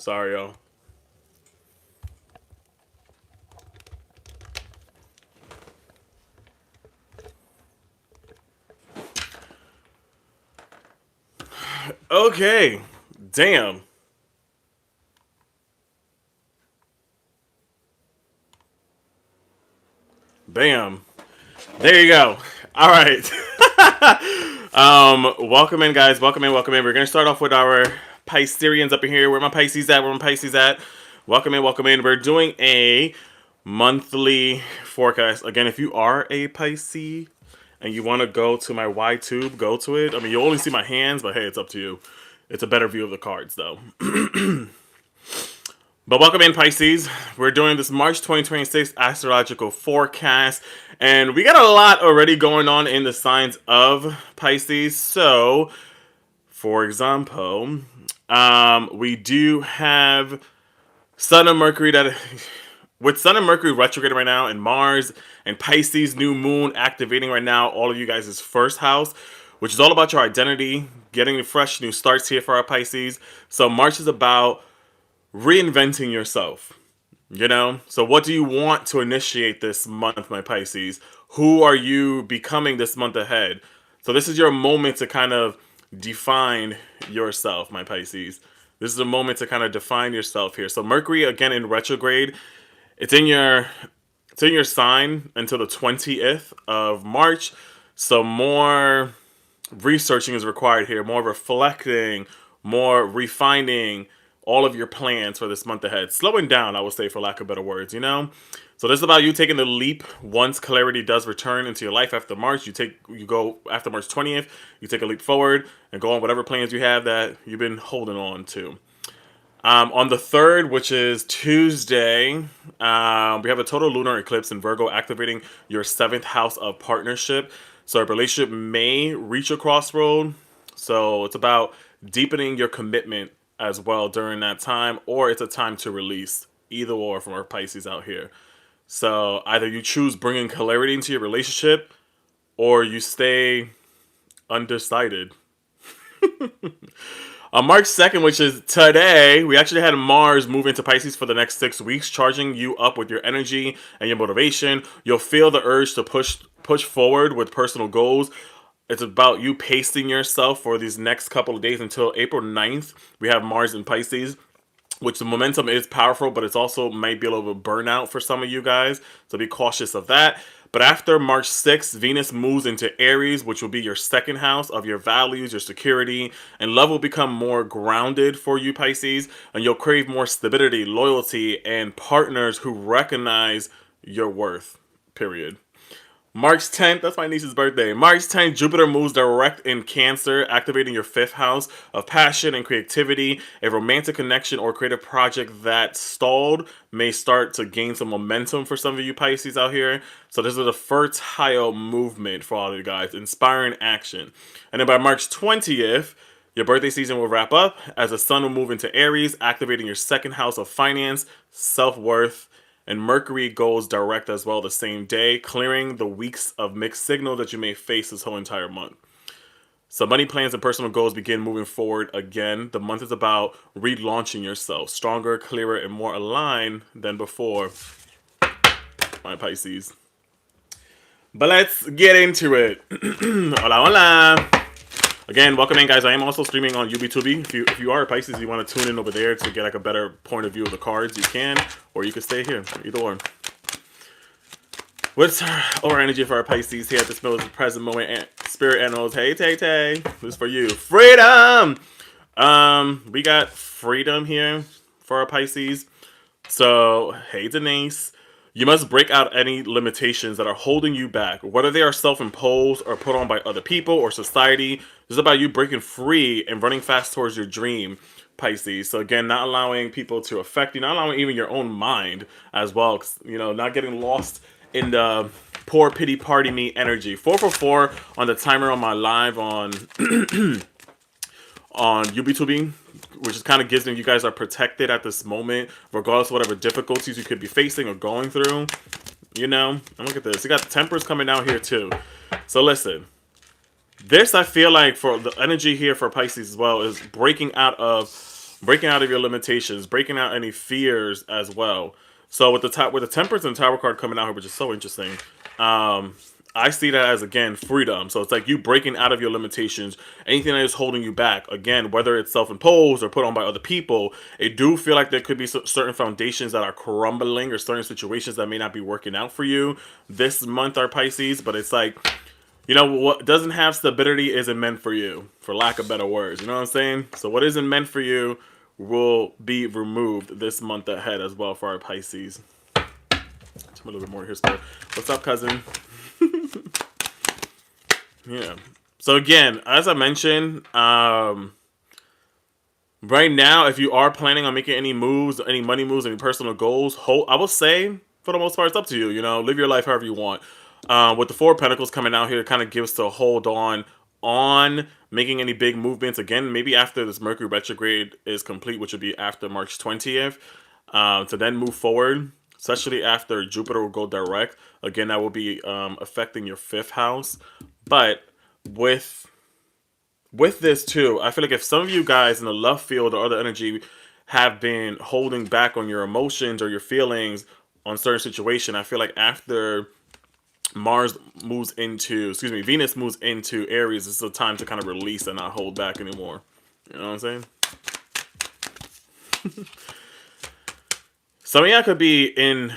Sorry, y'all. Okay. Damn. Bam. There you go. All right. Welcome in, guys. Welcome in. Welcome in. We're gonna start off with our Pisceans up in here. Where my Pisces at? Where my Pisces at? Welcome in. Welcome in. We're doing a monthly forecast. Again, if you are a Pisces and you want to go to my YTube, go to it. I mean, you only see my hands, but hey, it's up to you. It's a better view of the cards, though. But welcome in, Pisces. We're doing this March 2026 astrological forecast, and we got a lot already going on in the signs of Pisces. So, for example, we do have Sun and Mercury with Sun and Mercury retrograde right now, and Mars and Pisces New Moon activating right now. All of you guys' first house, which is all about your identity, getting fresh new starts here for our Pisces. So March is about reinventing yourself, so what do you want to initiate this month, my Pisces? Who are you becoming this month ahead? So this is your moment to kind of define yourself, my Pisces. This is a moment to kind of define yourself here. So Mercury again in retrograde, it's in your sign until the 20th of March. So more researching is required here, more reflecting, more refining all of your plans for this month ahead. Slowing down, I would say, for lack of better words, So this is about you taking the leap once clarity does return into your life after March. You go after March 20th, you take a leap forward and go on whatever plans you have that you've been holding on to. On the 3rd, which is Tuesday, we have a total lunar eclipse in Virgo activating your 7th house of partnership. So a relationship may reach a crossroad. So it's about deepening your commitment as well during that time, or it's a time to release. Either or from our Pisces out here. So either you choose bringing clarity into your relationship, or you stay undecided. On March 2nd, which is today, we actually had Mars move into Pisces for the next 6 weeks, charging you up with your energy and your motivation. You'll feel the urge to push forward with personal goals. It's about you pacing yourself for these next couple of days until April 9th. We have Mars in Pisces, which the momentum is powerful, but it's also might be a little bit burnout for some of you guys. So be cautious of that. But after March 6th, Venus moves into Aries, which will be your 2nd house of your values, your security, and love will become more grounded for you, Pisces. And you'll crave more stability, loyalty, and partners who recognize your worth, period. March 10th, that's my niece's birthday. March 10th, Jupiter moves direct in Cancer, activating your 5th house of passion and creativity. A romantic connection or creative project that stalled may start to gain some momentum for some of you Pisces out here. So this is a fertile movement for all of you guys, inspiring action. And then by March 20th, your birthday season will wrap up as the sun will move into Aries, activating your 2nd house of finance, self-worth, and Mercury goes direct as well the same day, clearing the weeks of mixed signal that you may face this whole entire month. So money plans and personal goals begin moving forward again. The month is about relaunching yourself, stronger, clearer, and more aligned than before, my Pisces. But let's get into it. Hola, hola. Again, welcome in, guys. I am also streaming on UbiTubi. If you are a Pisces, you want to tune in over there to get like a better point of view of the cards, you can, or you can stay here. Either or. What's our energy for our Pisces here at this present moment? Spirit animals, hey, Tay Tay. This is for you. Freedom! We got freedom here for our Pisces. So, hey, Denise. You must break out any limitations that are holding you back, whether they are self-imposed or put on by other people or society. This is about you breaking free and running fast towards your dream, Pisces. So again, not allowing people to affect you, not allowing even your own mind as well. Not getting lost in the poor pity party me energy. 444 on the timer on my live on on UbiTubi, which is kind of gives them you guys are protected at this moment, regardless of whatever difficulties you could be facing or going through. And look at this. You got the tempers coming down here too. So listen, this I feel like for the energy here for Pisces as well is breaking out of breaking out of your limitations, breaking out any fears as well. So with the Temperance and Tower card coming out here, which is so interesting, I see that as, again, freedom. So it's like you breaking out of your limitations, anything that is holding you back. Again, whether it's self-imposed or put on by other people, it do feel like there could be certain foundations that are crumbling, or certain situations that may not be working out for you this month, our Pisces. But it's like, you know, what doesn't have stability isn't meant for you, for lack of better words. You know what I'm saying? So what isn't meant for you will be removed this month ahead as well for our Pisces. Tell me a little bit more here, Spirit. What's up, cousin? Yeah. So again, as I mentioned, right now, if you are planning on making any moves, any money moves, any personal goals, I will say, for the most part, it's up to you. You know, live your life however you want. With the Four of Pentacles coming out here, it kind of gives to hold on making any big movements. Again, maybe after this Mercury retrograde is complete, which would be after March 20th, to then move forward, especially after Jupiter will go direct. Again, that will be affecting your 5th house. But with this too, I feel like if some of you guys in the love field or other energy have been holding back on your emotions or your feelings on certain situation, I feel like after Venus moves into Aries, it's a time to kind of release and not hold back anymore. You know what I'm saying? Some of y'all could be in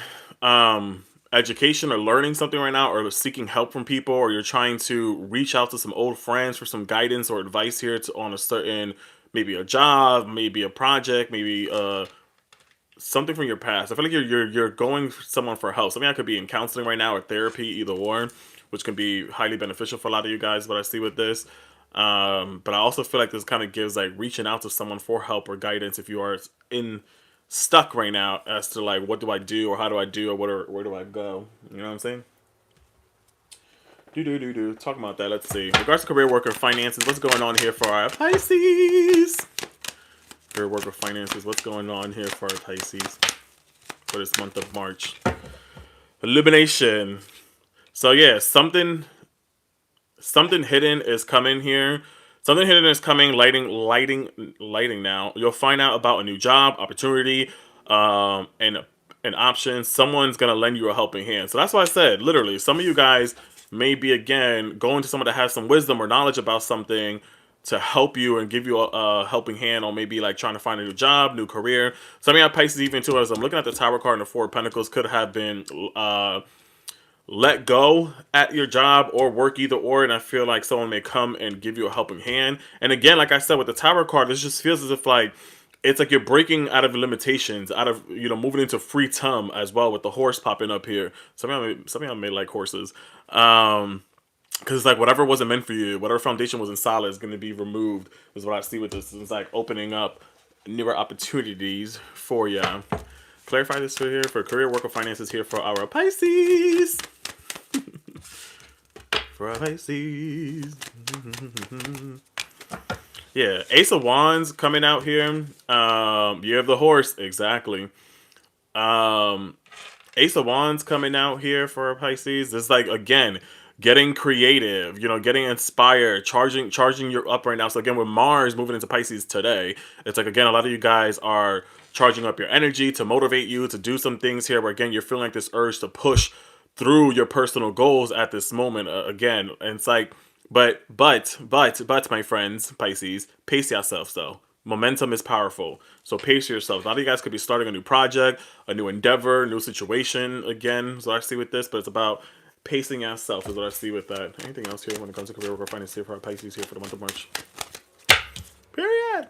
education or learning something right now, or seeking help from people, or you're trying to reach out to some old friends for some guidance or advice here on a certain, maybe a job, maybe a project, maybe something from your past. I feel like you're going for someone for help. Some of y'all could be in counseling right now or therapy, either or, which can be highly beneficial for a lot of you guys. What I see with this, but I also feel like this kind of gives like reaching out to someone for help or guidance if you are stuck right now as to like, what do I do, or how do I do, or where do I go? You know what I'm saying? Talking about that, let's see. Regards to career, work, or finances, what's going on here for our Pisces? Career, work, or finances, what's going on here for our Pisces for this month of March? Illumination. So yeah, something hidden is coming here. Something hidden is coming, lighting now. You'll find out about a new job, opportunity, and an option. Someone's going to lend you a helping hand. So that's why I said, literally, some of you guys may be, again, going to someone that has some wisdom or knowledge about something to help you and give you a helping hand on maybe like trying to find a new job, new career. Some of you Pisces, even too, as I'm looking at the Tower card and the Four of Pentacles, could have been let go at your job or work, either or, and I feel like someone may come and give you a helping hand. And again, like I said, with the Tower card, this just feels as if like it's like you're breaking out of limitations, out of, you know, moving into freedom as well, with the horse popping up here. Some of y'all may like horses, because it's like whatever wasn't meant for you, whatever foundation wasn't solid, is going to be removed. Is what I see with this. It's like opening up newer opportunities for you. Clarify this for here for career, work, or finances here for our Pisces. For our Pisces. Yeah, Ace of Wands coming out here. Year of the Horse, exactly. Ace of Wands coming out here for our Pisces. It's like, again, getting creative, you know, getting inspired, charging you up right now. So again, with Mars moving into Pisces today, it's like, again, a lot of you guys are charging up your energy to motivate you to do some things here where, again, you're feeling like this urge to push through your personal goals at this moment, again. And it's like, but my friends, Pisces, pace yourself though. Momentum is powerful. So pace yourself. A lot of you guys could be starting a new project, a new endeavor, new situation, again, so I see with this, but it's about pacing yourself is what I see with that. Anything else here when it comes to career, work, or finance here for our Pisces here for the month of March? Period.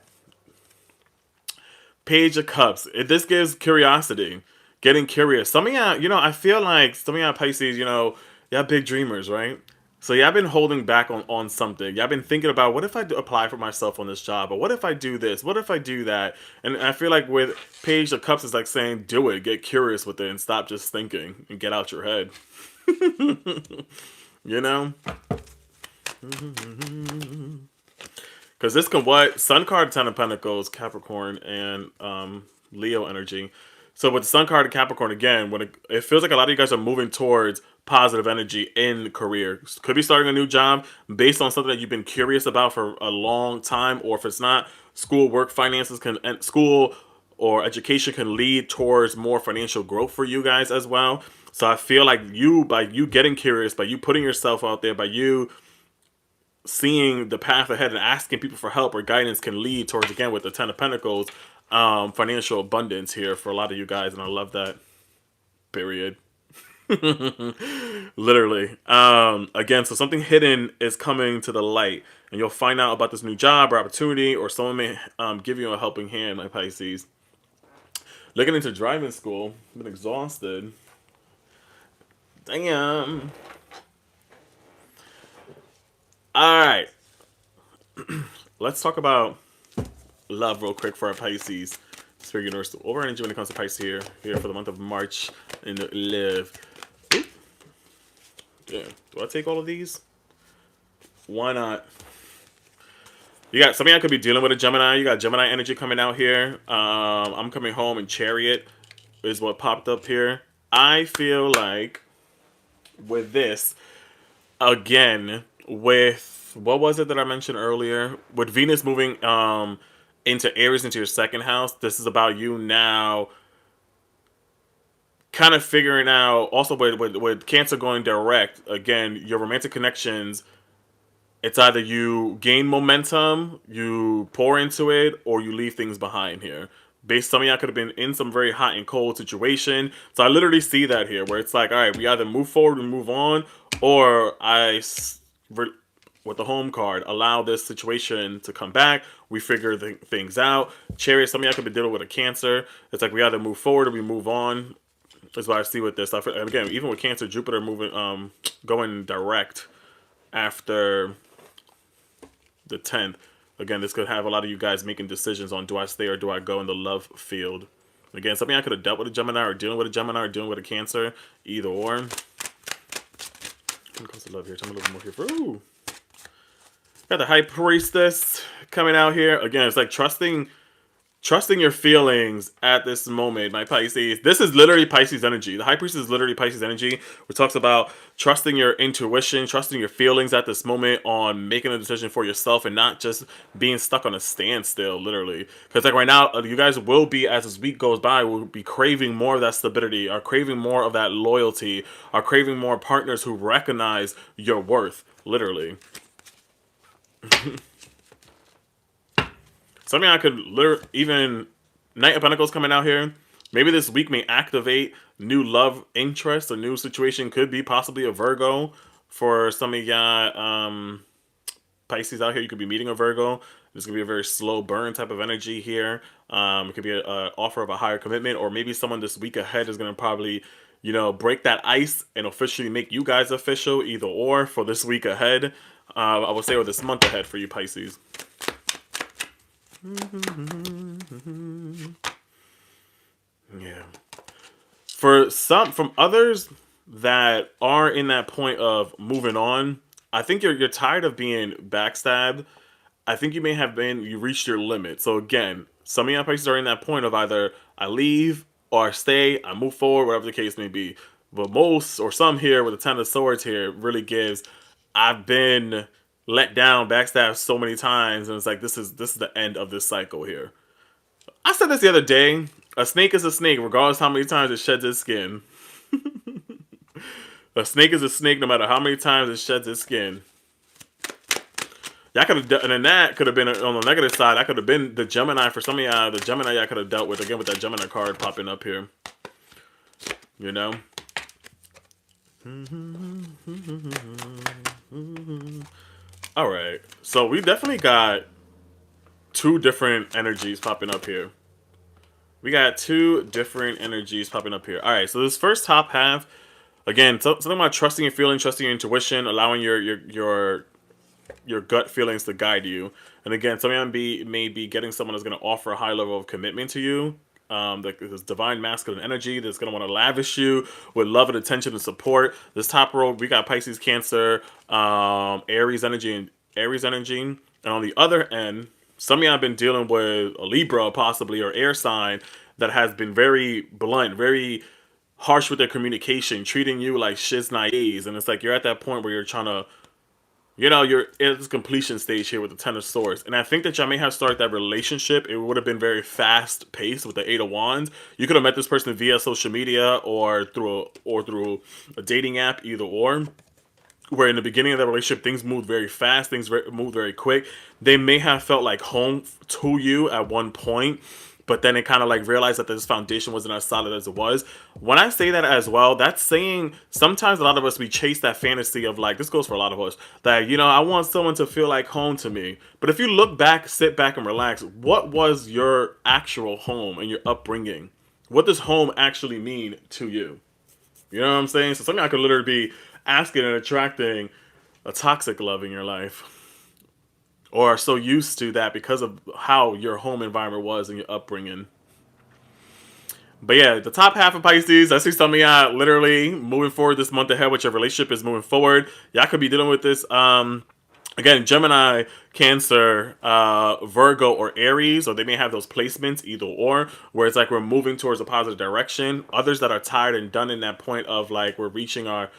Page of Cups. This gives curiosity. Getting curious. Some of y'all, you know, I feel like some of y'all Pisces, you know, y'all big dreamers, right? So y'all been holding back on something. Y'all been thinking about, what if I apply for myself on this job? Or what if I do this? What if I do that? And I feel like with Page of Cups, it's like saying, do it. Get curious with it and stop just thinking and get out your head. You know? Because this can what? Sun card, Ten of Pentacles, Capricorn, and Leo energy. So with the Sun card and Capricorn, again, when it feels like a lot of you guys are moving towards positive energy in career. Could be starting a new job based on something that you've been curious about for a long time, or if it's not, School, work, finances and school or education can lead towards more financial growth for you guys as well. So I feel like by you getting curious, by you putting yourself out there, by you seeing the path ahead and asking people for help or guidance can lead towards, again, with the Ten of Pentacles, financial abundance here for a lot of you guys. And I love that. Period. Literally. Again, so something hidden is coming to the light, and you'll find out about this new job or opportunity, or someone may give you a helping hand, my Pisces. Looking into driving school. I've been exhausted. Damn. All right. Let's talk about love real quick for our Pisces. Spirit Universal over energy when it comes to Pisces here for the month of March in the live. Yeah. Do I take all of these? Why not? You got something I could be dealing with a Gemini. You got Gemini energy coming out here. I'm coming home, and Chariot is what popped up here. I feel like with this, again, with what was it that I mentioned earlier? With Venus moving into Aries, into your second house, this is about you now kind of figuring out, also with Cancer going direct, again, your romantic connections, it's either you gain momentum, you pour into it, or you leave things behind here. Based, some of y'all could have been in some very hot and cold situation. So I literally see that here, where it's like, all right, we either move forward and move on, or with the home card, allow this situation to come back. We figure things out. Chariot, some of y'all could be dealing with a Cancer. It's like we either move forward or we move on. That's what I see with this. And again, even with Cancer, Jupiter moving, going direct after the 10th. Again, this could have a lot of you guys making decisions on, do I stay or do I go in the love field? Again, something I could have dealt with a Gemini, or dealing with a Gemini, or dealing with a Cancer, either or. When it comes to love here, tell me a little more here. Ooh. Got the High Priestess coming out here. Again, it's like trusting your feelings at this moment, my Pisces. This is literally Pisces energy. The High Priestess is literally Pisces energy, which talks about trusting your intuition, trusting your feelings at this moment on making a decision for yourself and not just being stuck on a standstill, literally. Because like right now, you guys will be, as this week goes by, will be craving more of that stability, are craving more of that loyalty, are craving more partners who recognize your worth, literally. Something I could even Knight of Pentacles coming out here. Maybe this week may activate new love interest. A new situation could be possibly a Virgo for some of y'all Pisces out here. You could be meeting a Virgo. This could be a very slow burn type of energy here. It could be an offer of a higher commitment, or maybe someone this week ahead is going to probably, break that ice and officially make you guys official, either or, for this week ahead. I would say, or this month ahead for you Pisces. Yeah. From others that are in that point of moving on, I think you're tired of being backstabbed. I think you may have you reached your limit. So again, some of y'all Pisces are in that point of either I leave or I stay, I move forward, whatever the case may be. But most, or some here with the Ten of Swords here, really gives, I've been let down, backstabbed so many times, and it's like this is the end of this cycle here. I said this the other day. A snake is a snake, regardless how many times it sheds its skin. A snake is a snake, no matter how many times it sheds its skin. Y'all could have, and then that could have been on the negative side. That could have been the Gemini for some of y'all. The Gemini y'all could have dealt with, again, with that Gemini card popping up here. All right, so we definitely got two different energies popping up here. All right, so this first top half, again, something about trusting your feelings, trusting your intuition, allowing your gut feelings to guide you. And again, some of you may be getting someone that's going to offer a high level of commitment to you. This divine masculine energy that's going to want to lavish you with love and attention and support. This top row, we got Pisces, Cancer, Aries energy, and on the other end, some of y'all have been dealing with a Libra possibly, or air sign that has been very blunt, very harsh with their communication, treating you like shiz naive. And it's like you're at that point where you're trying to You know, you're at this completion stage here with the Ten of Swords. And I think that y'all may have started that relationship. It would have been very fast paced with the Eight of Wands. You could have met this person via social media or through a dating app, either or. Where in the beginning of that relationship, things moved very fast, moved very quick. They may have felt like home to you at one point, but then it kind of like realized that this foundation wasn't as solid as it was. When I say that as well, that's saying sometimes a lot of us, we chase that fantasy of like, this goes for a lot of us, that, you know, I want someone to feel like home to me. But if you look back, sit back and relax, what was your actual home and your upbringing? What does home actually mean to you? You know what I'm saying? So something I could literally be asking and attracting a toxic love in your life, or are so used to that because of how your home environment was and your upbringing. But yeah, the top half of Pisces, I see some of y'all literally moving forward this month ahead with your relationship is moving forward. Y'all could be dealing with this. Again, Gemini, Cancer, Virgo, or Aries, or they may have those placements, either or, where it's like we're moving towards a positive direction. Others that are tired and done in that point of like we're reaching our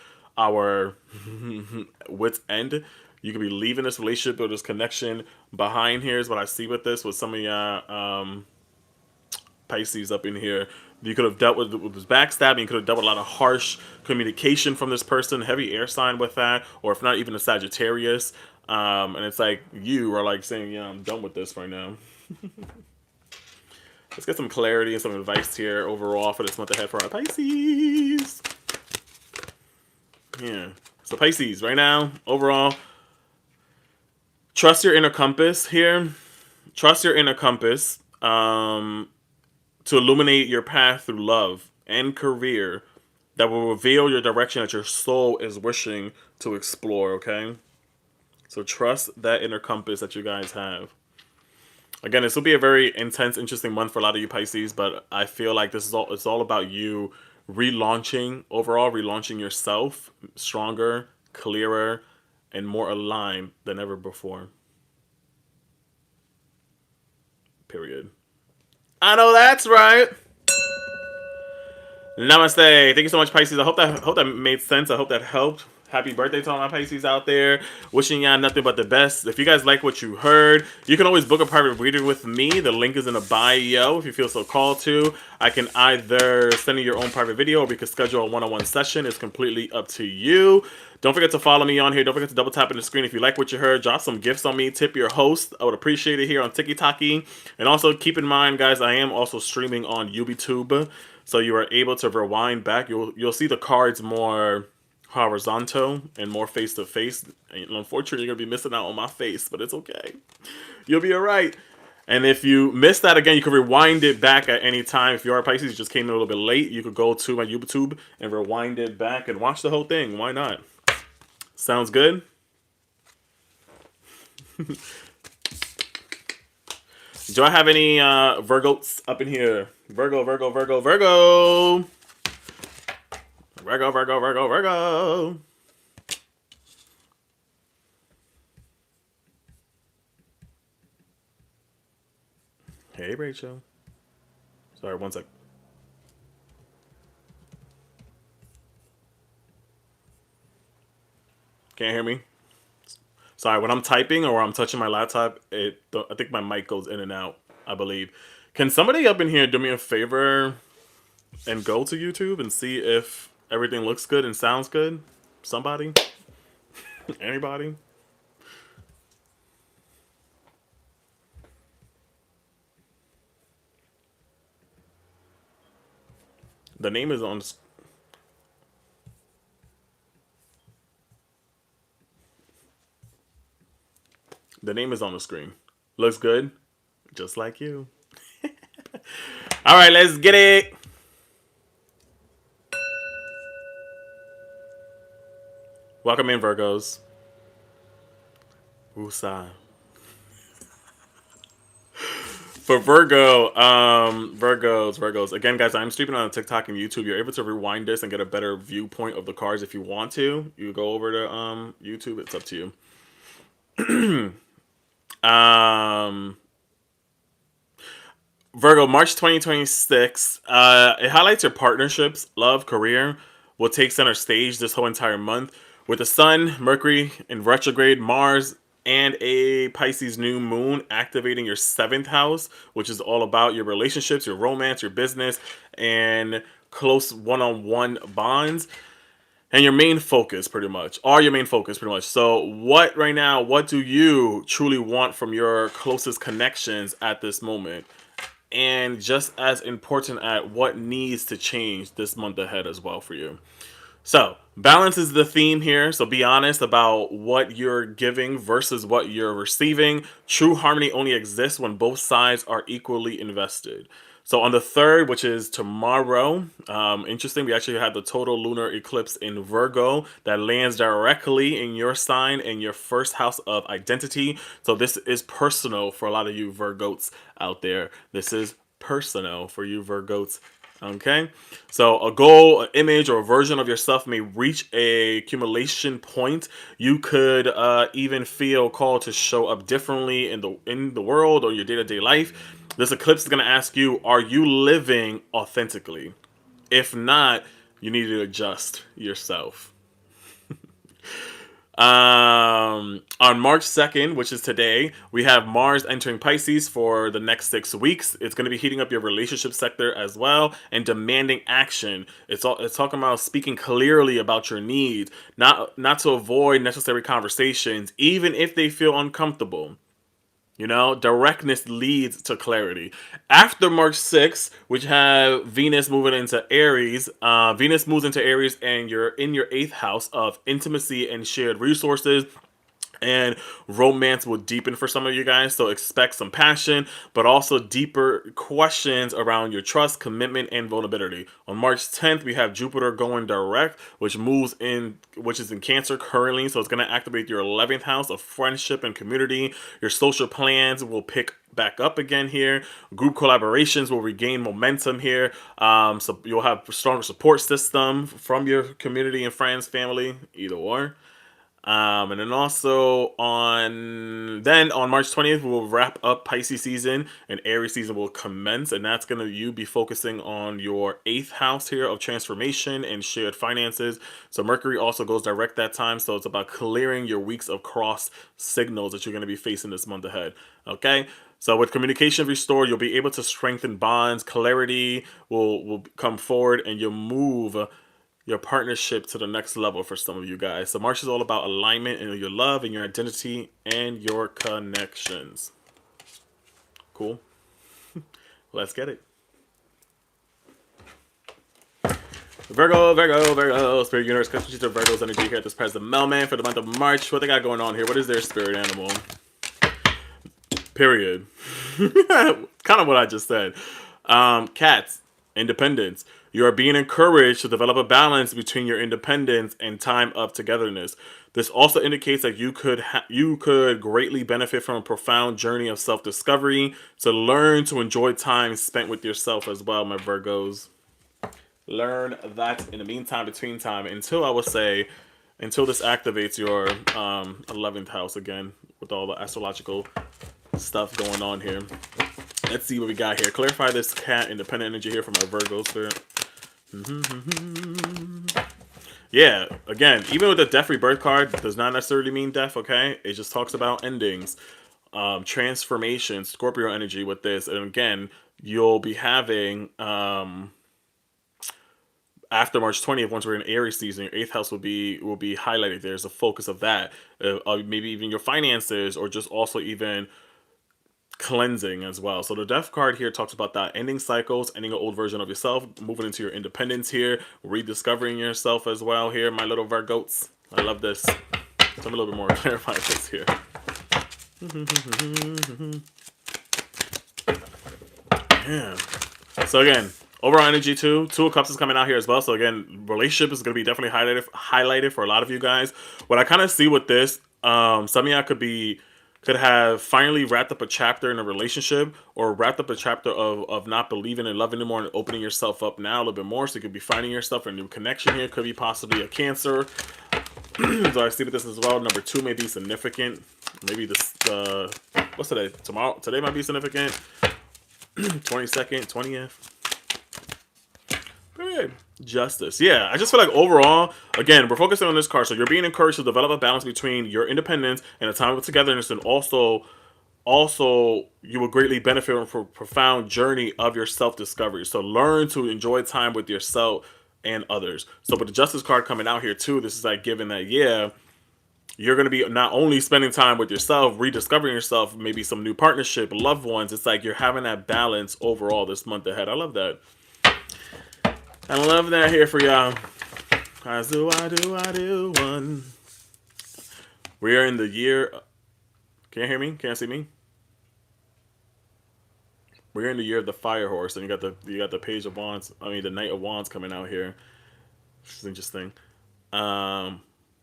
wit's end. You could be leaving this relationship or this connection behind. Here's what I see with this, with some of y'all Pisces up in here. You could have dealt with this backstabbing. You could have dealt with a lot of harsh communication from this person. Heavy air sign with that, or if not, even a Sagittarius. And it's like you are like saying, "Yeah, I'm done with this right now." Let's get some clarity and some advice here overall for this month ahead for our Pisces. Yeah. So Pisces, right now, overall, trust your inner compass here. Trust your inner compass. To illuminate your path through love and career that will reveal your direction that your soul is wishing to explore, okay? So trust that inner compass that you guys have. Again, this will be a very intense, interesting month for a lot of you Pisces, but I feel like it's all about you relaunching yourself stronger, clearer, and more aligned than ever before. Period. I know that's right. Namaste. Thank you so much, Pisces. I hope that made sense. I hope that helped. Happy birthday to all my Pisces out there. Wishing y'all nothing but the best. If you guys like what you heard, you can always book a private reading with me. The link is in the bio if you feel so called to. I can either send you your own private video or we can schedule a one-on-one session. It's completely up to you. Don't forget to follow me on here. Don't forget to double tap on the screen if you like what you heard. Drop some gifts on me. Tip your host. I would appreciate it here on TikTok. And also keep in mind, guys, I am also streaming on YouTube. So you are able to rewind back. You'll see the cards more horizontal and more face to face. And unfortunately, you're gonna be missing out on my face, but it's okay. You'll be alright. And if you missed that again, you can rewind it back at any time. If you are Pisces, you just came in a little bit late, you could go to my YouTube and rewind it back and watch the whole thing. Why not? Sounds good? Do I have any Virgos up in here? Virgo. Virgo. Hey, Rachel. Sorry, one sec. Can't hear me? Sorry, when I'm typing or I'm touching my laptop, I think my mic goes in and out, I believe. Can somebody up in here do me a favor and go to YouTube and see if everything looks good and sounds good? Somebody? Anybody? The name is on... The name is on the screen. Looks good? Just like you. All right, let's get it. Welcome in, Virgos. Woosah. For Virgos. Again, guys, I'm streaming on TikTok and YouTube. You're able to rewind this and get a better viewpoint of the cards if you want to. You go over to YouTube. It's up to you. Virgo, March 2026. It highlights your partnerships, love, career will take center stage this whole entire month. With the Sun, Mercury in retrograde, Mars, and a Pisces New Moon activating your 7th house, which is all about your relationships, your romance, your business, and close one-on-one bonds. And your main focus, pretty much, are your main focus, pretty much. So, what right now, what do you truly want from your closest connections at this moment? And just as important at what needs to change this month ahead as well for you. So, balance is the theme here. So, be honest about what you're giving versus what you're receiving. True harmony only exists when both sides are equally invested. So, on the 3rd, which is tomorrow, interesting, we actually had the total lunar eclipse in Virgo that lands directly in your sign in your 1st house of identity. So, this is personal for a lot of you Virgotes out there. This is personal for you Virgotes. Okay, so a goal, an image, or a version of yourself may reach a accumulation point. You could even feel called to show up differently in the world or your day-to-day life. This eclipse is going to ask you, are you living authentically? If not, you need to adjust yourself. On March 2nd, which is today, we have Mars entering Pisces for the next 6 weeks. It's going to be heating up your relationship sector as well and demanding action. It's talking about speaking clearly about your needs, not to avoid necessary conversations, even if they feel uncomfortable. You know, directness leads to clarity. After March 6th, which have Venus moving into Aries, Venus moves into Aries and you're in your 8th house of intimacy and shared resources. And romance will deepen for some of you guys, so expect some passion, but also deeper questions around your trust, commitment, and vulnerability. On March 10th, we have Jupiter going direct, which is in Cancer currently, so it's going to activate your 11th house of friendship and community. Your social plans will pick back up again here. Group collaborations will regain momentum here. So you'll have a stronger support system from your community and friends, family, either or. And then also on March 20th, we'll wrap up Pisces season and Aries season will commence. And that's going to you be focusing on your 8th house here of transformation and shared finances. So Mercury also goes direct that time. So it's about clearing your weeks of cross signals that you're going to be facing this month ahead. Okay. So with communication restored, you'll be able to strengthen bonds. Clarity will come forward and you'll move your partnership to the next level for some of you guys. So March is all about alignment and your love and your identity and your connections. Cool. Let's get it. Virgo. Spirit universe, connected to Virgo's energy here at this present moment for the month of March. What they got going on here? What is their spirit animal? Period. Kind of what I just said. Cats. Independence. You are being encouraged to develop a balance between your independence and time of togetherness. This also indicates that you could greatly benefit from a profound journey of self-discovery to learn to enjoy time spent with yourself as well, my Virgos. Learn that in the meantime, between time, until this activates your 11th house again with all the astrological stuff going on here. Let's see what we got here. Clarify this cat independent energy here from our Virgo spirit. Yeah, again, even with the death rebirth card, does not necessarily mean death, okay? It just talks about endings, transformation, Scorpio energy with this. And again, you'll be having, after March 20th, once we're in Aries season, your 8th house will be highlighted. There's a focus of that. Maybe even your finances, or just also even cleansing as well. So the death card here talks about that, ending cycles, ending an old version of yourself, moving into your independence here, rediscovering yourself as well here, my little Virgotes. I love this. So I'm a little bit more clarify this here. Yeah. So again, overall energy too. 2 of Cups is coming out here as well. So again, relationship is going to be definitely highlighted for a lot of you guys. What I kind of see with this, some of y'all could have finally wrapped up a chapter in a relationship, or wrapped up a chapter of not believing and loving anymore and opening yourself up now a little bit more. So you could be finding yourself a new connection here. Could be possibly a Cancer. So I see with this as well. Number 2 may be significant. Maybe this, what's today? Tomorrow. Today might be significant. 22nd, 20th. Period. Justice. Yeah, I just feel like overall, again, we're focusing on this card. So you're being encouraged to develop a balance between your independence and a time of togetherness, and also you will greatly benefit from a profound journey of your self-discovery. So learn to enjoy time with yourself and others. So with the Justice card coming out here too, this is like giving that, yeah, you're going to be not only spending time with yourself, rediscovering yourself, maybe some new partnership, loved ones. It's like you're having that balance overall this month ahead. I love that. I love that here for y'all. I do one. We are in the year. Can you hear me? Can you see me? We're in the year of the fire horse, and you got the page of wands. I mean, the knight of wands coming out here. Which is interesting.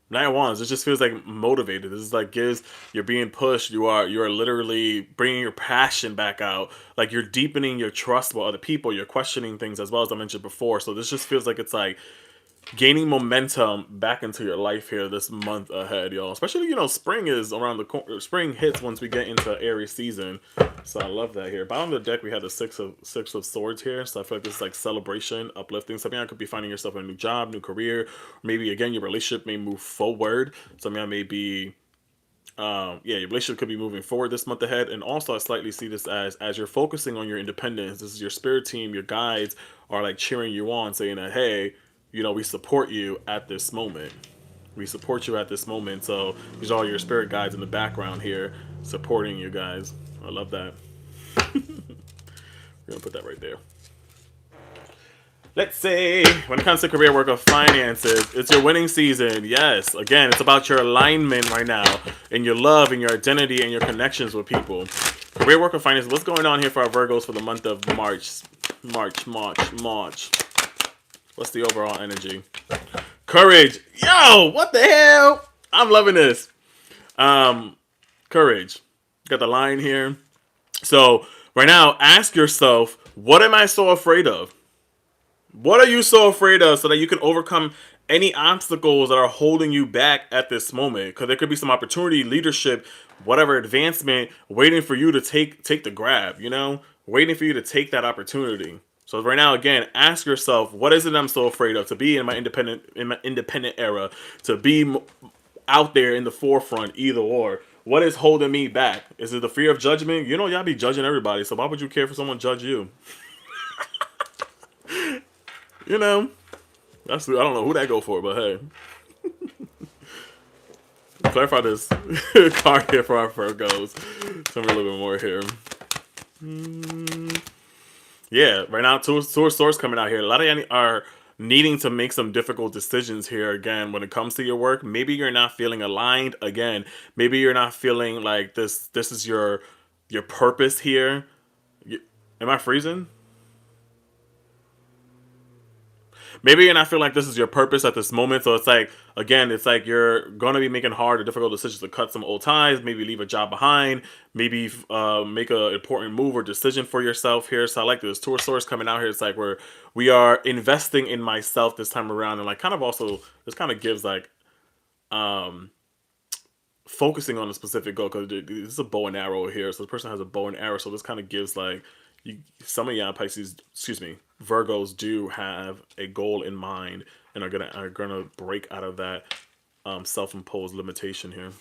Knight of wands. It just feels like motivated. This is like gives you're being pushed. You are literally bringing your passion back out. Like you're deepening your trust with other people. You're questioning things as well, as I mentioned before. So this just feels like it's like gaining momentum back into your life here this month ahead, y'all. Especially, spring is around the corner. Spring hits once we get into Aries season. So I love that here. Bottom of the deck, we had the six of swords here. So I feel like this is like celebration, uplifting. Something I could be finding yourself in a new job, new career. Maybe again your relationship may move forward. Something I may be your relationship could be moving forward this month ahead. And also I slightly see this as you're focusing on your independence. This is your spirit team, your guides are like cheering you on, saying that, hey, we support you at this moment. We support you at this moment. So these are all your spirit guides in the background here supporting you guys. I love that. We're going to put that right there. Let's say, when it comes to career, work, or finances, it's your winning season. Yes. Again, it's about your alignment right now and your love and your identity and your connections with people. Career, work, or finances. What's going on here for our Virgos for the month of March? What's the overall energy? Courage. Yo, what the hell? I'm loving this. Courage. Got the line here. So right now, ask yourself, what am I so afraid of? What are you so afraid of so that you can overcome any obstacles that are holding you back at this moment? Because there could be some opportunity, leadership, whatever advancement waiting for you to take the grab, waiting for you to take that opportunity. So right now, again, ask yourself, what is it I'm so afraid of? To be in my independent era, to be out there in the forefront, either or. What is holding me back? Is it the fear of judgment? Y'all be judging everybody, so why would you care for someone to judge you? That's I don't know who that go for, but hey. Clarify this card here for our Virgos. Tell me a little bit more here. Yeah, right now, two swords coming out here. A lot of you are needing to make some difficult decisions here again when it comes to your work. Maybe you're not feeling aligned again. Maybe you're not feeling like this is your purpose here. Am I freezing? Maybe you're not feeling like this is your purpose at this moment. So it's like, again, it's like you're going to be making hard or difficult decisions to cut some old ties, maybe leave a job behind, maybe make an important move or decision for yourself here. So I like this. Two of Swords coming out here. It's like we are investing in myself this time around. And like kind of also, this kind of gives like focusing on a specific goal. Because this is a bow and arrow here. So the person has a bow and arrow. So this kind of gives like, some of y'all Virgos do have a goal in mind and are gonna break out of that self-imposed limitation here.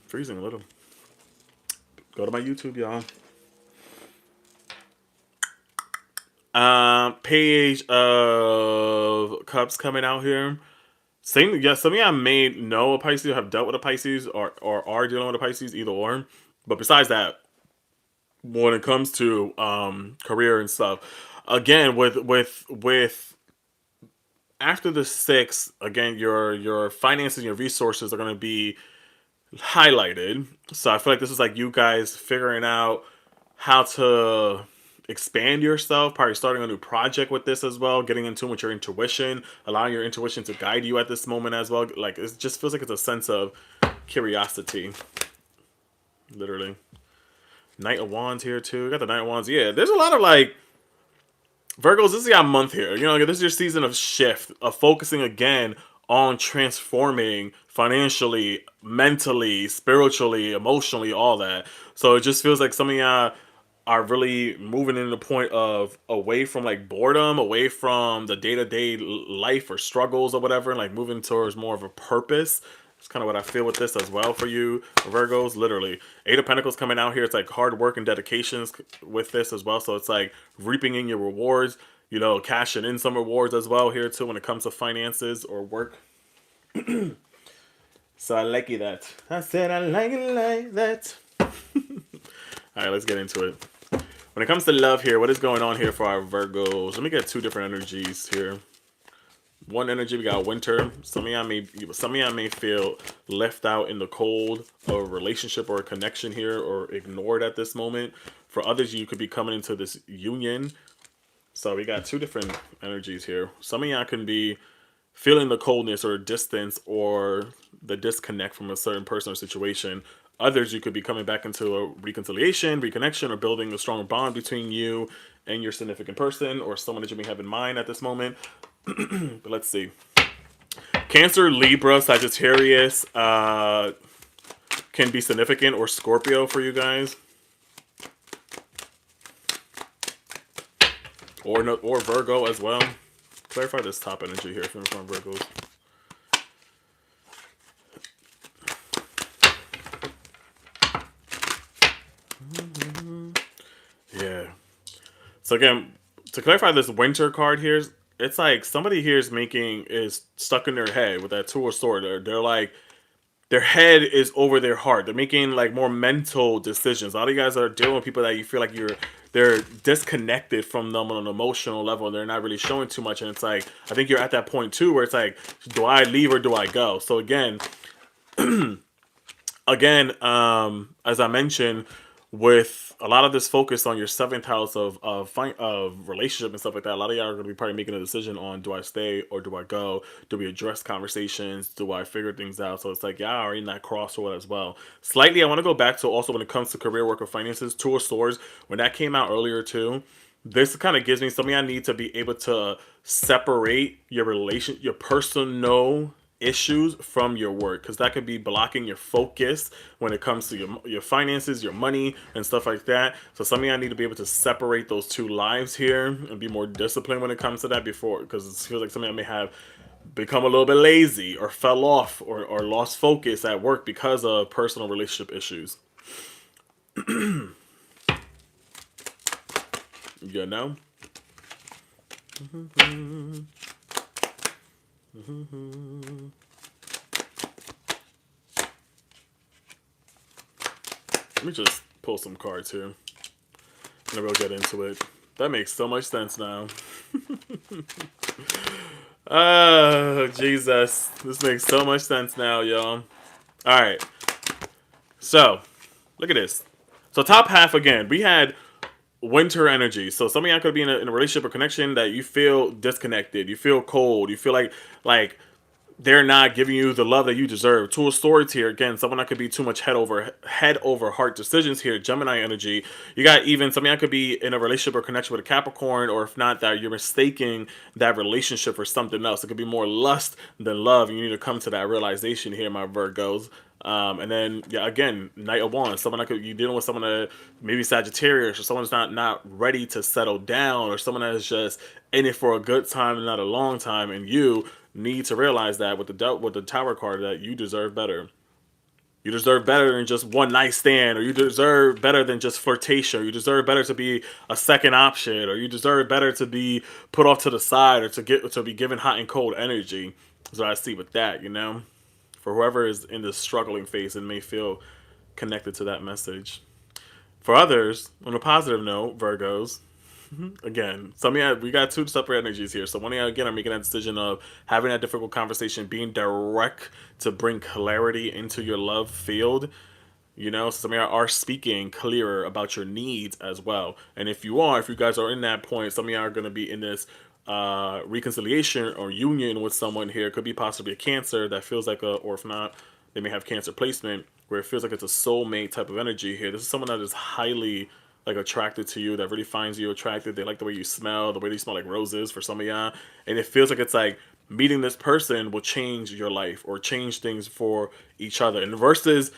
Freezing a little. Go to my YouTube, y'all. Page of Cups coming out here. Some of y'all may know a Pisces, have dealt with a Pisces, or are dealing with a Pisces, either or. But besides that, when it comes to career and stuff, again, with after the 6, again, your finances, your resources are going to be highlighted. So I feel like this is like you guys figuring out how to expand yourself, probably starting a new project with this as well, getting in tune with your intuition, allowing your intuition to guide you at this moment as well. Like, it just feels like it's a sense of curiosity. Literally. Knight of Wands here too. Got the Knight of Wands. Yeah, there's a lot of like Virgos, this is your month here. This is your season of shift, of focusing again on transforming financially, mentally, spiritually, emotionally, all that. So it just feels like some of y'all are really moving in the point of away from like boredom, away from the day-to-day life or struggles or whatever, and like moving towards more of a purpose. It's kind of what I feel with this as well for you Virgos. Literally, Eight of Pentacles coming out here. It's like hard work and dedications with this as well. So it's like reaping in your rewards, you know, cashing in some rewards as well here too when it comes to finances or work. So I like it that. I said I like it like that. All right, let's get into it. When it comes to love here, what is going on here for our Virgos? Let me get two different energies here. One energy, we got winter. Some of y'all may feel left out in the cold of a relationship or a connection here, or ignored at this moment. For others, you could be coming into this union. So we got two different energies here. Some of y'all can be feeling the coldness or distance or the disconnect from a certain person or situation. Others, you could be coming back into a reconciliation, reconnection, or building a stronger bond between you and your significant person or someone that you may have in mind at this moment. But let's see. Cancer, Libra, Sagittarius can be significant, or Scorpio for you guys. Or Virgo as well. Clarify this top energy here from Virgos. Yeah. So again, to clarify this winter card here, it's like somebody here is stuck in their head with that Two of Swords. They're like, their head is over their heart. They're making like more mental decisions. A lot of you guys are dealing with people that you feel like they're disconnected from them on an emotional level. They're not really showing too much. And it's like, I think you're at that point too, where it's like, do I leave or do I go? So again, as I mentioned, with a lot of this focus on your seventh house of relationship and stuff like that, a lot of y'all are going to be probably making a decision on, do I stay or do I go? Do we address conversations? Do I figure things out? So it's like, yeah, are in that crossroad as well. Slightly, I want to go back to also when it comes to career, work, or finances. Two of Swords, when that came out earlier too, this kind of gives me, some of y'all need to be able to separate your personal issues from your work, because that could be blocking your focus when it comes to your finances, your money, and stuff like that. So some of y'all need to be able to separate those two lives here and be more disciplined when it comes to that, before, because it feels like some of y'all may have become a little bit lazy or fell off or lost focus at work because of personal relationship issues. You know? Let me just pull some cards here, and then we'll get into it. That makes so much sense now. Oh, Jesus. This makes so much sense now, y'all. Alright. So, look at this. So, top half again, we had winter energy. So some of y'all could be in a relationship or connection that you feel disconnected, you feel cold, you feel like they're not giving you the love that you deserve. Two of Swords here again. Someone that could be too much head over heart decisions here. Gemini energy. You got even some of y'all could be in a relationship or connection with a Capricorn, or if not, that you're mistaking that relationship for something else. It could be more lust than love. You need to come to that realization here, my Virgos. And then, yeah, again, Knight of Wands. Someone that you're dealing with someone that maybe Sagittarius, or someone that's not ready to settle down, or someone that is just in it for a good time and not a long time. And you need to realize that with the Tower card, that you deserve better. You deserve better than just one night stand, or you deserve better than just flirtation, or you deserve better to be a second option, or you deserve better to be put off to the side, or to be given hot and cold energy. That's what I see with that, you know. For whoever is in this struggling phase and may feel connected to that message. For others, on a positive note, Virgos, again, some of you, we got two separate energies here. So one of you, again, are making that decision of having that difficult conversation, being direct to bring clarity into your love field. You know, so some of you are speaking clearer about your needs as well. And if you guys are in that point, some of you are going to be in this reconciliation or union with someone here. It could be possibly a Cancer that feels like or if not, they may have Cancer placement, where it feels like it's a soulmate type of energy here. This is someone that is highly like attracted to you, that really finds you attractive. They like the way you smell, the way you smell like roses for some of y'all. And it feels like it's like meeting this person will change your life or change things for each other. And versus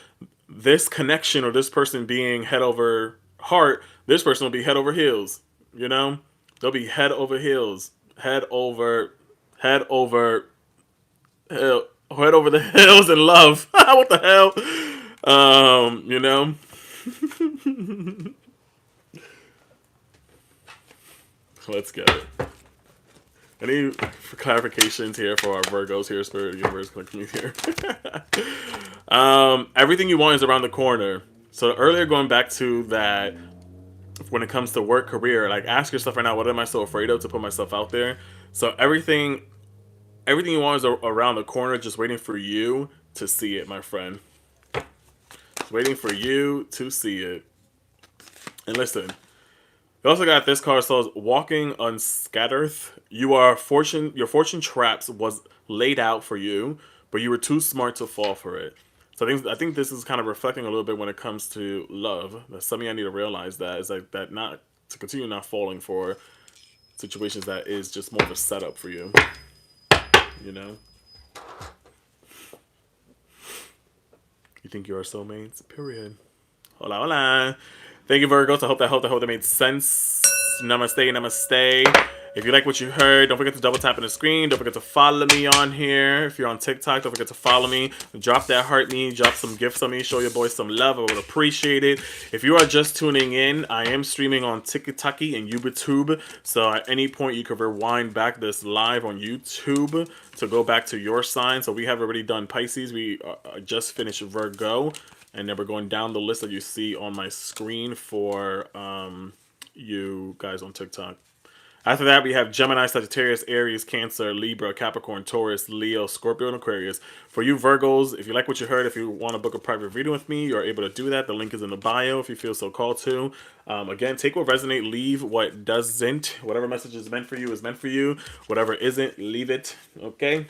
this connection or this person being head over heart, this person will be head over heels. You know, they'll be head over heels, head over, head over the hills in love. What the hell? You know. Let's get it. Any clarifications here for our Virgos here, Spirit Universe, click me here. Everything you want is around the corner. So earlier, going back to that, when it comes to work, career, like ask yourself right now, what am I so afraid of to put myself out there? So everything you want is around the corner, just waiting for you to see it, my friend. Just waiting for you to see it. And listen, we also got this card says, walking unscattered. Your fortune traps was laid out for you, but you were too smart to fall for it. So I think this is kind of reflecting a little bit when it comes to love. That's something I need to realize, that is like that, not to continue not falling for situations that is just more of a setup for you. You know? You think you are soulmates? Period. Hola, hola. Thank you, Virgos. I hope that made sense. Namaste, namaste. If you like what you heard, don't forget to double tap on the screen. Don't forget to follow me on here. If you're on TikTok, don't forget to follow me. Drop that heart me. Drop some gifts on me. Show your boys some love. I would appreciate it. If you are just tuning in, I am streaming on TikTok and YouTube. So at any point, you can rewind back this live on YouTube to go back to your sign. So we have already done Pisces. We just finished Virgo. And then we're going down the list that you see on my screen for you guys on TikTok. After that, we have Gemini, Sagittarius, Aries, Cancer, Libra, Capricorn, Taurus, Leo, Scorpio, and Aquarius. For you Virgos, if you like what you heard, if you want to book a private reading with me, you're able to do that. The link is in the bio if you feel so called to. Again, take what resonates, leave what doesn't. Whatever message is meant for you is meant for you. Whatever isn't, leave it. Okay?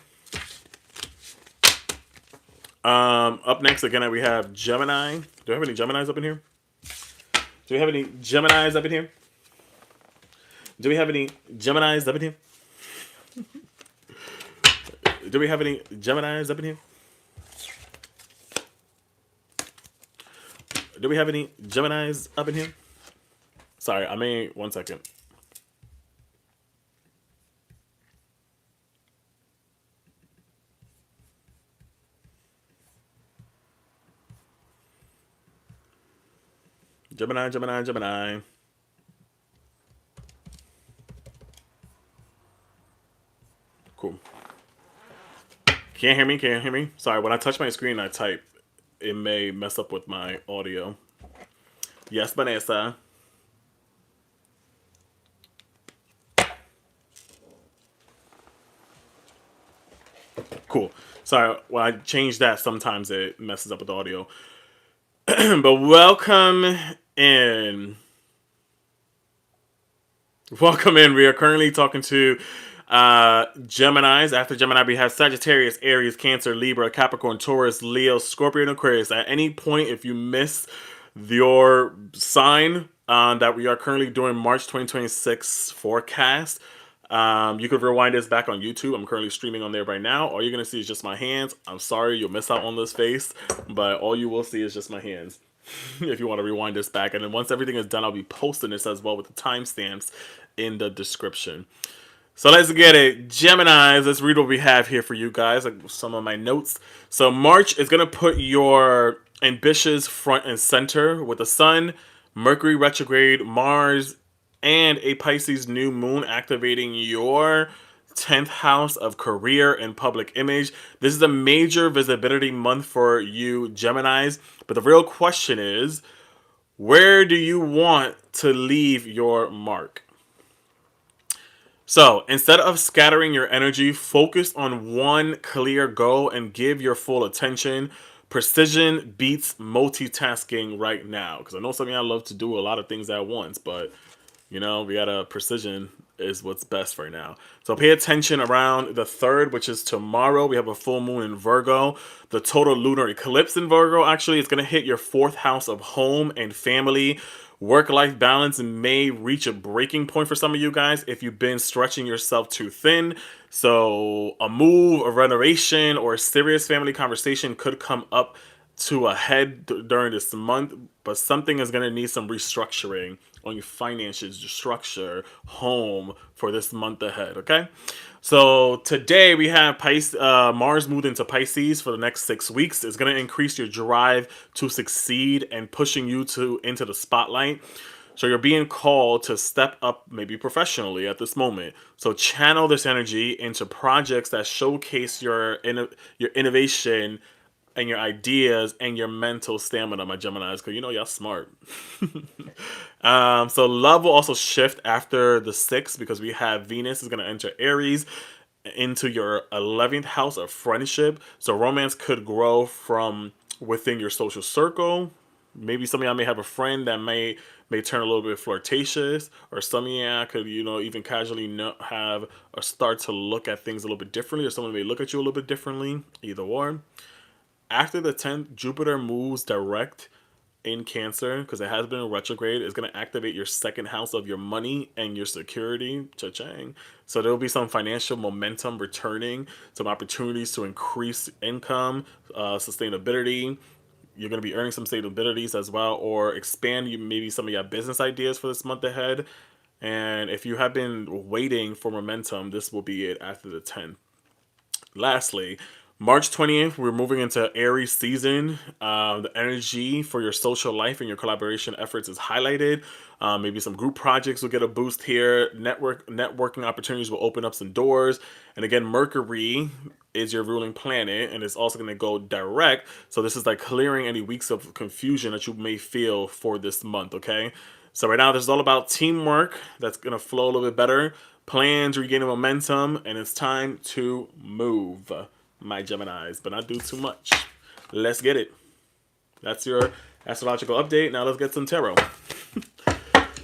Up next, again, we have Gemini. Do we have any Geminis up in here? Do we have any Geminis up in here? Do we have any Geminis up in here? Do we have any Geminis up in here? Do we have any Geminis up in here? Sorry, I mean, 1 second. Gemini, Gemini, Gemini. Cool. Can't hear me? Can't hear me? Sorry, when I touch my screen and I type, it may mess up with my audio. Yes, Vanessa. Cool. Sorry, when I change that, sometimes it messes up with the audio. But welcome in. Welcome in. We are currently talking to Geminis. After Gemini, we have Sagittarius, Aries, Cancer, Libra, Capricorn, Taurus, Leo, Scorpio, and Aquarius. At any point, if you miss your sign that we are currently doing March 2026 forecast, you could rewind this back on YouTube. I'm currently streaming on there right now. All you're going to see is just my hands. I'm sorry, you'll miss out on this face, but all you will see is just my hands. If you want to rewind this back. And then once everything is done, I'll be posting this as well with the timestamps in the description. So let's get it. Geminis, let's read what we have here for you guys, like some of my notes. So March is going to put your ambitions front and center with the Sun, Mercury Retrograde, Mars, and a Pisces New Moon activating your 10th house of career and public image. This is a major visibility month for you Geminis. But the real question is, where do you want to leave your mark? So instead of scattering your energy, focus on one clear goal and give your full attention. Precision beats multitasking right now. Because I know some of y'all love to do a lot of things at once, but you know, we gotta precision is what's best right now. So pay attention around the 3rd, which is tomorrow. We have a full moon in Virgo. The total lunar eclipse in Virgo actually is going to hit your 4th house of home and family. Work-life balance may reach a breaking point for some of you guys if you've been stretching yourself too thin. So a move, a renovation, or a serious family conversation could come up to a head during this month, but something is going to need some restructuring on your finances, your structure, home for this month ahead. Okay, so today we have Mars moved into Pisces for the next 6 weeks. It's going to increase your drive to succeed and pushing you into the spotlight. So you're being called to step up maybe professionally at this moment. So channel this energy into projects that showcase your innovation and your ideas and your mental stamina, my Geminis, because you know y'all smart. So love will also shift after the 6th because we have Venus is going to enter Aries into your 11th house of friendship. So romance could grow from within your social circle. Maybe some of y'all may have a friend that may turn a little bit flirtatious, or some of y'all could, even casually have or start to look at things a little bit differently, or someone may look at you a little bit differently, either or. After the 10th, Jupiter moves direct in Cancer because it has been in retrograde. It's going to activate your 2nd house of your money and your security. Cha-chang. So there will be some financial momentum returning, some opportunities to increase income, sustainability. You're going to be earning some stabilities as well, or expand maybe some of your business ideas for this month ahead. And if you have been waiting for momentum, this will be it after the 10th. Lastly, March 20th, we're moving into Aries season. The energy for your social life and your collaboration efforts is highlighted. Maybe some group projects will get a boost here. Networking opportunities will open up some doors. And again, Mercury is your ruling planet, and it's also going to go direct. So this is like clearing any weeks of confusion that you may feel for this month, okay? So right now, this is all about teamwork. That's going to flow a little bit better. Plans, regaining momentum, and it's time to move, my Geminis, but not do too much. Let's get it. That's your astrological update. Now let's get some tarot.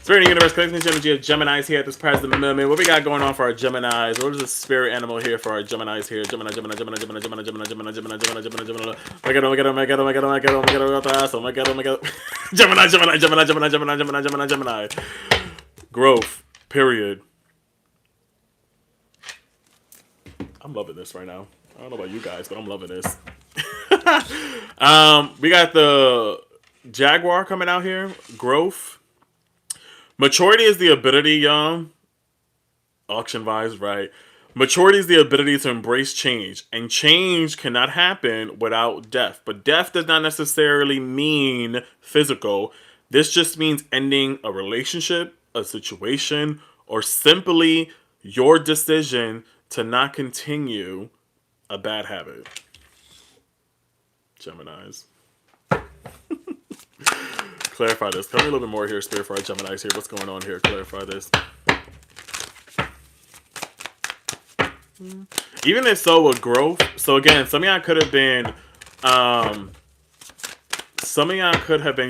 Spirit Universe, collecting the energy of Geminis here at this present moment. What we got going on for our Geminis? What is the spirit animal here for our Geminis here? Gemini. Oh my god. Gemini. Growth. Period. I'm loving this right now. I don't know about you guys, but I'm loving this. We got the Jaguar coming out here. Growth. Maturity is the ability, y'all. Auction vibes, right? Maturity is the ability to embrace change. And change cannot happen without death. But death does not necessarily mean physical. This just means ending a relationship, a situation, or simply your decision to not continue a bad habit. Geminis. Clarify this. Tell me a little bit more here, Spirit, for our Geminis here. What's going on here? Clarify this. Even if so, with growth. So again, some of y'all could have been,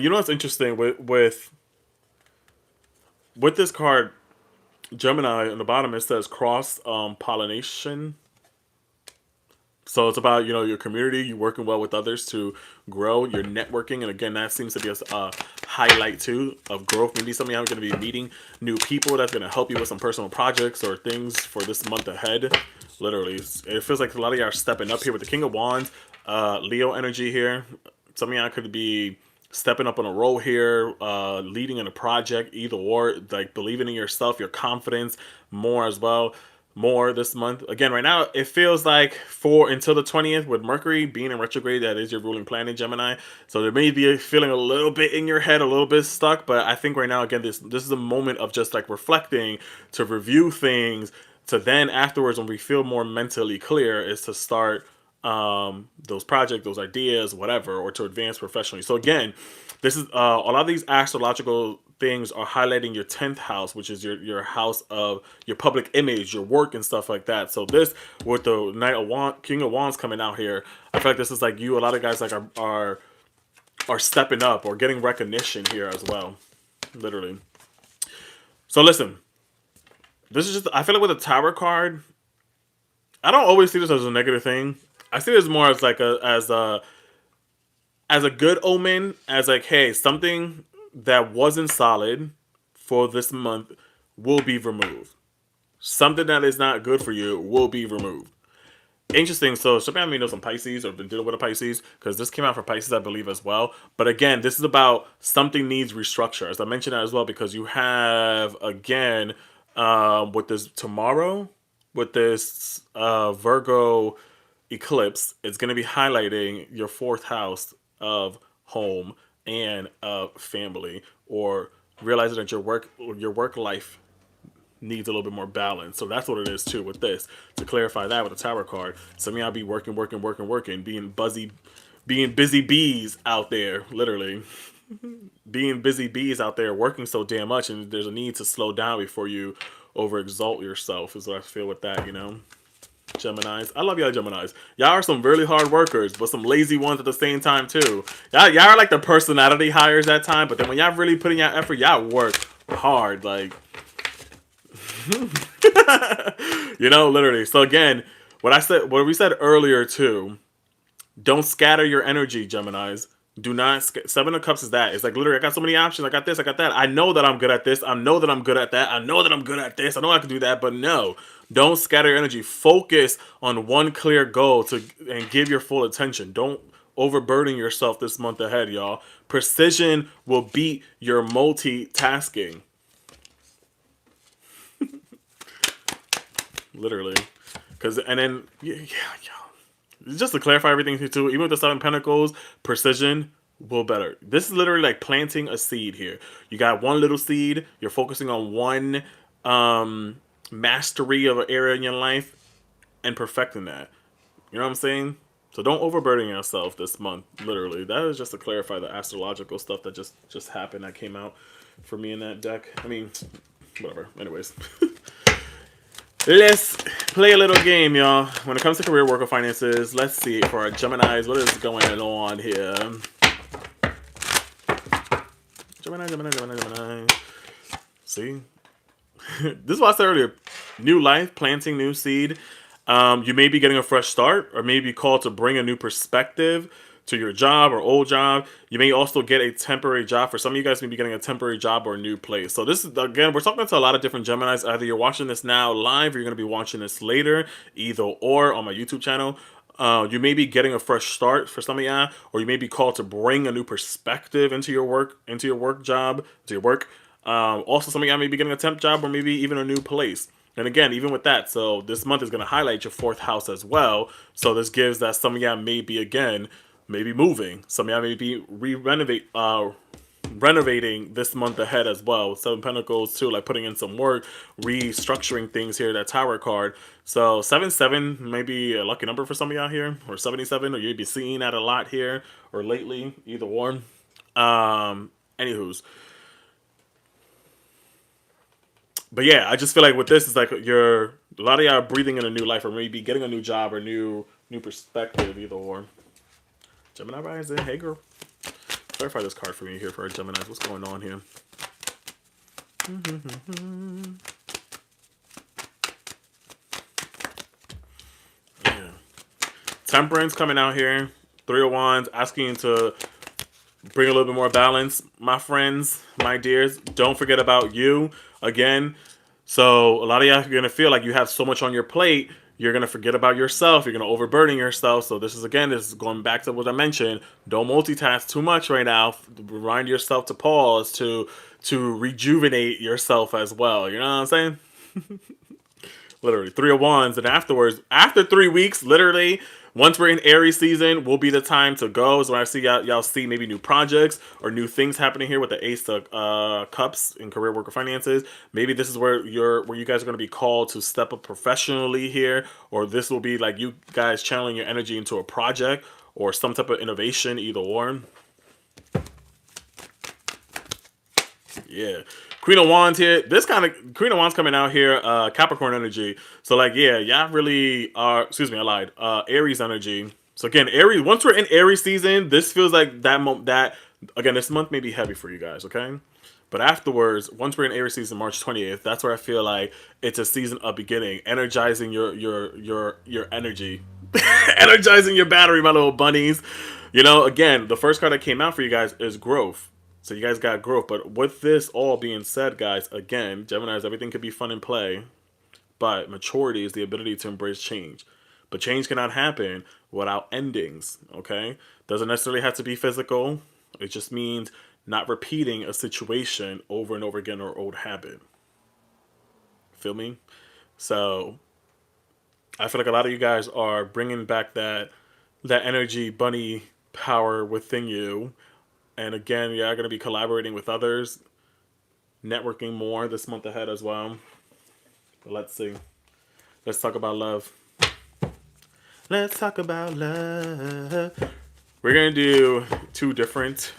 you know what's interesting with this card, Gemini, on the bottom it says cross pollination. So it's about, your community, you working well with others to grow, your networking. And again, that seems to be a highlight too of growth. Maybe some of y'all are going to be meeting new people that's going to help you with some personal projects or things for this month ahead. Literally, it feels like a lot of y'all are stepping up here with the King of Wands, Leo energy here. Some of y'all could be stepping up on a role here, leading in a project, either or, like believing in yourself, your confidence more as well. More this month. Again, right now, it feels like until the 20th with Mercury being in retrograde, that is your ruling planet, Gemini. So there may be a feeling a little bit in your head, a little bit stuck, but I think right now, again, this is a moment of just like reflecting, to review things, to then afterwards, when we feel more mentally clear, is to start those projects, those ideas, whatever, or to advance professionally. So again, this is a lot of these astrological things are highlighting your 10th house, which is your house of your public image, your work and stuff like that. So this, with the King of Wands coming out here, I feel like this is like a lot of guys like are stepping up or getting recognition here as well, literally. So listen, this is just, I feel like with a Tower card, I don't always see this as a negative thing. I see this more as like as a good omen, as like, hey, something that wasn't solid for this month will be removed. Something that is not good for you will be removed. Interesting. So, somebody may know some Pisces or been dealing with a Pisces, because this came out for Pisces, I believe, as well. But again, this is about something needs restructure. As I mentioned that as well, because you have, again, with this tomorrow, with this Virgo eclipse, it's going to be highlighting your fourth house of home and family, or realizing that your work life needs a little bit more balance. So that's what it is too with this. To clarify that with the Tower card, some of y'all be working, being busy bees out there, literally. Being busy bees out there working so damn much, and there's a need to slow down before you overexalt yourself, is what I feel with that, Geminis. I love y'all Geminis. Y'all are some really hard workers, but some lazy ones at the same time too. Y'all are like the personality hires that time, but then when y'all really put in y'all effort, y'all work hard. Like, literally. So again, what we said earlier too, don't scatter your energy, Geminis. Do not. Seven of Cups is that. It's like, literally, I got so many options. I got this, I got that. I know that I'm good at this. I know that I'm good at that. I know that I'm good at this. I know I can do that. But no, don't scatter your energy. Focus on one clear goal and give your full attention. Don't overburden yourself this month ahead, y'all. Precision will beat your multitasking. Literally. And then, yeah. Just to clarify everything too, even with the Seven Pentacles, precision will better. This is literally like planting a seed here. You got one little seed. You're focusing on one mastery of an area in your life and perfecting that. You know what I'm saying? So don't overburden yourself this month. Literally, that is just to clarify the astrological stuff that just happened. That came out for me in that deck. I mean, whatever. Anyways. Let's play a little game, y'all. When it comes to career, work, or finances, let's see for our Geminis, what is going on here? Gemini. See? This is what I said earlier. New life, planting new seed. You may be getting a fresh start, or may be called to bring a new perspective to your job or old job. You may also get a temporary job. For some of you guys, may be getting a temporary job or a new place. So this is, again, we're talking to a lot of different Geminis. Either you're watching this now live, or you're going to be watching this later, either or on my YouTube channel. You may be getting a fresh start for some of y'all, or you may be called to bring a new perspective into your work job, to your work. Also, some of y'all may be getting a temp job, or maybe even a new place. And again, even with that, so this month is going to highlight your fourth house as well. So this gives that some of y'all may be, again, maybe moving. Some of y'all may be renovating this month ahead as well. Seven Pentacles too, like putting in some work, restructuring things here, that Tower card. So 77 may be a lucky number for some of y'all here, or 77, or you'd be seeing that a lot here, or lately, either one. Anywho's. But yeah, I just feel like with this, it's like a lot of y'all are breathing in a new life, or maybe getting a new job, or new perspective, either or. Gemini rising, hey girl. Clarify this card for me here for our Geminis. What's going on here? Yeah. Temperance coming out here. Three of Wands, asking you to bring a little bit more balance. My friends, my dears, don't forget about you. Again, so a lot of y'all are going to feel like you have so much on your plate. You're going to forget about yourself. You're going to overburden yourself. So this is going back to what I mentioned. Don't multitask too much right now. Remind yourself to pause, to rejuvenate yourself as well. You know what I'm saying? Literally, Three of Wands. And afterwards, after 3 weeks, literally, once we're in Aries season, will be the time to go. So when I see y'all see maybe new projects or new things happening here with the Ace of Cups in career, work, or finances. Maybe this is where you guys are going to be called to step up professionally here, or this will be like you guys channeling your energy into a project or some type of innovation, either or. Yeah. Queen of Wands here. This kind of Queen of Wands coming out here, Capricorn energy. So like, yeah, y'all really are, excuse me, I lied. Aries energy. So again, Aries, once we're in Aries season, this feels like that again, this month may be heavy for you guys, okay? But afterwards, once we're in Aries season, March 20th, that's where I feel like it's a season of beginning, energizing your energy, energizing your battery, my little bunnies. You know, again, the first card that came out for you guys is growth. So you guys got growth. But with this all being said, guys, again, Gemini's, everything could be fun and play. But maturity is the ability to embrace change. But change cannot happen without endings, okay? Doesn't necessarily have to be physical. It just means not repeating a situation over and over again or old habit. Feel me? So I feel like a lot of you guys are bringing back that energy bunny power within you. And again, you're going to be collaborating with others, networking more this month ahead as well. But let's see. Let's talk about love. Let's talk about love. We're going to do two different,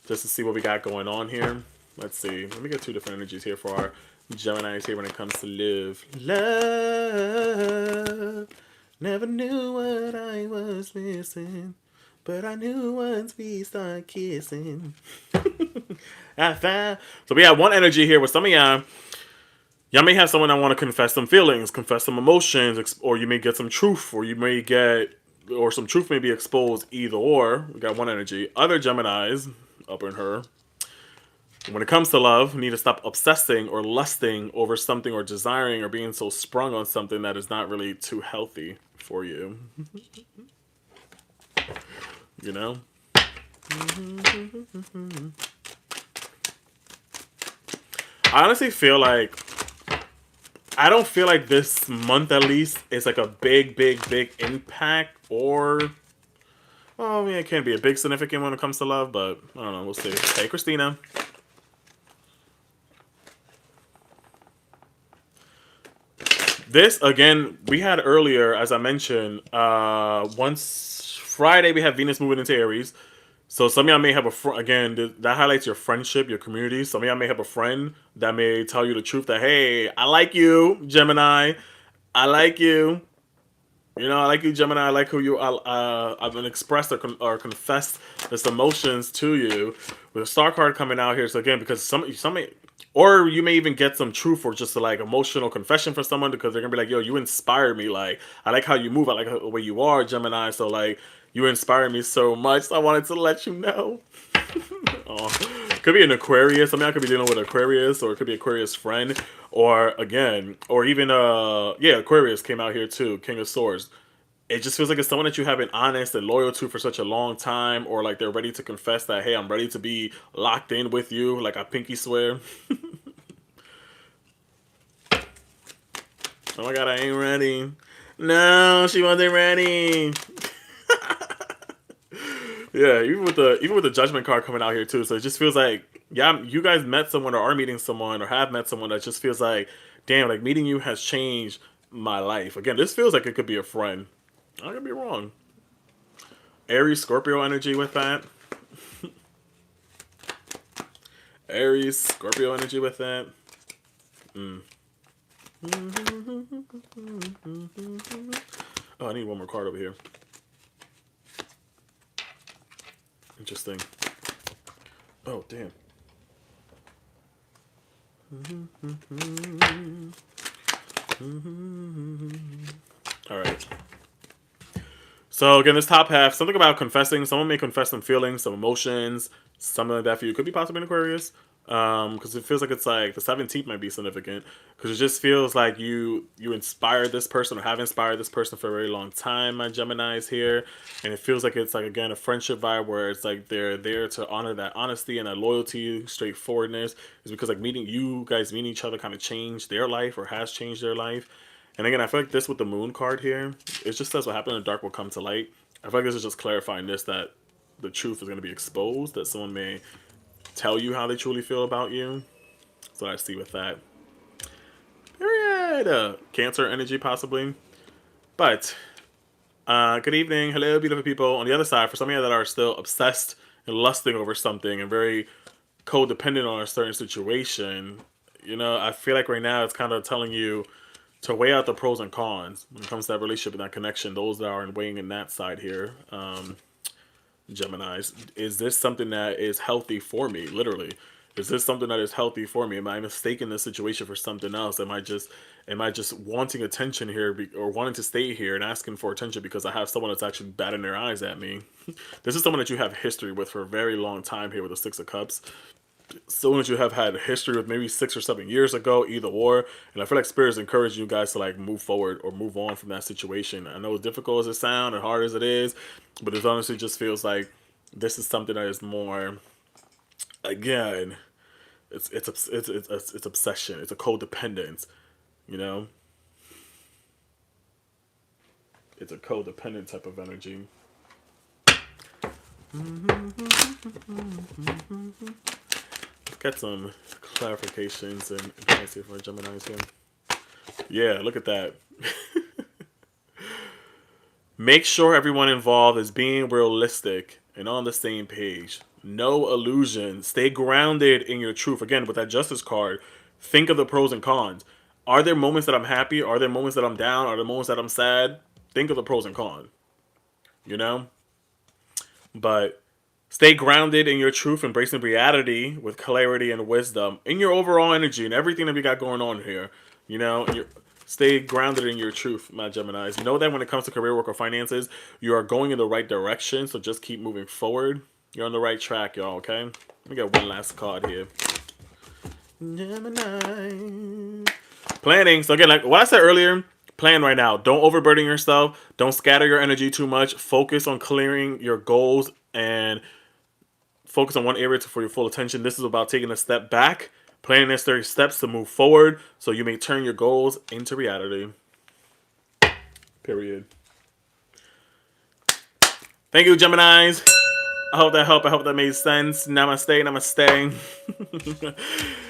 just to see what we got going on here. Let's see. Let me get two different energies here for our Geminis here when it comes to love. Love. Never knew what I was missing, but I knew once we start kissing. I found. So we have one energy here with some of y'all. Y'all may have someone that want to confess some feelings, confess some emotions, or you may get some truth, or you may get, or some truth may be exposed, either or. We got one energy. Other Geminis, up in her, when it comes to love, you need to stop obsessing or lusting over something or desiring or being so sprung on something that is not really too healthy for you. You know? I honestly feel like, I don't feel like this month at least is like a big impact or, well, I mean, it can be a big significant when it comes to love, but I don't know, we'll see. Hey, Christina. This, again, we had earlier, as I mentioned, once Friday we have Venus moving into Aries. So some of y'all may have a friend, again, that highlights your friendship, your community. Some of y'all may have a friend that may tell you the truth that, hey, I like you, Gemini. I like you. You know, I like you, Gemini. I like who you are. I've been expressed or confessed this emotions to you. With a star card coming out here, so again, because some, or you may even get some truth or just like emotional confession for someone because they're gonna be like, yo, you inspire me. Like, I like how you move. I like the way you are, Gemini. So like, you inspire me so much. So I wanted to let you know. Oh, could be an Aquarius. I mean, I could be dealing with Aquarius, or it could be Aquarius friend, or again, or even yeah, Aquarius came out here too, King of Swords. It just feels like it's someone that you have been honest and loyal to for such a long time, or like they're ready to confess that, hey, I'm ready to be locked in with you, like I pinky swear. Oh my god, I ain't ready. No, she wasn't ready. Yeah, even with the Judgment card coming out here too, so it just feels like, yeah, you guys met someone or are meeting someone or have met someone that just feels like, damn, like meeting you has changed my life. Again, this feels like it could be a friend. I could be wrong. Aries, Scorpio energy with that. Aries, Scorpio energy with that. Oh, I need one more card over here. Interesting. Oh, damn. All right. So again, this top half, something about confessing. Someone may confess some feelings, some emotions, something like that for you. Could be possibly an Aquarius. Because it feels like it's like the 17th might be significant. Because it just feels like you inspired this person or have inspired this person for a very long time, my Geminis here. And it feels like it's like, again, a friendship vibe where it's like they're there to honor that honesty and that loyalty, straightforwardness. Is because like you guys meeting each other kind of changed their life or has changed their life. And again, I feel like this with the moon card here, it just says what happened in the dark will come to light. I feel like this is just clarifying this, that the truth is going to be exposed, that someone may tell you how they truly feel about you. So I see with that. Period. Cancer energy possibly. But good evening. Hello, beautiful people. On the other side, for some of you that are still obsessed and lusting over something and very codependent on a certain situation, you know, I feel like right now it's kind of telling you to weigh out the pros and cons when it comes to that relationship and that connection. Those that are weighing in that side here, Geminis, is this something that is healthy for me? Literally, Is this something that is healthy for me? Am I mistaking this situation for something else? Am I just wanting attention here or wanting to stay here and asking for attention because I have someone that's actually batting their eyes at me? This is someone that you have history with for a very long time here with the Six of Cups. Someone that you have had history with maybe 6 or 7 years ago, either or. And I feel like Spirit is encouraging you guys to like move forward or move on from that situation. I know as difficult as it sounds and hard as it is, but it honestly just feels like this is something that is more, again, it's obsession. It's a codependence, you know. It's a codependent type of energy. Let's get some clarifications and advice for Gemini's here. Yeah, look at that. Make sure everyone involved is being realistic and on the same page. No illusion. Stay grounded in your truth. Again, with that Justice card, think of the pros and cons. Are there moments that I'm happy? Are there moments that I'm down? Are there moments that I'm sad? Think of the pros and cons. You know? But stay grounded in your truth, embracing reality with clarity and wisdom in your overall energy and everything that we got going on here. You know, stay grounded in your truth, my Geminis. Know that when it comes to career, work, or finances, you are going in the right direction. So just keep moving forward. You're on the right track, y'all, okay? Let me get one last card here. Gemini. Planning. So again, like what I said earlier, plan right now. Don't overburden yourself. Don't scatter your energy too much. Focus on clearing your goals and focus on one area for your full attention. This is about taking a step back, planning necessary steps to move forward so you may turn your goals into reality. Period. Thank you, Geminis. I hope that helped. I hope that made sense. Namaste, namaste.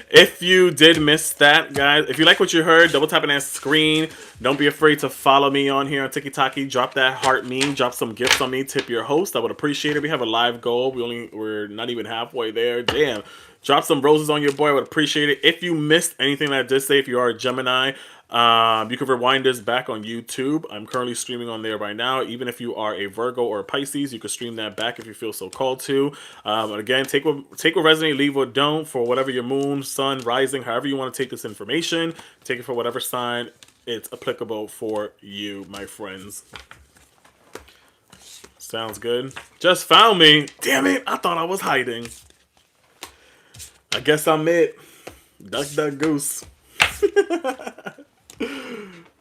If you did miss that, guys, if you like what you heard, double tap on that screen. Don't be afraid to follow me on here on TikTok. Drop that heart meme. Drop some gifts on me. Tip your host. I would appreciate it. We have a live goal. We're not even halfway there. Damn. Drop some roses on your boy. I would appreciate it. If you missed anything that I did say, if you are a Gemini, you can rewind this back on YouTube. I'm currently streaming on there right now. Even if you are a Virgo or a Pisces, you can stream that back if you feel so called to. Again, take what resonate, leave what don't for whatever your moon, sun, rising, however you want to take this information. Take it for whatever sign it's applicable for you, my friends. Sounds good. Just found me. Damn it. I thought I was hiding. I guess I'm it. Duck, duck, goose.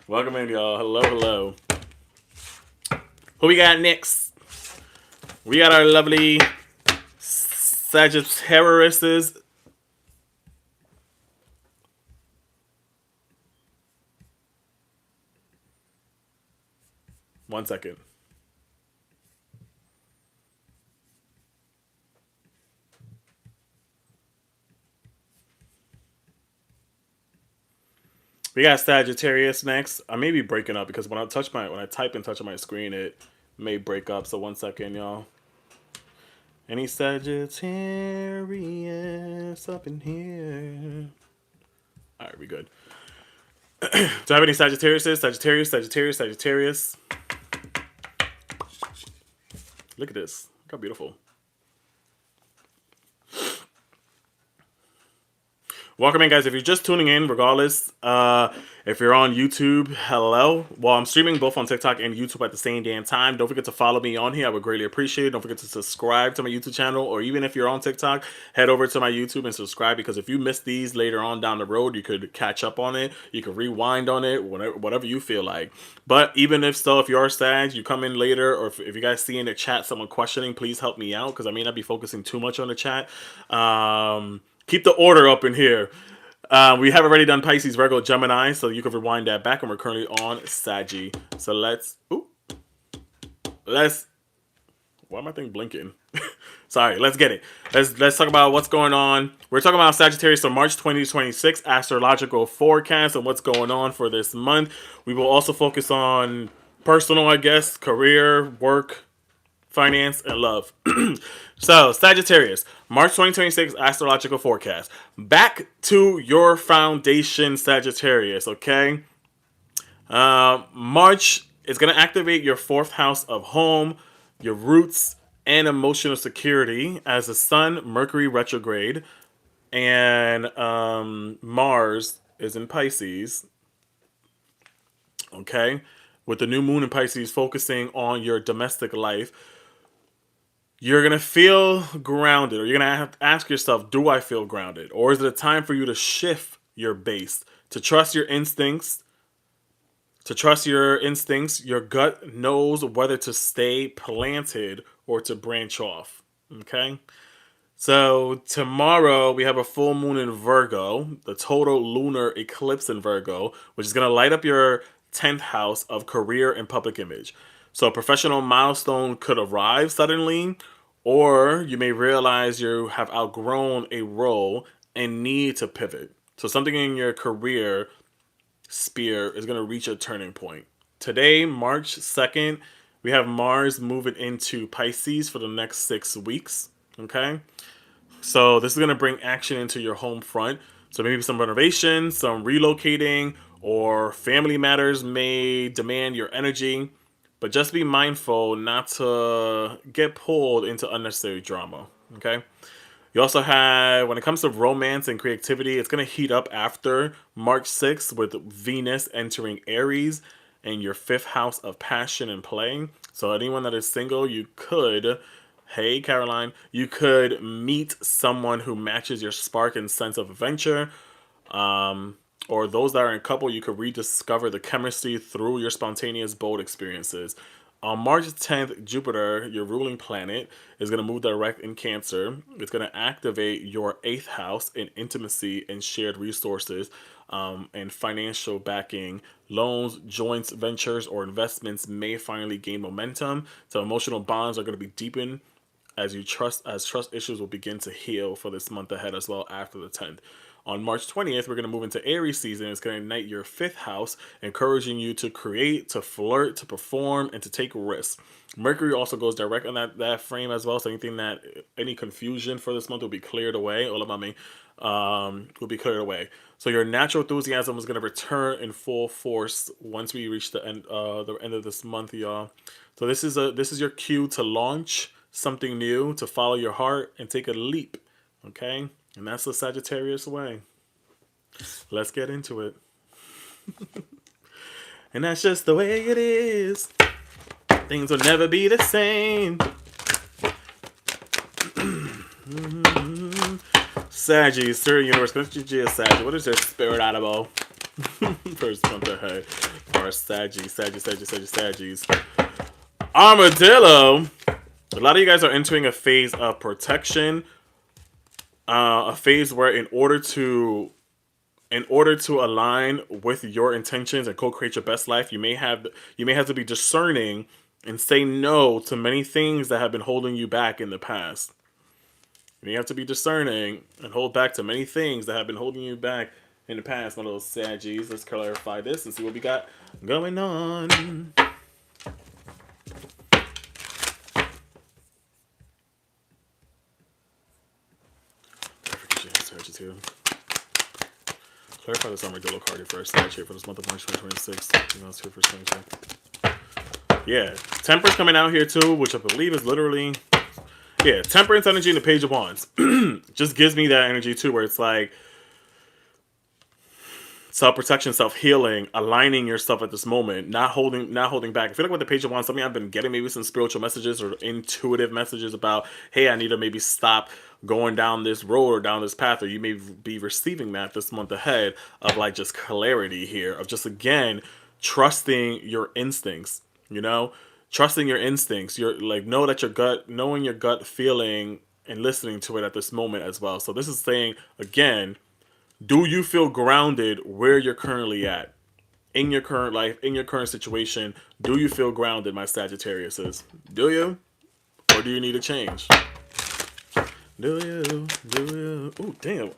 Welcome in, y'all. Hello, hello. Who we got next? We got our lovely Sagittariuses. One second. We got Sagittarius next. I may be breaking up because when I type and touch on my screen, it may break up. So 1 second, y'all. Any Sagittarius up in here? All right, we good. Do I have any Sagittariuses? Sagittarius. Look at this. Look how beautiful. Welcome in, guys. If you're just tuning in, regardless, if you're on YouTube, hello. Well, I'm streaming both on TikTok and YouTube at the same damn time. Don't forget to follow me on here. I would greatly appreciate it. Don't forget to subscribe to my YouTube channel, or even if you're on TikTok, head over to my YouTube and subscribe, because if you miss these later on down the road, you could catch up on it. You could rewind on it, whatever you feel like. But even if so, if you are sad, you come in later, or if you guys see in the chat someone questioning, please help me out, because I may not be focusing too much on the chat. Keep the order up in here. We have already done Pisces, Virgo, Gemini, so you can rewind that back, and we're currently on Saggy. So let's... Why am I thing blinking? Sorry, let's get it. Let's talk about what's going on. We're talking about Sagittarius for March 2026, astrological forecast, and what's going on for this month. We will also focus on personal, I guess, career, work, finance, and love. So, Sagittarius, March 2026 astrological forecast. Back to your foundation, Sagittarius, okay? March is going to activate your 4th house of home, your roots, and emotional security as the Sun, Mercury Retrograde, and Mars is in Pisces. Okay, with the new moon in Pisces focusing on your domestic life, you're gonna feel grounded, or you're gonna have to ask yourself, do I feel grounded? Or is it a time for you to shift your base, to trust your instincts, your gut knows whether to stay planted or to branch off. Okay? So tomorrow we have a full moon in Virgo, the total lunar eclipse in Virgo, which is going to light up your 10th house of career and public image. So a professional milestone could arrive suddenly, or you may realize you have outgrown a role and need to pivot. So something in your career sphere is going to reach a turning point. Today, March 2nd, we have Mars moving into Pisces for the next 6 weeks. Okay? So this is going to bring action into your home front. So maybe some renovation, some relocating, or family matters may demand your energy. But just be mindful not to get pulled into unnecessary drama. Okay? You also have, when it comes to romance and creativity, it's going to heat up after March 6th with Venus entering Aries and your 5th house of passion and play. So anyone that is single, you could, hey Caroline, you could meet someone who matches your spark and sense of adventure. Or those that are in a couple, you could rediscover the chemistry through your spontaneous, bold experiences. On March 10th, Jupiter, your ruling planet, is going to move direct in Cancer. It's going to activate your 8th house in intimacy and shared resources, and financial backing. Loans, joints, ventures, or investments may finally gain momentum. So emotional bonds are going to be deepened as trust issues will begin to heal for this month ahead as well after the 10th. On March 20th, we're going to move into Aries season. It's going to ignite your 5th house, encouraging you to create, to flirt, to perform, and to take risks. Mercury also goes direct on that frame as well. So any confusion for this month will be cleared away. All about me. Will be cleared away. So your natural enthusiasm is going to return in full force once we reach the end of this month, y'all. So this is your cue to launch something new, to follow your heart and take a leap. Okay? And that's the Sagittarius way. Let's get into it. And that's just the way it is. Things will never be the same. Saggies, Sir Universe, Saggy. What is their spirit animal? First month ahead. For Saggies. Armadillo. A lot of you guys are entering a phase of protection. A phase where in order to align with your intentions and co-create your best life, you may have to be discerning and say no to many things that have been holding you back in the past. You may have to be discerning and hold back to many things that have been holding you back in the past, my little Saggies. Let's clarify this and see what we got going on. Too. Clarify this armadillo card here first. Sag here for this month of March 2026. Yeah, Temperance coming out here too, which I believe is literally, yeah, Temperance energy in the Page of Wands. Just gives me that energy too, where it's like self-protection, self-healing, aligning yourself at this moment, not holding back. I feel like with the Page of Wands, something I've been getting maybe some spiritual messages or intuitive messages about, hey, I need to maybe stop going down this road or down this path, or you may be receiving that this month ahead of like just clarity here, of just again trusting your instincts, trusting your instincts. You're like, knowing your gut feeling and listening to it at this moment as well. So this is saying again, do you feel grounded where you're currently at? In your current life, in your current situation, do you feel grounded, my Sagittariuses? Do you? Or do you need a change? Do you? Ooh, damn.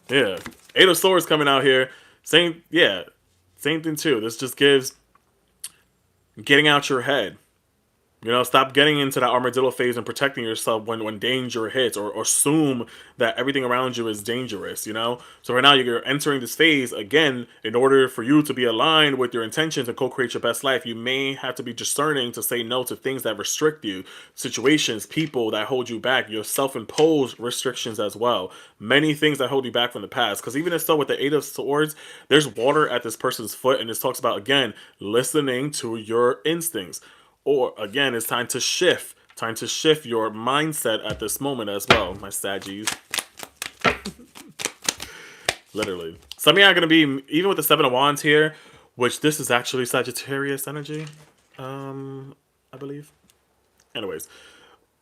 Yeah. 8 of Swords coming out here. Same thing too. This just gives getting out your head. You know, stop getting into that armadillo phase and protecting yourself when danger hits, or assume that everything around you is dangerous, you know? So right now you're entering this phase again. In order for you to be aligned with your intentions and co-create your best life, you may have to be discerning to say no to things that restrict you, situations, people that hold you back, your self-imposed restrictions as well. Many things that hold you back from the past. Because even if so, with the Eight of Swords, there's water at this person's foot, and this talks about, again, listening to your instincts. Or again, it's time to shift. Time to shift your mindset at this moment as well, my Saggies. Literally. Some of y'all are going to be, even with the Seven of Wands here, which this is actually Sagittarius energy, I believe. Anyways,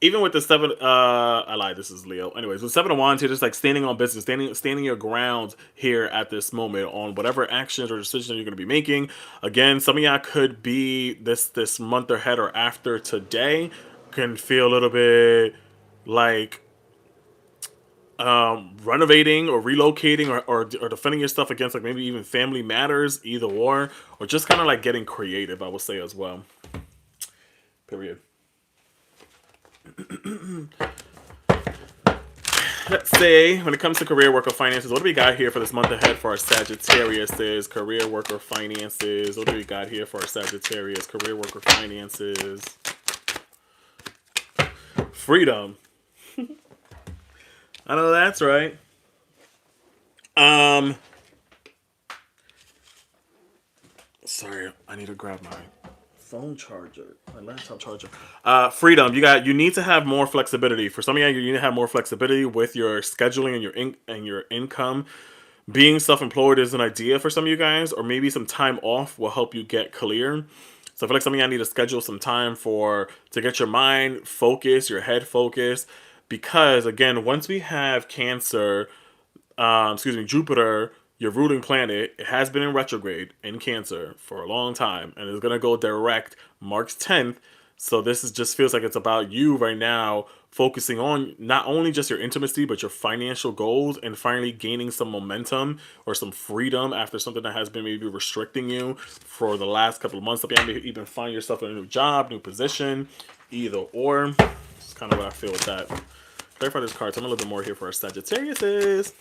even with the I lied, this is Leo. Anyways, with Seven of Wands here, just like standing on business, standing your ground here at this moment on whatever actions or decisions you're going to be making. Again, some of y'all could be this month ahead or after today can feel a little bit like renovating or relocating or defending your stuff against like maybe even family matters, either or just kind of like getting creative, I will say as well. Period. Let's say, when it comes to career, work, or finances, what do we got here for this month ahead for our Sagittarius? Career, work, or finances. What do we got here for our Sagittarius? Career, work, or finances. Freedom. I know that's right. Sorry, I need to grab my phone charger, my laptop charger. Freedom. You need to have more flexibility. For some of you need to have more flexibility with your scheduling and your income. Being self-employed is an idea for some of you guys, or maybe some time off will help you get clear. So I feel like some of y'all need to schedule some time to get your mind focused, your head focused, because again, once we have Cancer, Jupiter, your ruling planet, it has been in retrograde in Cancer for a long time, and it's going to go direct March 10th. So just feels like it's about you right now focusing on not only just your intimacy, but your financial goals, and finally gaining some momentum or some freedom after something that has been maybe restricting you for the last couple of months. So you may even find yourself in a new job, new position, either or. It's kind of what I feel with that. Clarify this card. Tell me a little bit more here for our Sagittarius.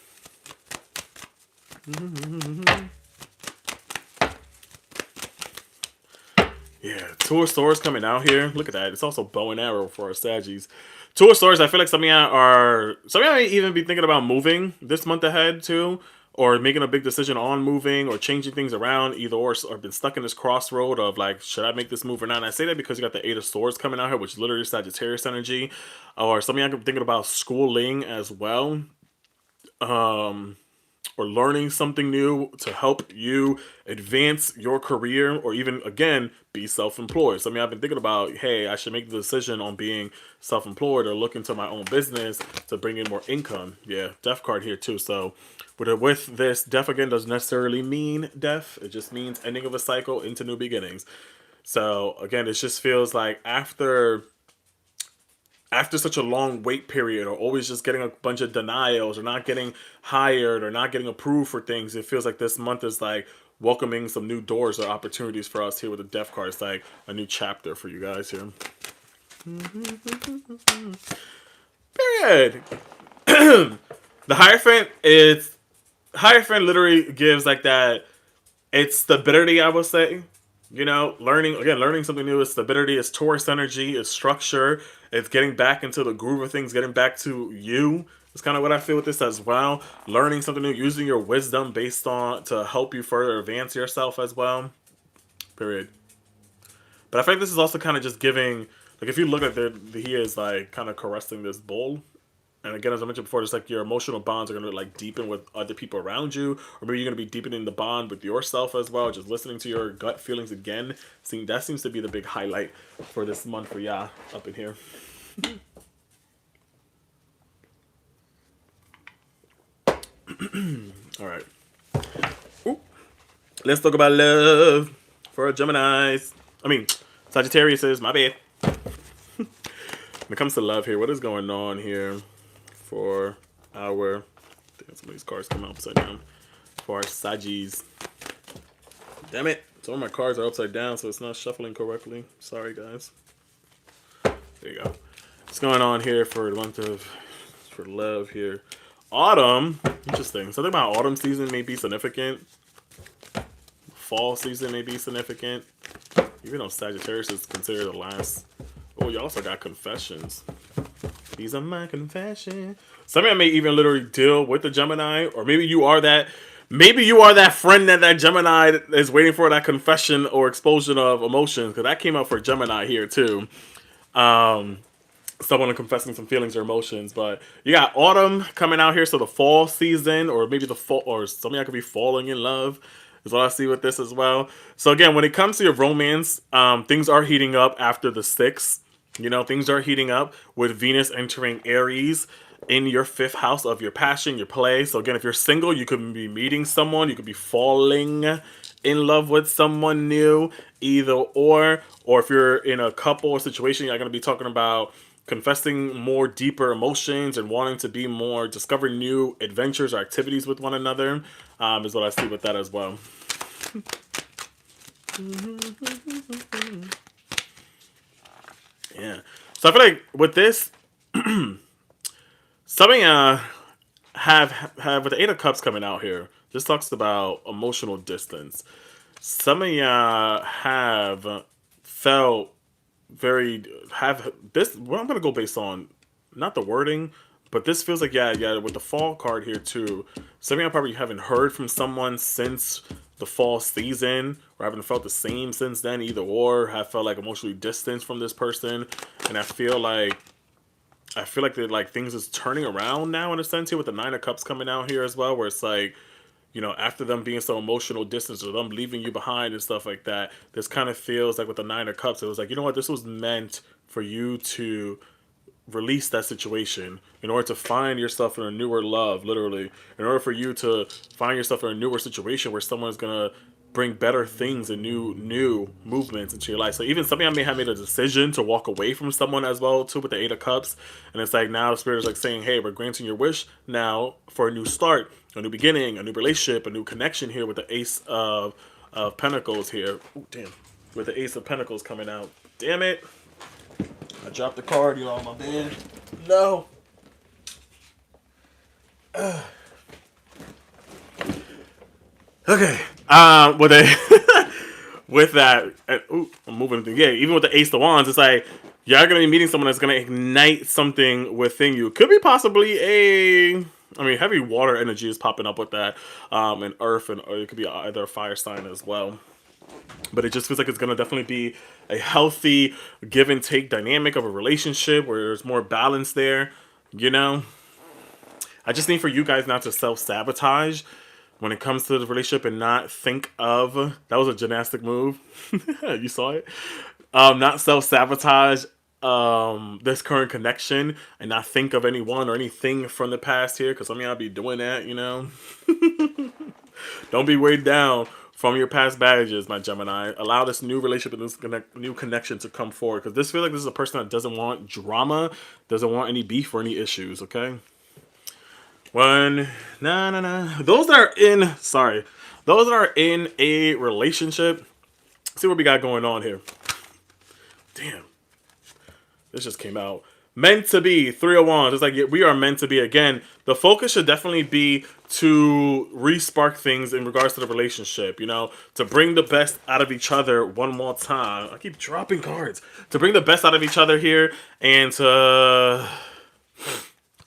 Yeah, Two of Swords coming out here. Look at that. It's also bow and arrow for our Saggies. Two of Swords, I feel like some of y'all may even be thinking about moving this month ahead too, or making a big decision on moving or changing things around, either or been stuck in this crossroad of like, should I make this move or not? And I say that because you got the Eight of Swords coming out here, which is literally Sagittarius energy. Or some of y'all thinking about schooling as well. Or learning something new to help you advance your career, or even, again, be self-employed. So, I mean, I've been thinking about, hey, I should make the decision on being self-employed or look into my own business to bring in more income. Yeah, death card here, too. So, with this, death, again, doesn't necessarily mean death. It just means ending of a cycle into new beginnings. So, again, it just feels like after such a long wait period, or always just getting a bunch of denials, or not getting hired, or not getting approved for things, it feels like this month is like welcoming some new doors or opportunities for us here with the Death card. It's like a new chapter for you guys here. Period. The Hierophant literally gives like that, it's stability, I would say. You know, learning something new is stability, it's Taurus energy, it's structure, it's getting back into the groove of things, getting back to you. It's kind of what I feel with this as well. Learning something new, using your wisdom to help you further advance yourself as well. Period. But I think this is also kind of just giving, like, if you look at he is like kind of caressing this bull. And again, as I mentioned before, just like your emotional bonds are going to like deepen with other people around you, or maybe you're going to be deepening the bond with yourself as well. Just listening to your gut feelings again. That seems to be the big highlight for this month for y'all up in here. All right. Ooh. Let's talk about love for our Geminis. Sagittarius is my bad. When it comes to love here, what is going on here for our... I think some of these cards come out upside down. For our Saggies. Damn it. Some of my cards are upside down, so it's not shuffling correctly. Sorry, guys. There you go. What's going on here for the month of for love here? Autumn. Interesting. Something about autumn season may be significant. Fall season may be significant. Even though Sagittarius is considered the last. Oh, you also got confessions. These are my confessions. Some of you may even literally deal with the Gemini, or maybe you are that. Maybe you are that friend that Gemini is waiting for that confession or explosion of emotions, because that came up for Gemini here too. Someone confessing some feelings or emotions, but you got autumn coming out here, so the fall season, or maybe the fall, or some of y'all could be falling in love, is what I see with this as well. So again, when it comes to your romance, things are heating up after the 6th. You know, things are heating up with Venus entering Aries in your 5th house of your passion, your play. So again, if you're single, you could be meeting someone, you could be falling in love with someone new, either or if you're in a couple or situation, you're going to be talking about confessing more deeper emotions and wanting to be more, discover new adventures or activities with one another, is what I see with that as well. Yeah. So I feel like with this, something have with the 8 of Cups coming out here, this talks about emotional distance. Some of y'all have felt have this. Well, I'm gonna go based on not the wording, but this feels like yeah with the fall card here too. Some of y'all probably haven't heard from someone since the fall season, or haven't felt the same since then, either or have felt like emotionally distanced from this person, and I feel like that like things is turning around now in a sense here with the 9 of Cups coming out here as well, where it's like, you know, after them being so emotional distance or them leaving you behind and stuff like that, this kind of feels like with the 9 of Cups, it was like, you know what, this was meant for you to release that situation in order to find yourself in a newer love, literally. In order for you to find yourself in a newer situation where someone's going to bring better things and new movements into your life. So even some of y'all may have made a decision to walk away from someone as well too with the 8 of Cups, and it's like now the Spirit is like saying, hey, we're granting your wish now for a new start, a new beginning, a new relationship, a new connection here with the Ace of Pentacles here. Ooh, damn, with the Ace of Pentacles coming out. Damn it, I dropped the card, you know, on my bed. No. Okay. With a with that, ooh, I'm moving. Yeah, even with the Ace of Wands, it's like you're gonna be meeting someone that's gonna ignite something within you. Could be possibly heavy water energy is popping up with that, and earth, or it could be either a fire sign as well. But it just feels like it's gonna definitely be a healthy give and take dynamic of a relationship where there's more balance there. You know, I just need for you guys not to self-sabotage when it comes to the relationship and not think of, that was a gymnastic move. You saw it. Not self-sabotage this current connection and not think of anyone or anything from the past here, because some of y'all be doing that, you know. Don't be weighed down from your past baggages, my Gemini. Allow this new relationship and this new connection to come forward, because this feels like this is a person that doesn't want drama, doesn't want any beef or any issues, okay? Those that are in a relationship, see what we got going on here. Damn, this just came out. Meant to be, 3 of Wands. It's like we are meant to be. Again, the focus should definitely be to re-spark things in regards to the relationship, you know, to bring the best out of each other one more time. I keep dropping cards. To bring the best out of each other here and to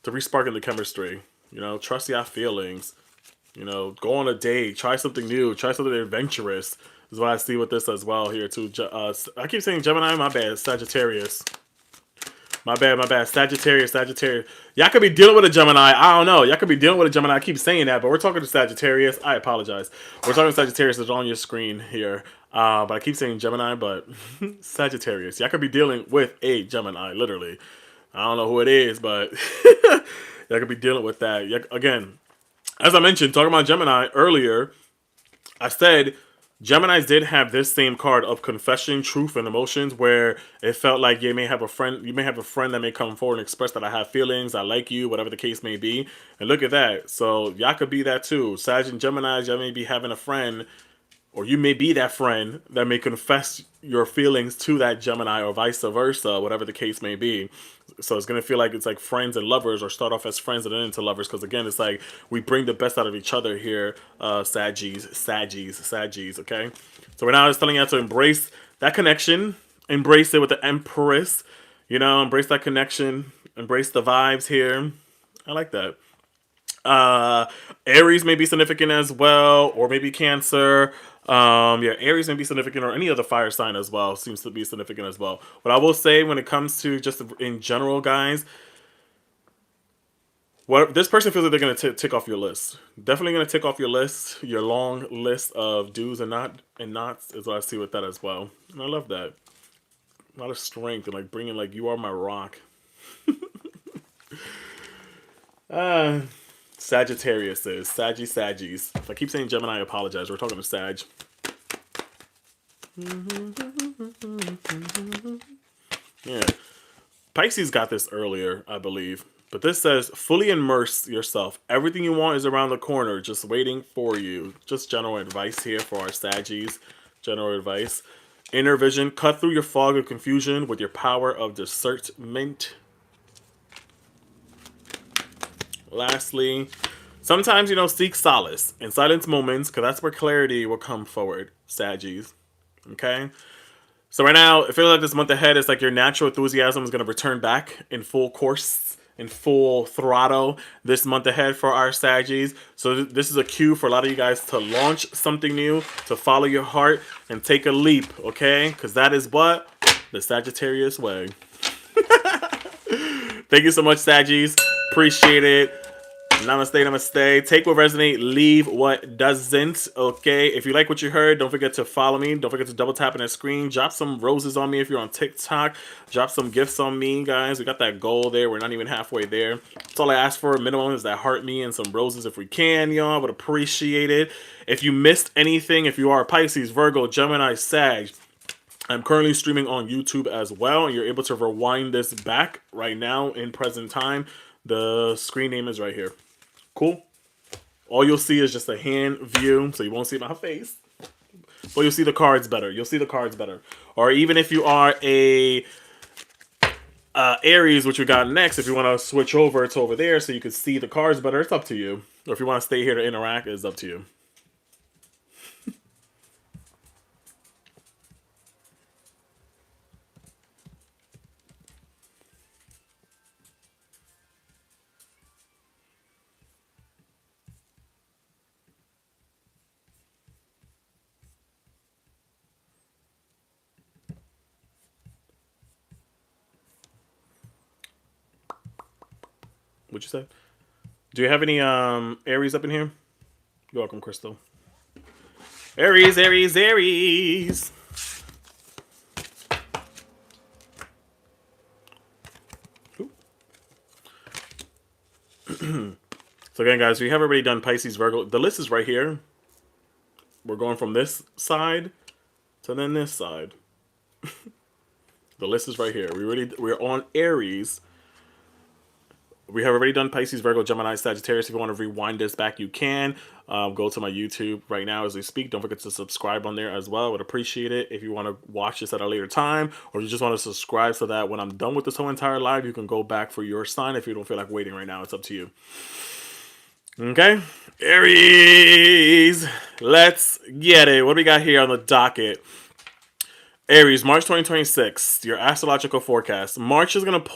re-spark in the chemistry. You know, trust your feelings. You know, go on a date. Try something new. Try something adventurous. Is what I see with this as well here too. I keep saying Gemini. My bad. Sagittarius. My bad. Sagittarius. Y'all could be dealing with a Gemini. I don't know. Y'all could be dealing with a Gemini. I keep saying that, but we're talking to Sagittarius. I apologize. We're talking to Sagittarius. It's on your screen here. But I keep saying Gemini, but Sagittarius. Y'all could be dealing with a Gemini, literally. I don't know who it is, but y'all could be dealing with that. Again, as I mentioned, talking about Gemini earlier, I said Geminis did have this same card of confession, truth, and emotions, where it felt like you may have a friend that may come forward and express that I have feelings, I like you, whatever the case may be. And look at that. So y'all could be that too. Sag and Geminis, y'all may be having a friend Or you may be that friend that may confess your feelings to that Gemini or vice versa, whatever the case may be. So it's going to feel like it's like friends and lovers, or start off as friends and then into lovers. Because again, it's like we bring the best out of each other here, Saggies, okay? So right now it's telling you to embrace that connection, embrace it with the Empress, embrace that connection, embrace the vibes here. I like that. Aries may be significant as well, or maybe Cancer. Yeah, Aries may be significant, or any other fire sign as well seems to be significant as well. But I will say, when it comes to just in general, guys, what this person feels like they're going to tick off your list. Definitely going to tick off your list, your long list of do's and nots is what I see with that as well. And I love that. A lot of strength and like bringing like you are my rock. Sagittarius is Saggies. If I keep saying Gemini, I apologize. We're talking to Sag. Yeah. Pisces got this earlier, I believe. But this says, fully immerse yourself. Everything you want is around the corner, just waiting for you. Just general advice here for our Saggies. General advice. Inner vision. Cut through your fog of confusion with your power of discernment. Lastly, sometimes, seek solace in silence moments, because that's where clarity will come forward, Saggies. Okay? So right now, it feels like this month ahead is like your natural enthusiasm is going to return back in full course, in full throttle this month ahead for our Saggies. So this is a cue for a lot of you guys to launch something new, to follow your heart, and take a leap, okay? Because that is what? The Sagittarius way. Thank you so much, Saggies. Appreciate it. Namaste. Take what resonates, leave what doesn't. Okay. If you like what you heard, don't forget to follow me. Don't forget to double tap on that screen. Drop some roses on me if you're on TikTok. Drop some gifts on me, guys. We got that goal there. We're not even halfway there. That's all I ask for. Minimum is that heart me and some roses if we can, y'all. Would appreciate it. If you missed anything, if you are Pisces, Virgo, Gemini, Sag, I'm currently streaming on YouTube as well, and you're able to rewind this back right now in present time. The screen name is right here. Cool. All you'll see is just a hand view, so you won't see my face. But you'll see the cards better. Or even if you are a Aries, which we got next, if you want to switch over, it's over there, so you can see the cards better. It's up to you. Or if you want to stay here to interact, it's up to you. What you said? Do you have any Aries up in here? You're welcome, Crystal. Aries. So again, guys, we have already done Pisces, Virgo. The list is right here. We're going from this side to then this side. The list is right here. We're on Aries. We have already done Pisces, Virgo, Gemini, Sagittarius. If you want to rewind this back, you can. Go to my YouTube right now as we speak. Don't forget to subscribe on there as well. I would appreciate it if you want to watch this at a later time, or you just want to subscribe so that when I'm done with this whole entire live, you can go back for your sign if you don't feel like waiting right now. It's up to you. Okay? Aries. Let's get it. What do we got here on the docket? Aries, March 2026, your astrological forecast. March is going to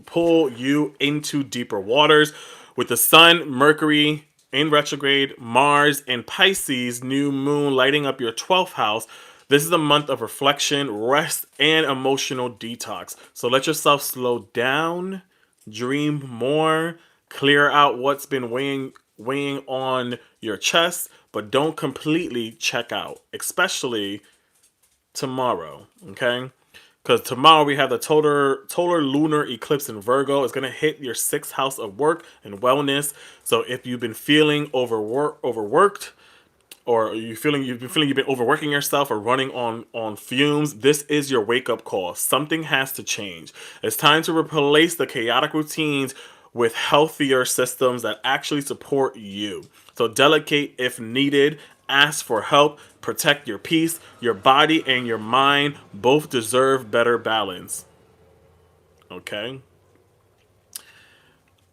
pull you into deeper waters with the Sun, Mercury in retrograde, Mars, and Pisces New Moon lighting up your 12th house. This is a month of reflection, rest, and emotional detox. So let yourself slow down, dream more, clear out what's been weighing on your chest, but don't completely check out, especially tomorrow, okay? Because tomorrow we have the total lunar eclipse in Virgo. It's going to hit your 6th house of work and wellness. So if you've been feeling overworked, or you've been overworking yourself or running on fumes, this is your wake-up call. Something has to change. It's time to replace the chaotic routines with healthier systems that actually support you. So delegate if needed, Ask for help. Protect your peace. Your body and your mind both deserve better balance. Okay?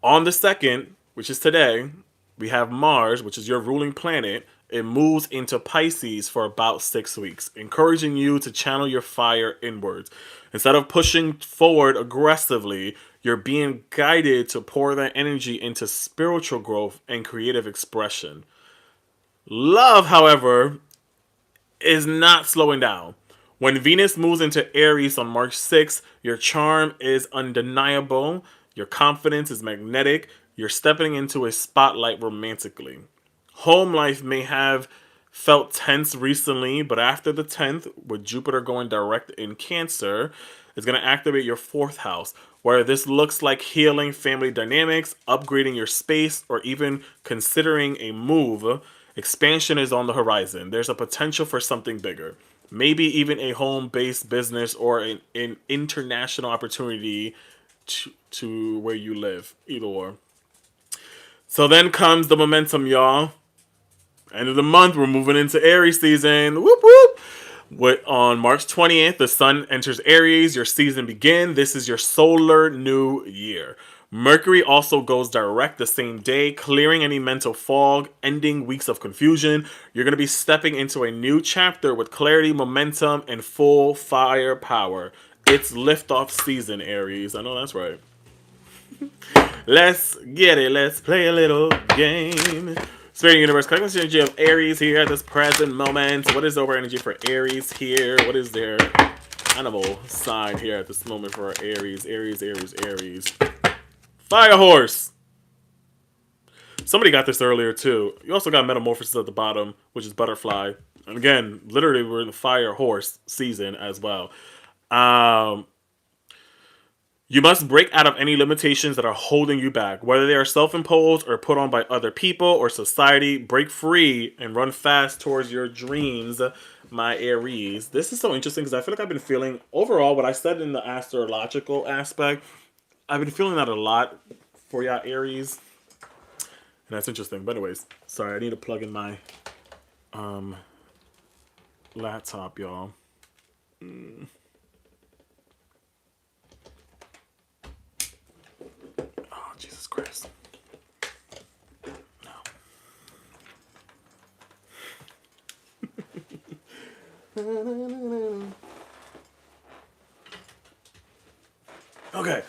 On the 2nd, which is today, we have Mars, which is your ruling planet. It moves into Pisces for about 6 weeks, encouraging you to channel your fire inwards. Instead of pushing forward aggressively, you're being guided to pour that energy into spiritual growth and creative expression. Love, however, is not slowing down. When Venus moves into Aries on March 6th, your charm is undeniable, your confidence is magnetic, you're stepping into a spotlight romantically. Home life may have felt tense recently, but after the 10th, with Jupiter going direct in Cancer, it's going to activate your 4th house, where this looks like healing family dynamics, upgrading your space, or even considering a move. Expansion is on the horizon. There's a potential for something bigger. Maybe even a home-based business or an international opportunity to where you live. Either or. So then comes the momentum, y'all. End of the month, we're moving into Aries season. Whoop whoop. On March 20th, the sun enters Aries. Your season begins. This is your solar new year. Mercury also goes direct the same day, clearing any mental fog, ending weeks of confusion. You're going to be stepping into a new chapter with clarity, momentum, and full firepower. It's liftoff season, Aries. I know that's right. Let's get it. Let's play a little game. Spirit Universe, collecting the energy of Aries here at this present moment. What is the over energy for Aries here? What is their animal sign here at this moment for Aries? Aries. Fire horse. Somebody got this earlier too. You also got metamorphosis at the bottom, which is butterfly. And again, literally we're in the fire horse season as well. You must break out of any limitations that are holding you back, whether they are self-imposed or put on by other people or society. Break free and run fast towards your dreams, my Aries. This is so interesting because I feel like I've been feeling, overall, what I said in the astrological aspect, I've been feeling that a lot for y'all Aries. And that's interesting. But anyways, sorry, I need to plug in my laptop, y'all. Oh, Jesus Christ. No. Okay.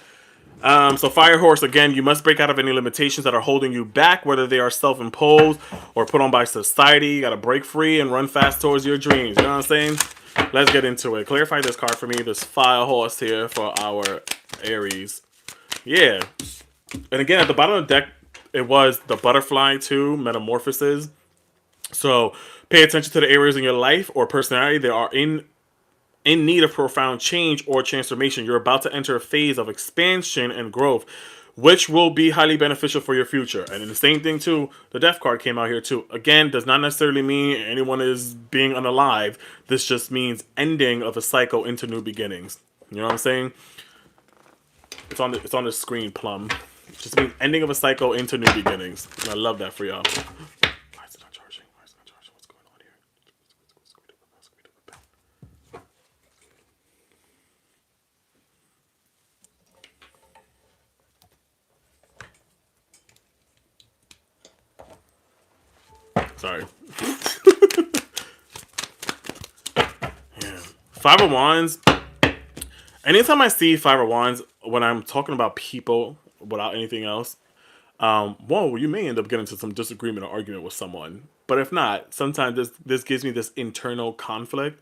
So Fire Horse, again, you must break out of any limitations that are holding you back, whether they are self-imposed or put on by society. You got to break free and run fast towards your dreams. You know what I'm saying? Let's get into it. Clarify this card for me. This Fire Horse here for our Aries. Yeah. And again, at the bottom of the deck, it was the butterfly too, metamorphosis. So pay attention to the areas in your life or personality that are in need of profound change or transformation. You're about to enter a phase of expansion and growth, which will be highly beneficial for your future. And in the same thing too, the death card came out here too. Again, does not necessarily mean anyone is being unalive. This just means ending of a cycle into new beginnings. You know what I'm saying? It's on the screen, Plum. It just means ending of a cycle into new beginnings. And I love that for y'all. Why is it not charging? What's going on here? Sorry. Yeah. Five of Wands. Anytime I see Five of Wands, when I'm talking about people without anything else, whoa, you may end up getting into some disagreement or argument with someone. But if not, sometimes this gives me this internal conflict,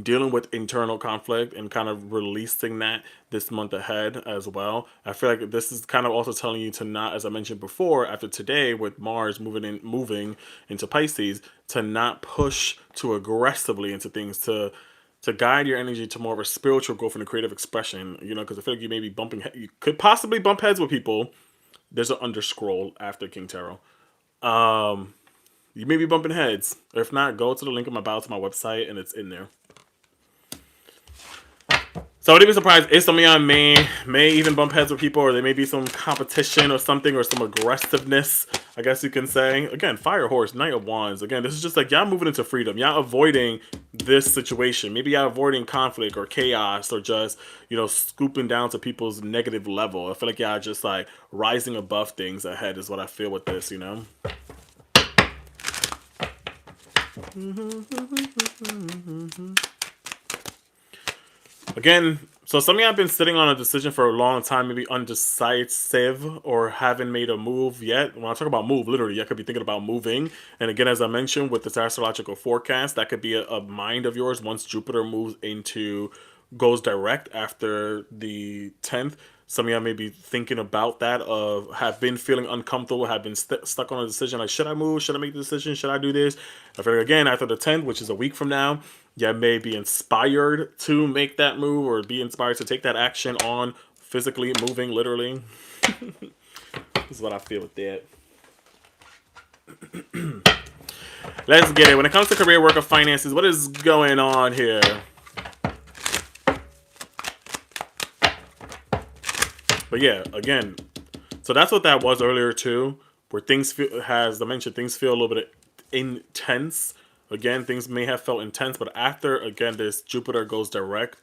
dealing with internal conflict and kind of releasing that this month ahead as well. I feel like this is kind of also telling you to not, as I mentioned before, after today with Mars moving into Pisces, to not push too aggressively into things, to guide your energy to more of a spiritual growth and a creative expression, you know, because I feel like you may be you could possibly bump heads with people. There's an underscroll after King Tarot. You may be bumping heads. If not, go to the link in my bio to my website and it's in there. So I wouldn't be surprised if some of y'all may even bump heads with people, or there may be some competition or something, or some aggressiveness, I guess you can say. Again, Fire Horse, Knight of Wands. Again, this is just like y'all moving into freedom. Y'all avoiding this situation. Maybe y'all avoiding conflict or chaos, or just, you know, scooping down to people's negative level. I feel like y'all just like rising above things ahead is what I feel with this, you know? Again, so some of you have been sitting on a decision for a long time, maybe undecisive, or haven't made a move yet. When I talk about move, literally, I could be thinking about moving. And again, as I mentioned, with this astrological forecast, that could be a mind of yours once Jupiter moves into, goes direct after the 10th. Some of y'all may be thinking about that, of have been feeling uncomfortable, have been stuck on a decision like, should I move? Should I make the decision? Should I do this? I feel like, again, after the 10th, which is a week from now, you may be inspired to make that move, or be inspired to take that action on physically moving, literally. This is what I feel with that. Let's get it. When it comes to career, work, or finances, what is going on here? But yeah, again, so that's what that was earlier too, where things feel, as I mentioned, things feel a little bit intense. Again, things may have felt intense, but after, again, this Jupiter goes direct,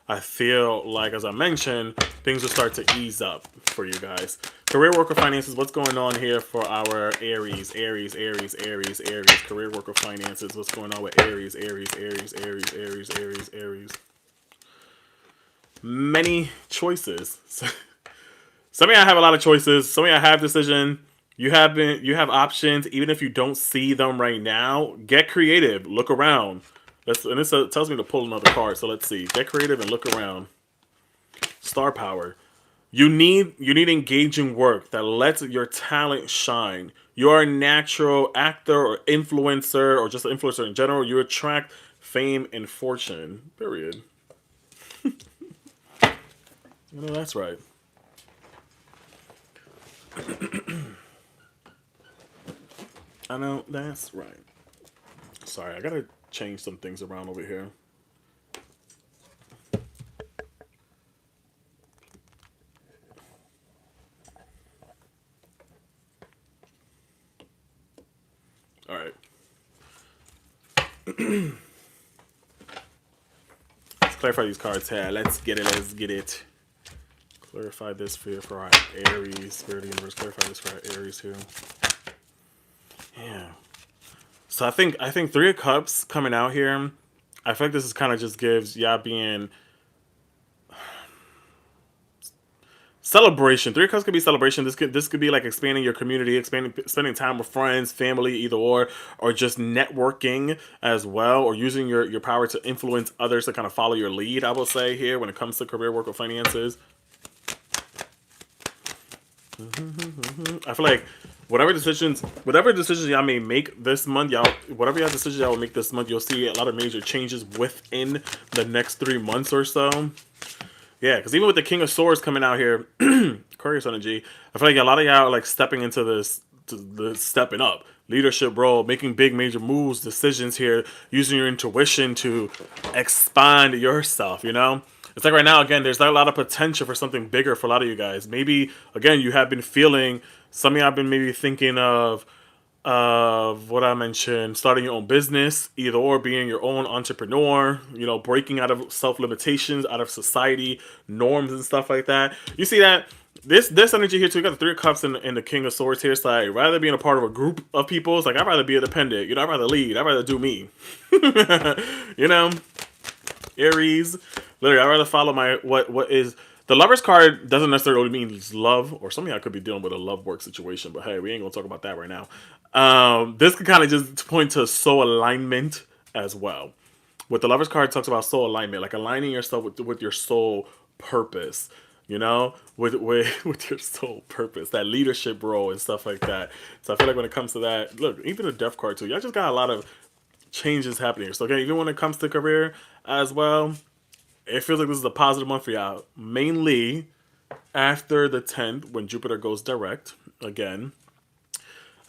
I feel like, as I mentioned, things will start to ease up for you guys. Career, work, or finances, what's going on here for our Aries? Aries, Aries, Aries, Aries. Career, work, or finances, what's going on with Aries, Aries, Aries, Aries, Aries, Aries, Aries. Many choices. Some of y'all have a lot of choices. Some of y'all have decision. You have options, even if you don't see them right now. Get creative. Look around. And this tells me to pull another card. So let's see. Get creative and look around. Star power. You need engaging work that lets your talent shine. You're a natural actor or influencer, or just an influencer in general. You attract fame and fortune. Period. You know that's right. I know that's right. Sorry, I gotta change some things around over here. All right. Let's clarify these cards here. Let's get it. Let's get it. Clarify this for our Aries. Spirit of the universe. Clarify this for our Aries here. Yeah. So I think Three of Cups coming out here. I feel like this is kind of just gives being celebration. Three of Cups could be celebration. This could be like expanding your community, spending time with friends, family, either or just networking as well, or using your power to influence others to kind of follow your lead. I will say here when it comes to career, work, or finances. I feel like whatever decisions y'all may make this month, whatever y'all decisions y'all will make this month, you'll see a lot of major changes within the next 3 months or so. Yeah, because even with the King of Swords coming out here, Aquarius energy, I feel like a lot of y'all are like stepping into the stepping up leadership role, making big major moves, decisions here, using your intuition to expand yourself, you know? It's like right now, again, there's not a lot of potential for something bigger for a lot of you guys. Maybe, again, you have been feeling, some of you have been maybe thinking of what I mentioned, starting your own business, either or being your own entrepreneur, you know, breaking out of self-limitations, out of society norms and stuff like that. You see that this energy here too. You got the Three of Cups and the King of Swords here. So like, rather being a part of a group of people, it's like I'd rather be independent. You know, I'd rather lead. I'd rather do me. You know, Aries. Literally, I'd rather follow my what is. The Lover's card doesn't necessarily mean love, or some of y'all could be dealing with a love work situation, but hey, we ain't gonna talk about that right now. This could kind of just point to soul alignment as well. With the Lover's card, it talks about soul alignment, like aligning yourself with your soul purpose, you know, with your soul purpose, that leadership role and stuff like that. So I feel like when it comes to that, look, even the Death card too, y'all just got a lot of changes happening. So again, even when it comes to career as well, it feels like this is a positive month for y'all. Mainly after the 10th, when Jupiter goes direct again.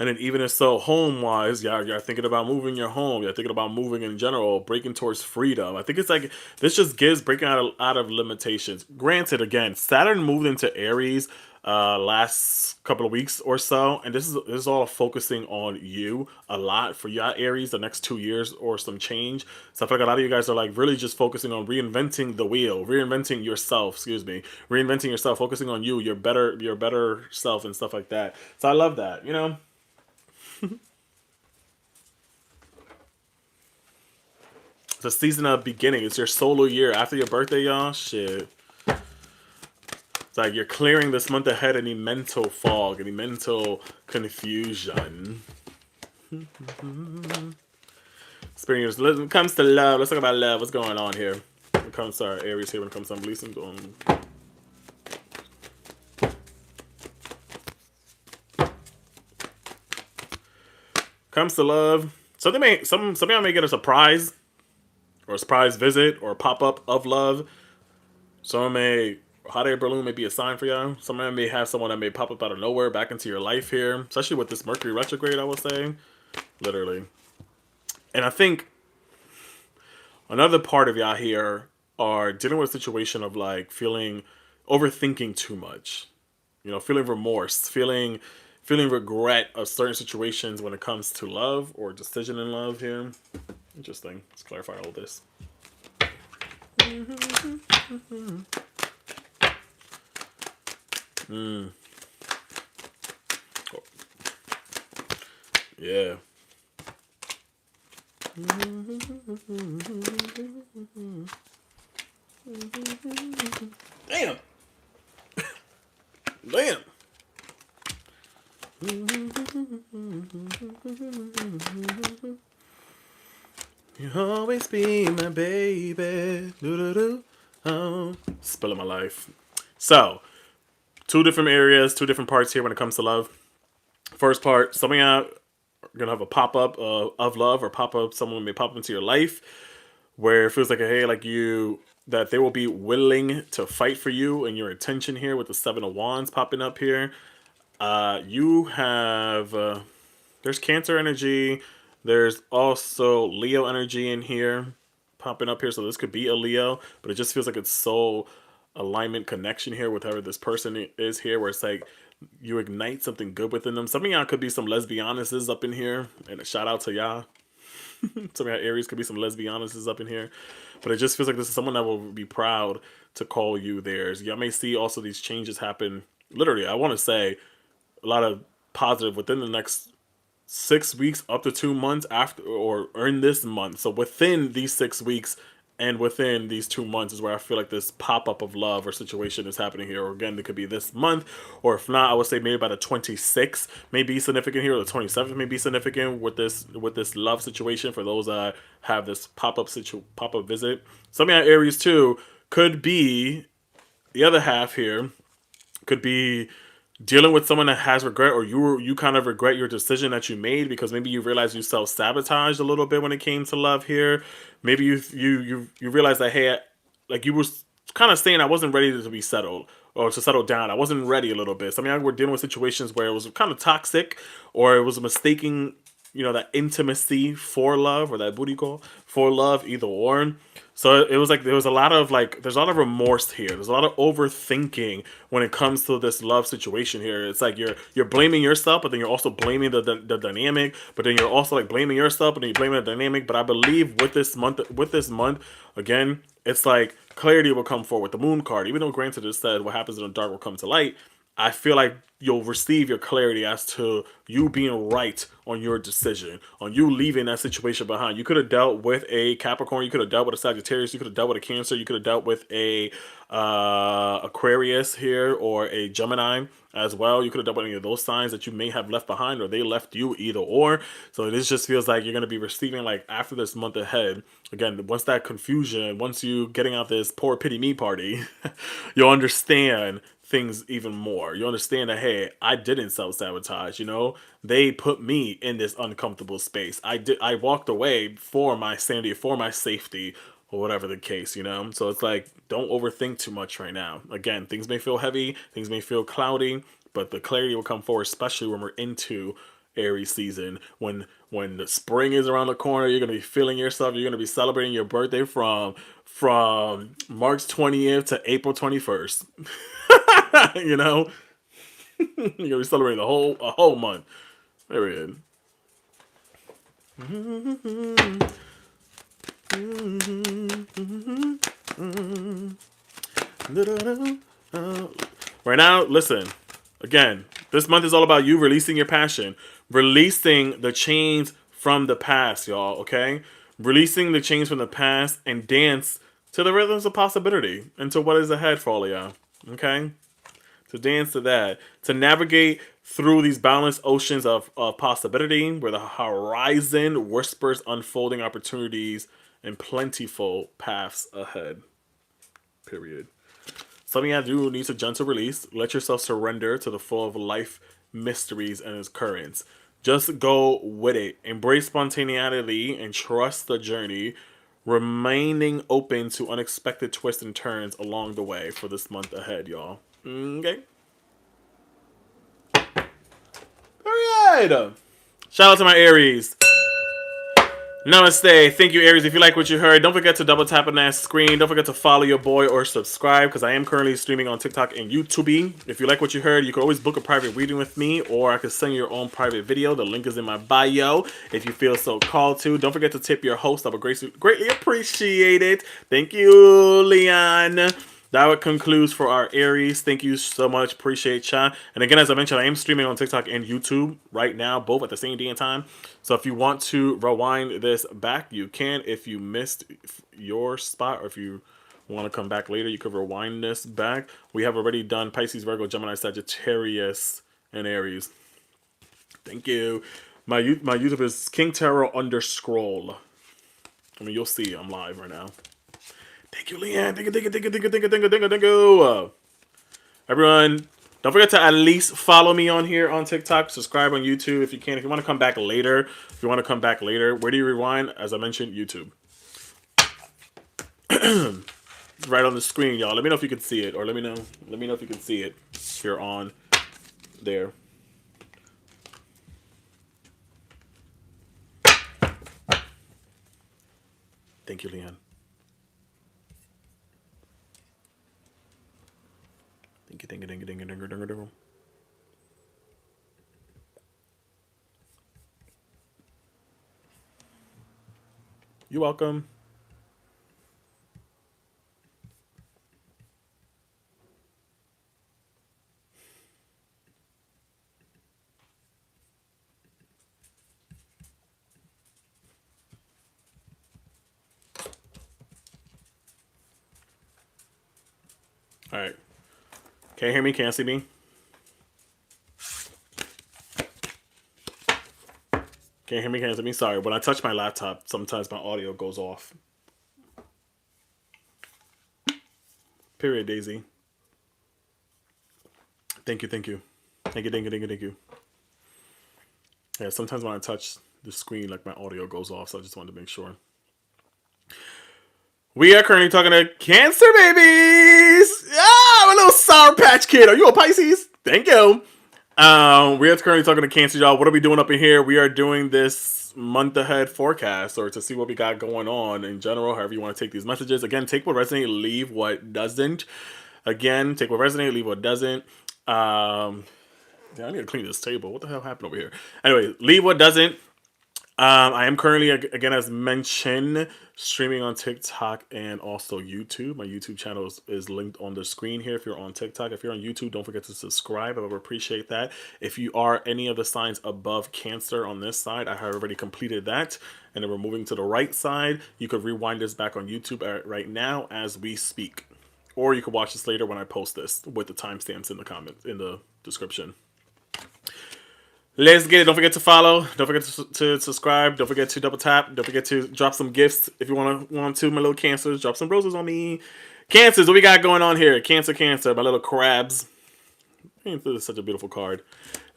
And then even if so, home-wise, you're thinking about moving your home. You're thinking about moving in general, breaking towards freedom. I think it's like, this just gives breaking out of limitations. Granted, again, Saturn moved into Aries last couple of weeks or so, and this is all focusing on you a lot for you Aries the next 2 years or some change. So I feel like a lot of you guys are like really just focusing on reinventing the wheel, reinventing yourself, reinventing yourself, focusing on you, your better self and stuff like that. So I love that, you know. It's a season of beginning. It's your solar year after your birthday, y'all. Shit. It's like you're clearing this month ahead any mental fog, any mental confusion. Experience. When it comes to love, let's talk about love. What's going on here? When it comes to our Aries here, when it comes to unbelieving. Comes to love. Some of y'all may get a surprise, or a surprise visit, or a pop up of love. Some may, hot air balloon may be a sign for y'all. Some of them may have someone that may pop up out of nowhere back into your life here, especially with this Mercury retrograde, I would say. Literally. And I think another part of y'all here are dealing with a situation of like overthinking too much. You know, feeling remorse, feeling regret of certain situations when it comes to love or decision in love here. Interesting. Let's clarify all this. Yeah. Damn. Damn. You always be my baby. Do-do-do. Oh. Spilling my life. So, two different areas, two different parts here when it comes to love. First part, something out, gonna have a pop-up of love, or pop-up, someone may pop into your life where it feels like, hey, like that they will be willing to fight for you and your attention here with the Seven of Wands popping up here. You have, there's Cancer energy. There's also Leo energy in here popping up here. So this could be a Leo, but it just feels like it's soul alignment connection here with whoever this person is here, where it's like you ignite something good within them. Some of y'all could be some lesbianuses up in here, and a shout out to y'all. Some of y'all Aries could be some lesbianuses up in here, but it just feels like this is someone that will be proud to call you theirs. Y'all may see also these changes happen. Literally, I want to say a lot of positive within the next 6 weeks up to 2 months after, or in this month. So within these 6 weeks and within these 2 months is where I feel like this pop-up of love or situation is happening here. Or again, it could be this month, or if not, I would say maybe by the 26th may be significant here, or the 27th may be significant with this love situation for those that have this pop-up visit. Some of y'all Aries too could be, the other half here could be dealing with someone that has regret, or you kind of regret your decision that you made because maybe you realize you self-sabotaged a little bit when it came to love here. Maybe you realize that, hey, like you were kind of saying I wasn't ready to be settled or to settle down. I wasn't ready a little bit. Some of y'all were dealing with situations where it was kind of toxic, or it was a mistaking, that intimacy for love, or that booty call for love, either or. So it was like there was a lot of there's a lot of remorse here. There's a lot of overthinking when it comes to this love situation here. It's like you're blaming yourself, but then you're also blaming the dynamic. But then you're also like blaming yourself, but then you're blaming the dynamic. But I believe with this month, again, it's like clarity will come forward. The Moon card, even though granted it said what happens in the dark will come to light, I feel like you'll receive your clarity as to you being right on your decision, on you leaving that situation behind. You could have dealt with a Capricorn, you could have dealt with a Sagittarius, you could have dealt with a Cancer, you could have dealt with a Aquarius here, or a Gemini as well. You could have dealt with any of those signs that you may have left behind, or they left you, either or. So this just feels like you're going to be receiving, like, after this month ahead, again, once that confusion, once you getting out this poor pity me party, you'll understand things even more. You understand that, hey, I didn't self-sabotage, they put me in this uncomfortable space. I walked away for my sanity, for my safety, or whatever the case, so it's like, don't overthink too much right now. Again, things may feel heavy, things may feel cloudy, but the clarity will come forward, especially when we're into Aries season. When the spring is around the corner, you're gonna be feeling yourself. You're gonna be celebrating your birthday from March 20th to April 21st. You know, you're gonna be celebrating a whole month. Period. Right now, listen. Again, this month is all about you releasing your passion, releasing the chains from the past, y'all. Okay, releasing the chains from the past and dance to the rhythms of possibility and to what is ahead for all of y'all. Okay, to dance to that, to navigate through these boundless oceans of possibility where the horizon whispers unfolding opportunities and plentiful paths ahead. Period. Something you do needs a gentle release. Let yourself surrender to the flow of life mysteries and its currents. Just go with it. Embrace spontaneity and trust the journey, remaining open to unexpected twists and turns along the way for this month ahead, y'all. Okay? Alright. Shout out to my Aries. Namaste. Thank you, Aries. If you like what you heard, don't forget to double tap on that screen. Don't forget to follow your boy or subscribe because I am currently streaming on TikTok and YouTube. If you like what you heard, you can always book a private reading with me or I could send you your own private video. The link is in my bio if you feel so called to. Don't forget to tip your host. I would greatly appreciate it. Thank you, Leon. That concludes for our Aries. Thank you so much. Appreciate ya. And again, as I mentioned, I am streaming on TikTok and YouTube right now, both at the same day and time. So if you want to rewind this back, you can. If you missed your spot or if you want to come back later, you could rewind this back. We have already done Pisces, Virgo, Gemini, Sagittarius, and Aries. Thank you. My YouTube is King Tarot _scroll. I mean, you'll see I'm live right now. Thank you, Leanne. Thank you. Everyone, don't forget to at least follow me on here on TikTok. Subscribe on YouTube if you can. If you want to come back later, where do you rewind? As I mentioned, YouTube. Right on the screen, y'all. Let me know if you can see it, or let me know if you can see it here on there. Thank you, Leanne. Thank you. You're welcome. All right. Can't hear me? Can't see me? Can't hear me? Can't see me? Sorry. When I touch my laptop, sometimes my audio goes off. Period, Daisy. Thank you. Yeah, sometimes when I touch the screen, like my audio goes off, so I just wanted to make sure. We are currently talking to Cancer babies. Ah, I'm a little Sour Patch Kid. Are you a Pisces? Thank you. We are currently talking to Cancer, y'all. What are we doing up in here? We are doing this month ahead forecast, or to see what we got going on in general, however you want to take these messages. Again, take what resonates, leave what doesn't. Again, take what resonates, leave what doesn't. I need to clean this table. What the hell happened over here? Anyway, leave what doesn't. I am currently, again, as mentioned, streaming on TikTok and also YouTube. My YouTube channel is linked on the screen here if you're on TikTok. If you're on YouTube, don't forget to subscribe. I would appreciate that. If you are any of the signs above Cancer on this side, I have already completed that. And then we're moving to the right side. You could rewind this back on YouTube right now as we speak. Or you could watch this later when I post this with the timestamps in the comments, in the description. Let's get it. Don't forget to follow. Don't forget to subscribe. Don't forget to double tap. Don't forget to drop some gifts if you want to. My little Cancers, drop some roses on me. Cancers, what we got going on here? Cancer, my little crabs. This is such a beautiful card.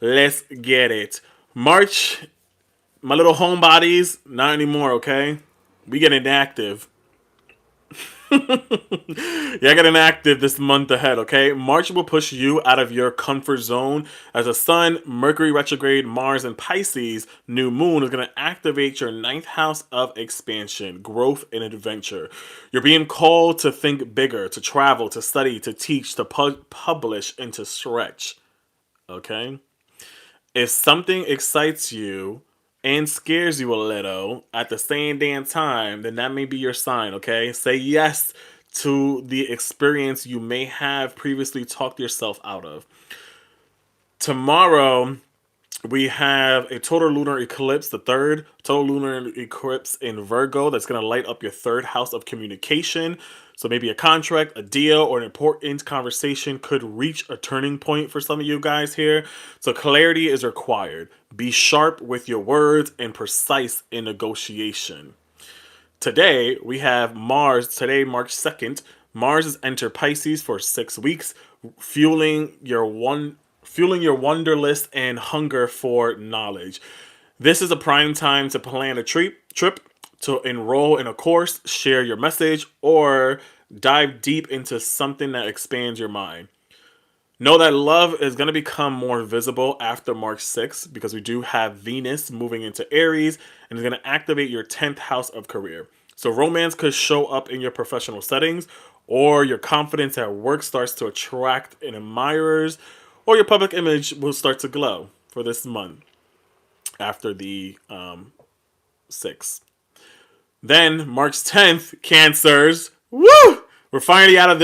Let's get it. March, my little homebodies, not anymore, okay? We getting active. Yeah, getting active this month ahead, okay? March will push you out of your comfort zone as the Sun, Mercury retrograde, Mars, and Pisces New Moon is going to activate your ninth house of expansion, growth, and adventure. You're being called to think bigger, to travel, to study, to teach, to publish, and to stretch, okay? If something excites you and scares you a little at the same damn time, then that may be your sign, okay? Say yes to the experience you may have previously talked yourself out of. Tomorrow, we have a total lunar eclipse, the third total lunar eclipse in Virgo that's going to light up your third house of communication. So maybe a contract, a deal, or an important conversation could reach a turning point for some of you guys here. So clarity is required. Be sharp with your words and precise in negotiation. Today, we have Mars. Today, March 2nd. Mars has entered Pisces for 6 weeks, fueling your wanderlust and hunger for knowledge. This is a prime time to plan a trip, to enroll in a course, share your message, or dive deep into something that expands your mind. Know that love is going to become more visible after March 6th because we do have Venus moving into Aries and is going to activate your 10th house of career. So romance could show up in your professional settings, or your confidence at work starts to attract admirers, or your public image will start to glow for this month after the 6th. Then March 10th, Cancers. Woo! We're finally out of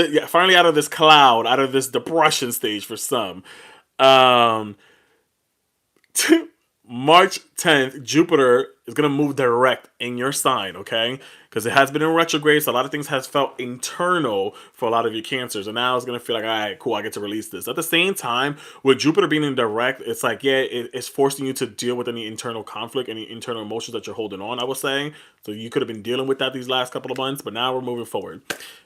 this cloud, out of this depression stage for some. Um, March 10th, Jupiter is going to move direct in your sign, okay? Because it has been in retrograde, so a lot of things has felt internal for a lot of you Cancers. And now it's going to feel like, all right, cool, I get to release this. At the same time, with Jupiter being in direct, it's like, yeah, it's forcing you to deal with any internal conflict, any internal emotions that you're holding on, I was saying. So you could have been dealing with that these last couple of months, but now we're moving forward.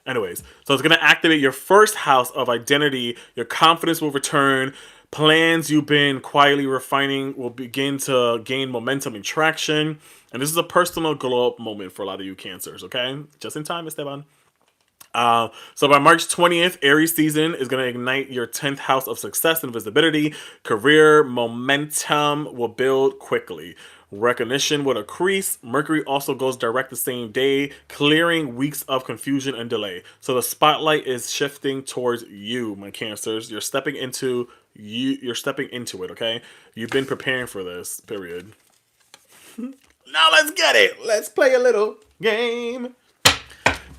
Anyways, so it's going to activate your first house of identity. Your confidence will return. Plans you've been quietly refining will begin to gain momentum and traction. And this is a personal glow up moment for a lot of you Cancers, okay? Just in time, Esteban. So by March 20th, Aries season is going to ignite your 10th house of success and visibility. Career momentum will build quickly. Recognition will increase. Mercury also goes direct the same day, clearing weeks of confusion and delay. So the spotlight is shifting towards you, my Cancers. You're stepping into it, okay? You've been preparing for this, period. Now let's get it. Let's play a little game.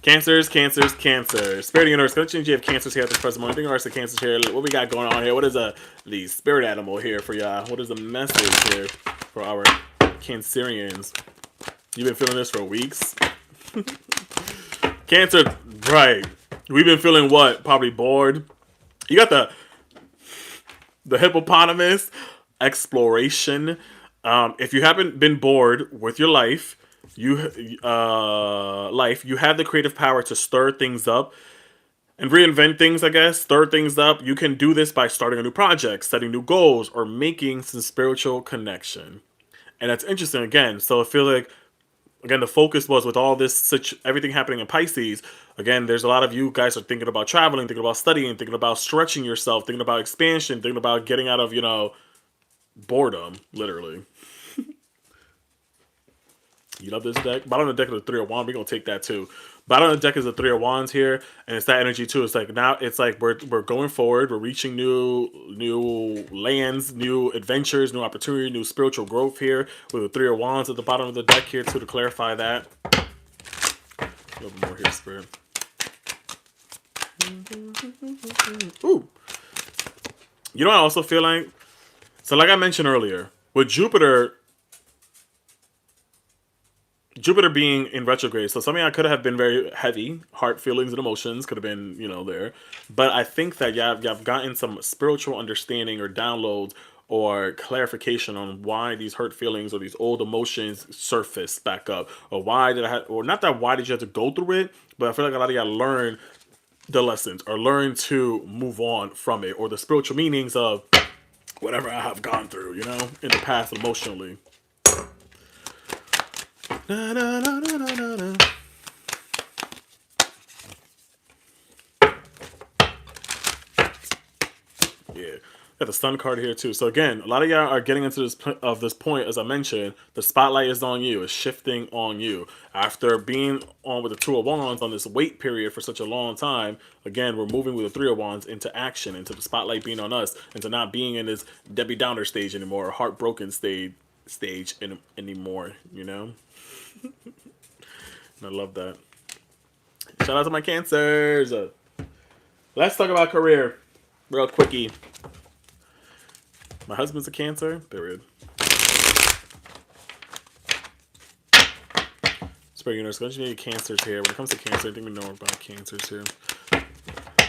Cancers. Spirit universe, gonna change you have Cancers here at this present moment. Universe of Cancers here. What we got going on here? What is the spirit animal here for y'all? What is the message here for our Cancerians? You've been feeling this for weeks. Cancer, right? We've been feeling what? Probably bored. You got the hippopotamus exploration. If you haven't been bored with your life, you have the creative power to stir things up and reinvent things, I guess. Stir things up. You can do this by starting a new project, setting new goals, or making some spiritual connection. And that's interesting again. So I feel like, again, the focus was with all this, everything happening in Pisces. Again, there's a lot of you guys are thinking about traveling, thinking about studying, thinking about stretching yourself, thinking about expansion, thinking about getting out of, boredom, literally. You love this deck? Bottom of the deck is the Three of Wands. We're going to take that too. Bottom of the deck is the Three of Wands here. And it's that energy too. It's like now it's like we're going forward. We're reaching new lands, new adventures, new opportunity, new spiritual growth here. With the Three of Wands at the bottom of the deck here too to clarify that. A little bit more here, Spirit. Ooh. You know what I also feel like? So like I mentioned earlier, with Jupiter being in retrograde, so something I could have been very heavy, heart feelings and emotions could have been, there. But I think that you've gotten some spiritual understanding or downloads or clarification on why these hurt feelings or these old emotions surface back up, or why did why did you have to go through it? But I feel like a lot of y'all learn the lessons or learn to move on from it, or the spiritual meanings of whatever I have gone through, in the past emotionally. Na, na, na, na, na, na. Got the Sun card here too. So again, a lot of y'all are getting into this point, as I mentioned. The spotlight is on you. It's shifting on you. After being on with the Two of Wands on this wait period for such a long time, again, we're moving with the Three of Wands into action, into the spotlight being on us, into not being in this Debbie Downer stage anymore, or heartbroken stage anymore. You know, and I love that. Shout out to my Cancers. Let's talk about career, real quickie. My husband's a Cancer, period. Spirit Universe, don't you need Cancers here? When it comes to Cancer, I think we know about Cancers here.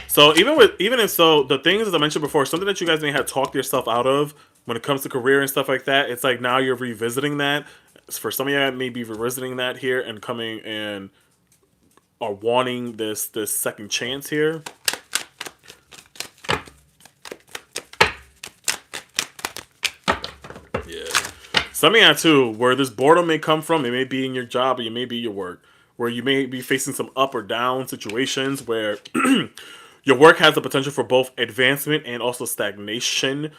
So even if so, the things as I mentioned before, something that you guys may have talked yourself out of when it comes to career and stuff like that, it's like now you're revisiting that. For some of you, may be revisiting that here and coming and are wanting this second chance here. Some of that too, where this boredom may come from, it may be in your job, or it may be your work, where you may be facing some up or down situations where your work has the potential for both advancement and also stagnation.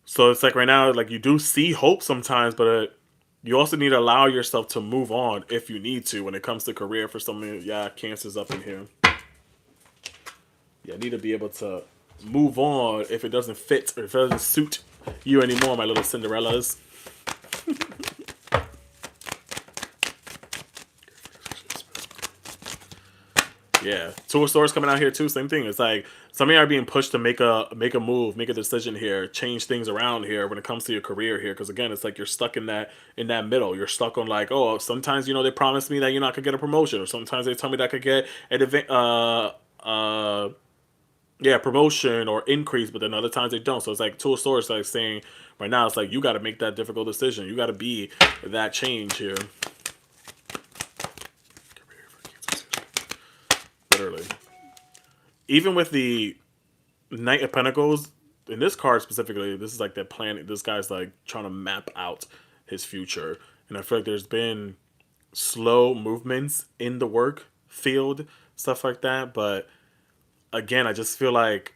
So it's like right now, like you do see hope sometimes, but you also need to allow yourself to move on if you need to when it comes to career. For some of you, Cancer's up in here. Yeah, I need to be able to move on if it doesn't fit or if it doesn't suit you anymore, my little Cinderellas. Yeah, Two of Swords coming out here too. Same thing. It's like some of you are being pushed to make a move, make a decision here, change things around here when it comes to your career here. Because again, it's like you're stuck in that middle. You're stuck on like, oh, sometimes they promise me that you're not gonna get a promotion, or sometimes they tell me that I could get promotion or increase, but then other times they don't. So it's like Two of Swords, like saying right now, it's like you got to make that difficult decision. You got to be that change here. Literally. Even with the Knight of Pentacles, in this card specifically, this is like the planet. This guy's like trying to map out his future. And I feel like there's been slow movements in the work field, stuff like that. But again, I just feel like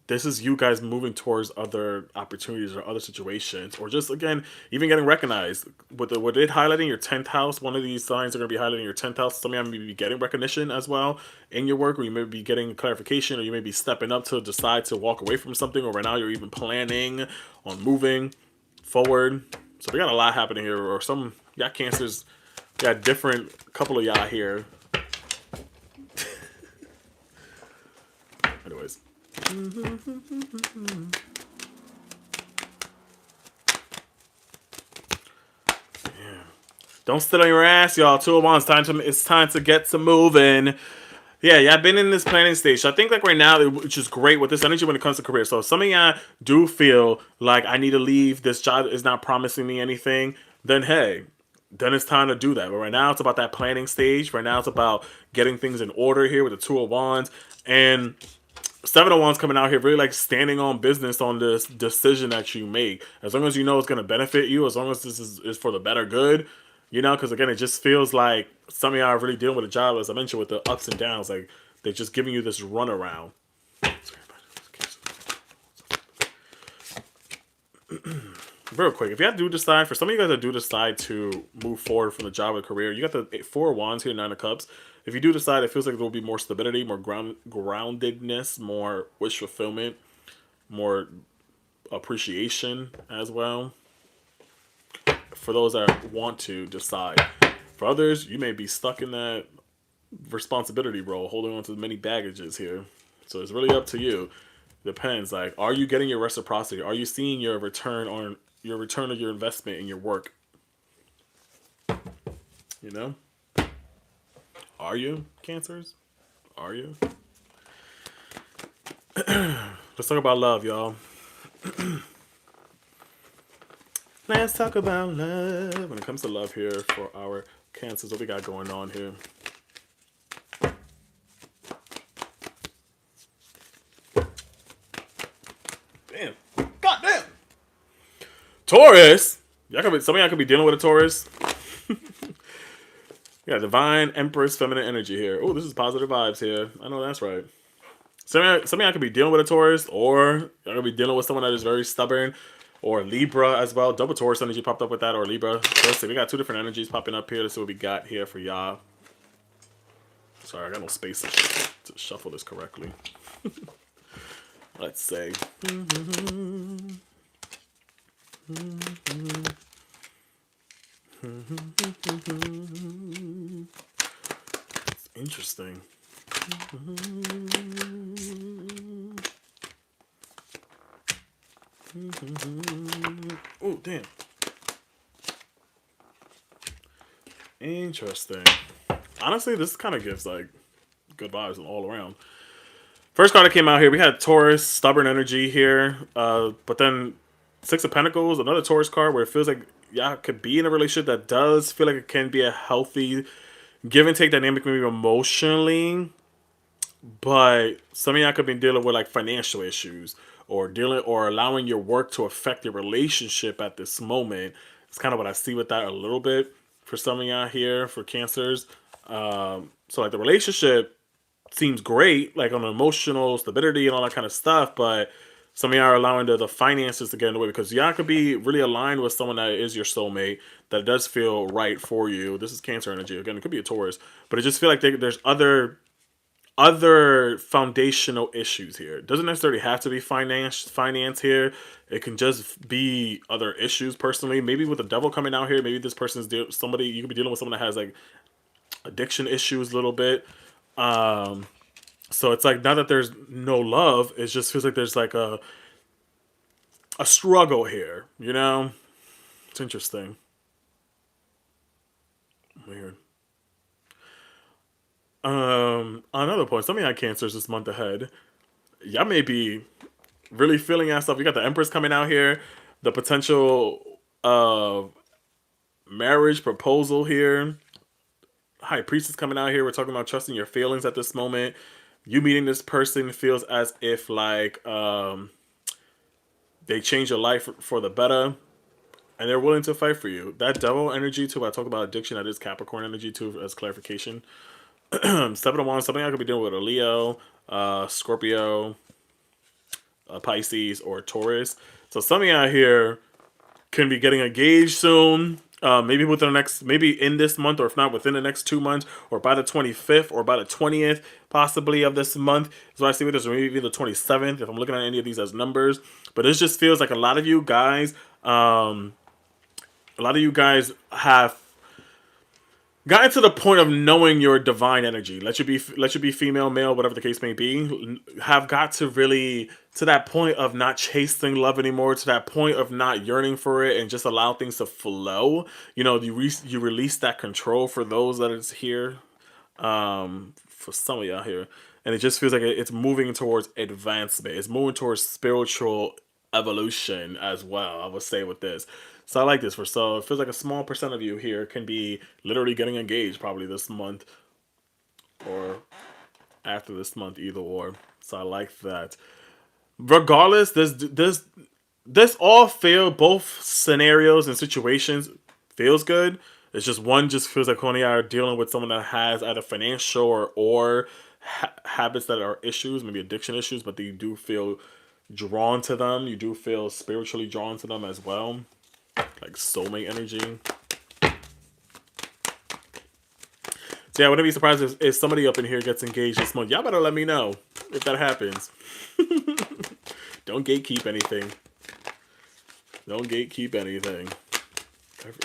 this is you guys moving towards other opportunities or other situations, or just again even getting recognized with it highlighting your 10th house. One of these signs are going to be highlighting your 10th house. Some of you may be getting recognition as well in your work, or you may be getting clarification, or you may be stepping up to decide to walk away from something, or right now you're even planning on moving forward. So we got a lot happening here, or some Cancers got different couple of y'all here. Anyways. Yeah. Don't sit on your ass, y'all. Two of Wands. It's time to get to moving. Yeah, I've been in this planning stage. So I think like right now, which is great with this energy when it comes to career. So some of y'all do feel like I need to leave. This job is not promising me anything. Then hey, then it's time to do that. But right now it's about that planning stage. Right now it's about getting things in order here with the Two of Wands. And Seven of Wands coming out here, really like standing on business on this decision that you make. As long as you know it's going to benefit you, as long as this is for the better good, because again, it just feels like some of y'all are really dealing with a job, as I mentioned, with the ups and downs. Like they're just giving you this runaround. Real quick, if you do decide, for some of you guys that do decide to move forward from the job or career, you got the Four of Wands here, Nine of Cups. If you do decide, it feels like there will be more stability, more groundedness, more wish fulfillment, more appreciation as well. For those that want to decide. For others, you may be stuck in that responsibility role, holding on to many baggages here. So it's really up to you. Depends. Like, are you getting your reciprocity? Are you seeing your return of your investment in your work? Are you, Cancers? Are you? Let's talk about love, y'all. Let's talk about love. When it comes to love here for our Cancers, what we got going on here? Damn. God damn. Taurus. Some of y'all could be dealing with a Taurus. Yeah, Divine Empress Feminine Energy here. Oh, this is positive vibes here. I know that's right. Some of y'all could be dealing with a Taurus, or y'all could be dealing with someone that is very stubborn, or Libra as well. Double Taurus energy popped up with that, or Libra. So let's see, we got two different energies popping up here. Let's see what we got here for y'all. Sorry, I got no space to shuffle this correctly. Let's say. It's interesting. Oh, damn. Interesting. Honestly, this kind of gives like good vibes all around. First card that came out here, we had Taurus, stubborn energy here. But then Six of Pentacles, another Taurus card where it feels like y'all could be in a relationship that does feel like it can be a healthy give and take dynamic, maybe emotionally. But some of y'all could be dealing with like financial issues, or dealing or allowing your work to affect your relationship at this moment. It's kind of what I see with that a little bit for some of y'all here for Cancers. So like the relationship seems great, like on emotional stability and all that kind of stuff, but some of y'all are allowing the finances to get in the way because y'all could be really aligned with someone that is your soulmate that does feel right for you. This is Cancer energy. Again, it could be a Taurus, but it just feel like there's other foundational issues here. It doesn't necessarily have to be finance here. It can just be other issues personally. Maybe with the devil coming out here, maybe this person's somebody you could be dealing with someone that has like addiction issues a little bit. So it's like not that there's no love, it just feels like there's like a struggle here, you know? It's interesting. Weird. Another point, some of y'all Cancers this month ahead, y'all may be really feeling that stuff. You got the Empress coming out here, the potential of marriage proposal here. High Priestess coming out here. We're talking about trusting your feelings at this moment. You meeting this person feels as if like they change your life for the better, and they're willing to fight for you. That devil energy too. I talked about addiction. That is Capricorn energy too, as clarification. 7 of Wands. Something I could be doing with a Leo, Scorpio, Pisces, or Taurus. So some of y'all here can be getting engaged soon. Maybe within the next, maybe in this month, or if not within the next 2 months, or by the 25th, or by the 20th, possibly of this month. So I see with this, or maybe the 27th, if I'm looking at any of these as numbers. But it just feels like a lot of you guys, have gotten to the point of knowing your divine energy. Let you be female, male, whatever the case may be. Have got to really to that point of not chasing love anymore. To that point of not yearning for it and just allow things to flow. You know, you release that control for those that is here. For some of y'all here, and it just feels like it's moving towards advancement. It's moving towards spiritual evolution as well, I would say with this. So I like this for so it feels like a small percent of you here can be literally getting engaged probably this month or after this month, either or. So I like that. Regardless, this all feel both scenarios and situations feels good. It's just one just feels like when you are dealing with someone that has either financial or habits that are issues, maybe addiction issues, but they do feel drawn to them. You do feel spiritually drawn to them as well, like soulmate energy. So yeah, I wouldn't be surprised if somebody up in here gets engaged this month. Y'all better let me know if that happens. Don't gatekeep anything. Don't gatekeep anything.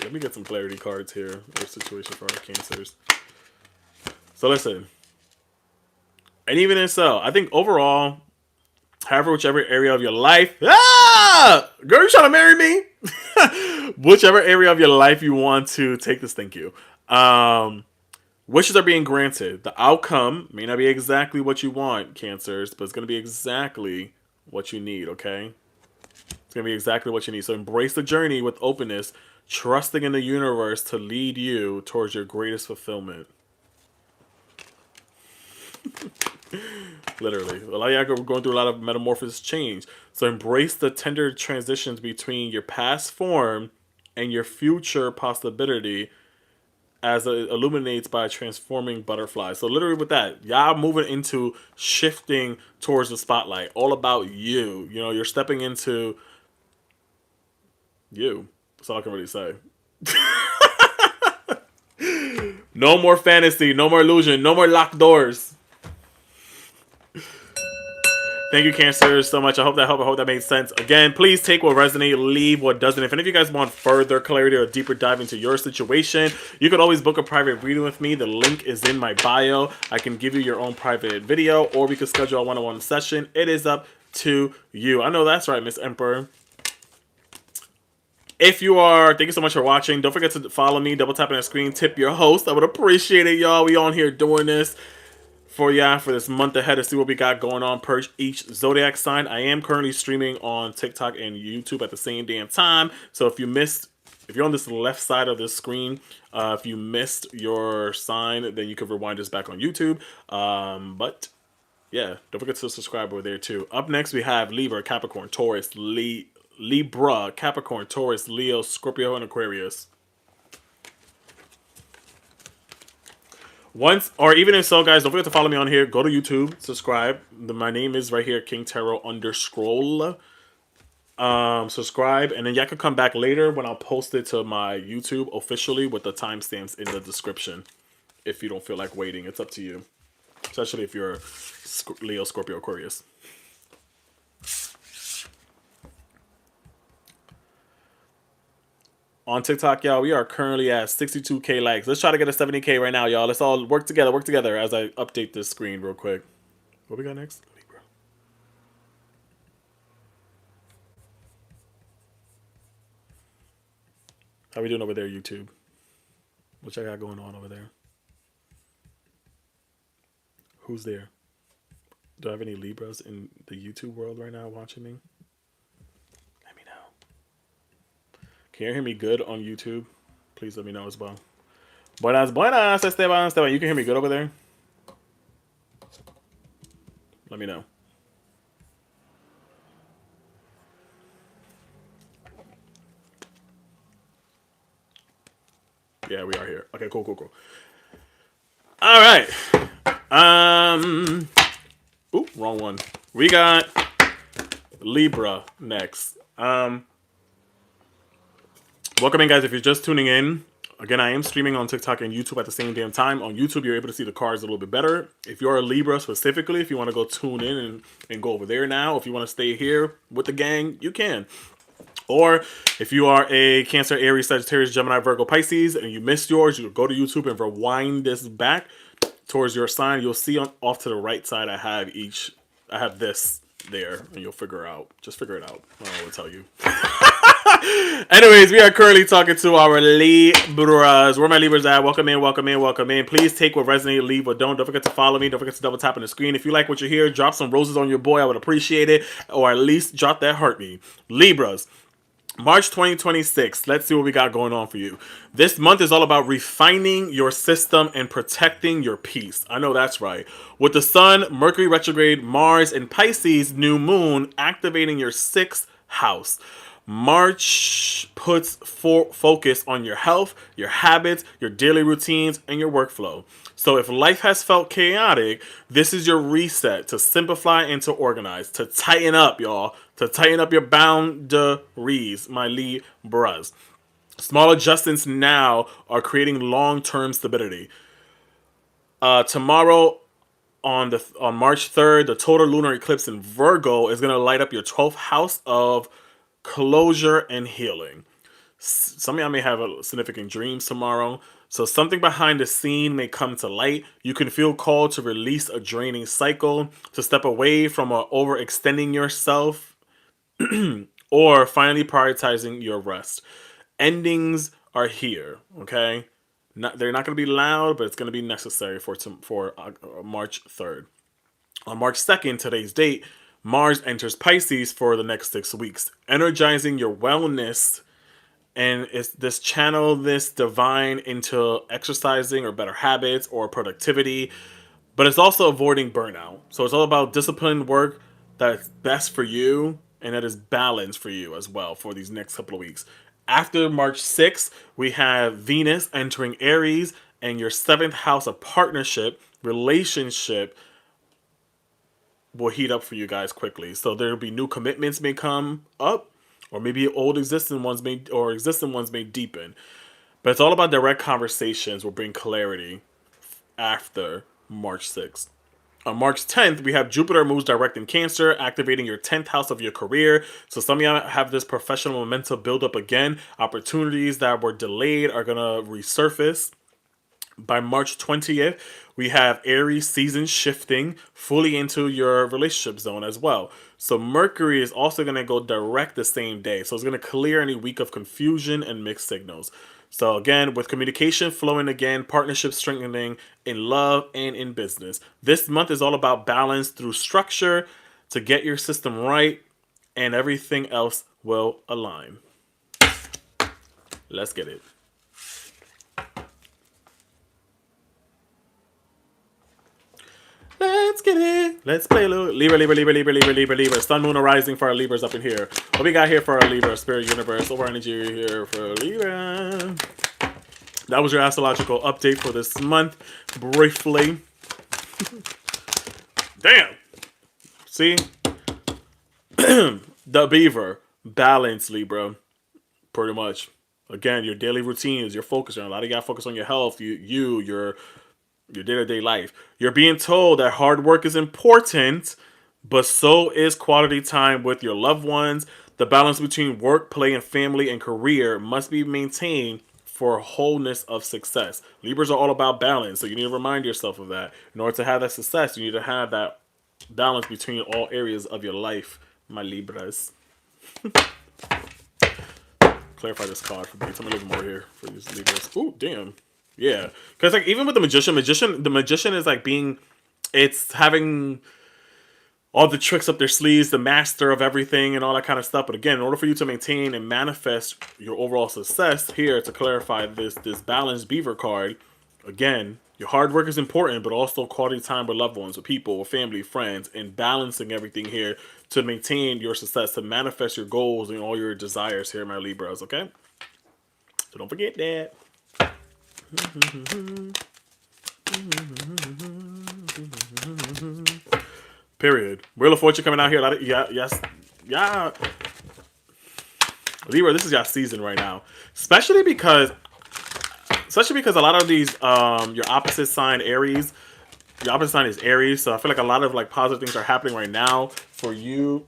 Let me get some clarity cards here. Or situation for our Cancers. So listen. And even if so, I think overall, however, whichever area of your life, girl, you trying to marry me? Whichever area of your life you want to take this, thank you. Wishes are being granted. The outcome may not be exactly what you want, Cancers, but it's going to be exactly what you need, okay? It's going to be exactly what you need. So embrace the journey with openness, trusting in the universe to lead you towards your greatest fulfillment. Literally. A lot of y'all are going through a lot of metamorphosis change. So embrace the tender transitions between your past form and your future possibility as it illuminates by a transforming butterfly. So literally with that, y'all moving into shifting towards the spotlight. All about you. You know, you're stepping into you. That's all I can really say. No more fantasy, no more illusion, no more locked doors. Thank you, Cancer, so much. I hope that helped. I hope that made sense. Again, please take what resonates, leave what doesn't. If any of you guys want further clarity or deeper dive into your situation, you could always book a private reading with me. The link is in my bio. I can give you your own private video, or we could schedule a one-on-one session. It is up to you. I know that's right, Miss Emperor. If you are, thank you so much for watching. Don't forget to follow me, double tap on the screen, tip your host. I would appreciate it, y'all. We on here doing this for y'all for this month ahead to see what we got going on per each zodiac sign. I am currently streaming on TikTok and YouTube at the same damn time. So if you're on this left side of the screen, if you missed your sign, then you can rewind this back on YouTube. But yeah, don't forget to subscribe over there too. Up next, we have Libra, Capricorn, Taurus, Libra, Capricorn, Taurus, Leo, Scorpio, and Aquarius. Once, or even if so, guys, don't forget to follow me on here. Go to YouTube, subscribe. My name is right here, King Tarot _. Subscribe, and then y'all can come back later when I'll post it to my YouTube officially with the timestamps in the description. If you don't feel like waiting, it's up to you. Especially if you're Leo, Scorpio, Aquarius. On TikTok, y'all, we are currently at 62K likes. Let's try to get a 70K right now, y'all. Let's all work together as I update this screen real quick. What we got next? Libra. How we doing over there, YouTube? What y'all got going on over there? Who's there? Do I have any Libras in the YouTube world right now watching me? Let me know. Can you hear me good on YouTube? Please let me know as well. Buenas, Esteban. You can hear me good over there? Let me know. Yeah, we are here. Okay, cool. All right. Ooh, wrong one. We got Libra next. Welcome in, guys. If you're just tuning in, again, I am streaming on TikTok and YouTube at the same damn time. On YouTube, you're able to see the cards a little bit better. If you're a Libra specifically, if you want to go tune in and go over there now, if you want to stay here with the gang, you can. Or if you are a Cancer, Aries, Sagittarius, Gemini, Virgo, Pisces, and you missed yours, you go to YouTube and rewind this back towards your sign. You'll see off to the right side, I have this there, and you'll figure out. Just figure it out. I don't know what to tell you. Anyways, we are currently talking to our Libras. Where my Libras at? Welcome in. Please take what resonates, leave what don't. Don't forget to follow me. Don't forget to double tap on the screen. If you like what you hear, drop some roses on your boy. I would appreciate it. Or at least drop that heartbeat. Libras. March 2026. Let's see what we got going on for you. This month is all about refining your system and protecting your peace. I know that's right. With the Sun, Mercury Retrograde, Mars, and Pisces New Moon activating your 6th house. March puts focus on your health, your habits, your daily routines, and your workflow. So if life has felt chaotic, this is your reset to simplify and to organize, to tighten up, y'all, to tighten up your boundaries, my Libras. Small adjustments now are creating long-term stability. Tomorrow, on March 3rd, the total lunar eclipse in Virgo is going to light up your 12th house of closure and healing. Some of y'all may have significant dreams tomorrow. So something behind the scene may come to light. You can feel called to release a draining cycle, to step away from overextending yourself, or finally prioritizing your rest. Endings are here, okay? They're not going to be loud, but it's going to be necessary for March 3rd. On March 2nd, today's date, Mars enters Pisces for the next 6 weeks, energizing your wellness, and it's this channel this divine into exercising or better habits or productivity, but it's also avoiding burnout. So it's all about disciplined work that's best for you and that is balanced for you as well for these next couple of weeks. After March 6th, we have Venus entering Aries, and your 7th house of partnership, relationship, will heat up for you guys quickly. So there'll be new commitments may come up, or maybe existing ones may deepen. But it's all about direct conversations will bring clarity after March 6th. On March 10th, we have Jupiter moves direct in Cancer, activating your 10th house of your career. So some of y'all have this professional momentum build up again. Opportunities that were delayed are going to resurface. By March 20th, we have Aries season shifting fully into your relationship zone as well. So Mercury is also going to go direct the same day. So it's going to clear any week of confusion and mixed signals. So again, with communication flowing again, partnership strengthening in love and in business. This month is all about balance through structure to get your system right, and everything else will align. Let's get it. Let's get it. Let's play a little Libra. Sun, Moon, Rising for our Libras up in here. What we got here for our Libra? Spirit, Universe, over energy here for Libra. That was your astrological update for this month. Briefly. Damn. See? The Beaver. Balance, Libra. Pretty much. Again, your daily routines, your focus. A lot of you got to focus on your health, your day-to-day life. You're being told that hard work is important, but so is quality time with your loved ones. The balance between work, play, and family and career must be maintained for wholeness of success. Libras are all about balance, so you need to remind yourself of that. In order to have that success, you need to have that balance between all areas of your life, my Libras. Clarify this card for me. Tell me a little more here for these Libras. Ooh, damn. Yeah, because like even with the magician is like it's having all the tricks up their sleeves, the master of everything and all that kind of stuff. But again, in order for you to maintain and manifest your overall success here, to clarify this balanced Beaver card, again, your hard work is important, but also quality time with loved ones, with people, with family, friends, and balancing everything here to maintain your success, to manifest your goals and all your desires here, my Libras, okay? So don't forget that. Period. Wheel of Fortune coming out here. Yeah. Libra, this is your season right now. Especially because a lot of these, your opposite sign Aries, your opposite sign is Aries. So I feel like a lot of like positive things are happening right now for you,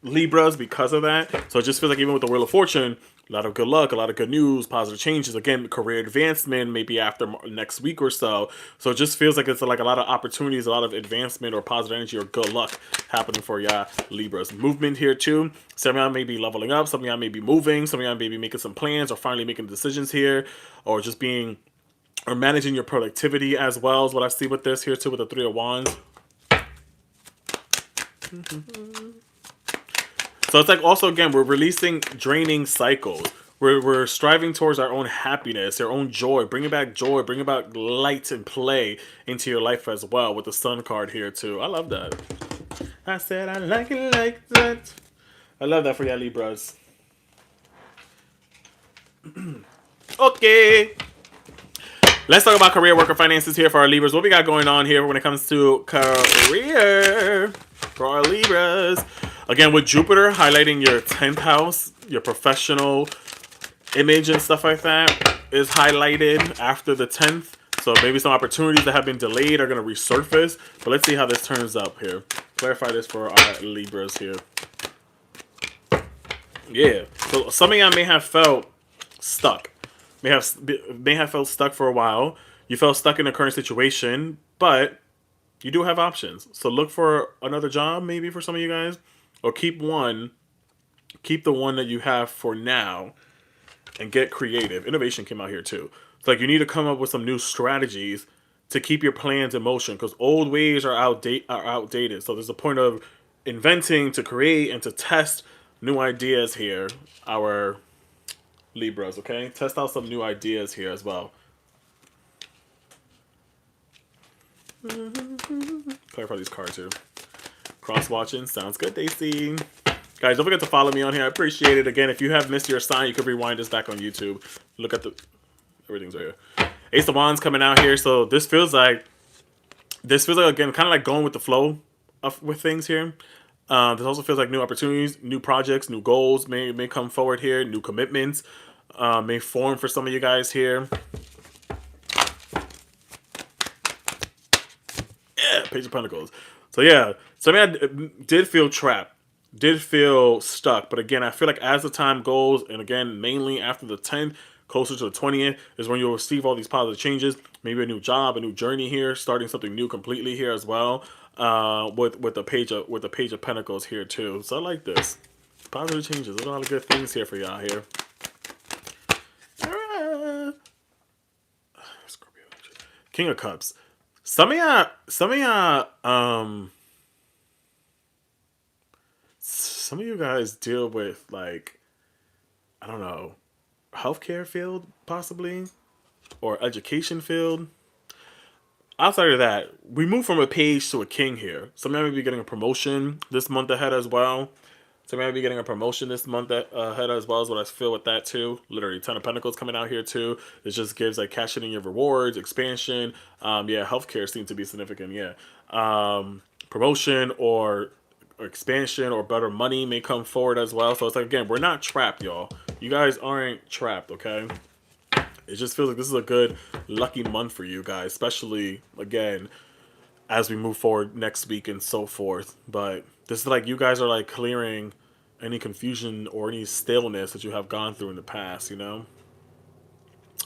Libras, because of that. So it just feels like even with the Wheel of Fortune, a lot of good luck, a lot of good news, positive changes. Again, career advancement maybe after next week or so. So it just feels like it's like a lot of opportunities, a lot of advancement or positive energy or good luck happening for y'all Libras. Movement here too. Some of y'all may be leveling up. Some of y'all may be moving. Some of y'all may be making some plans or finally making decisions here, or just being or managing your productivity as well is what I see with this here too with the Three of Wands. So it's like also, again, we're releasing draining cycles. We're striving towards our own happiness, our own joy. Bringing back joy, bringing back light and play into your life as well with the Sun card here too. I love that. I said I like it like that. I love that for y'all Libras. Okay. Let's talk about career, work, and finances here for our Libras. What we got going on here when it comes to career for our Libras? Again, with Jupiter highlighting your 10th house, your professional image and stuff like that is highlighted after the 10th. So maybe some opportunities that have been delayed are going to resurface. But let's see how this turns up here. Clarify this for our Libras here. Yeah. So some of y'all may have felt stuck. May have felt stuck for a while. You felt stuck in a current situation, but you do have options. So look for another job maybe for some of you guys. Or keep the one that you have for now and get creative. Innovation came out here too. It's like you need to come up with some new strategies to keep your plans in motion because old ways are outdated. So there's a point of inventing, to create, and to test new ideas here, our Libras, okay? Test out some new ideas here as well. Clarify these cards here. Cross-watching. Sounds good, Daisy. Guys, don't forget to follow me on here. I appreciate it. Again, if you have missed your sign, you could rewind this back on YouTube. Look at the... Everything's right here. Ace of Wands coming out here. So this feels like... again, kind of like going with the flow with things here. This also feels like new opportunities, new projects, new goals may come forward here. New commitments may form for some of you guys here. Yeah, Page of Pentacles. So yeah, some of you did feel trapped, did feel stuck. But again, I feel like as the time goes, and again, mainly after the 10th, closer to the 20th, is when you'll receive all these positive changes. Maybe a new job, a new journey here, starting something new completely here as well. With the page of Pentacles here too. So I like this. Positive changes. There's a lot of good things here for y'all here. Scorpio. King of Cups. Some of y'all, some of you guys deal with, like, I don't know, healthcare field possibly, or education field. Outside of that, we move from a page to a king here. Some of you may be getting a promotion this month ahead as well. Some of you may be getting a promotion this month ahead as well, is what I feel with that too. Literally, Ten of Pentacles coming out here too. It just gives like cashing in your rewards, expansion. Yeah, healthcare seems to be significant. Yeah, promotion or expansion or better money may come forward as well. So it's like, again, we're not trapped, y'all. You guys aren't trapped, okay? It just feels like this is a good, lucky month for you guys, especially, again, as we move forward next week and so forth. But this is like you guys are like clearing any confusion or any staleness that you have gone through in the past, you know?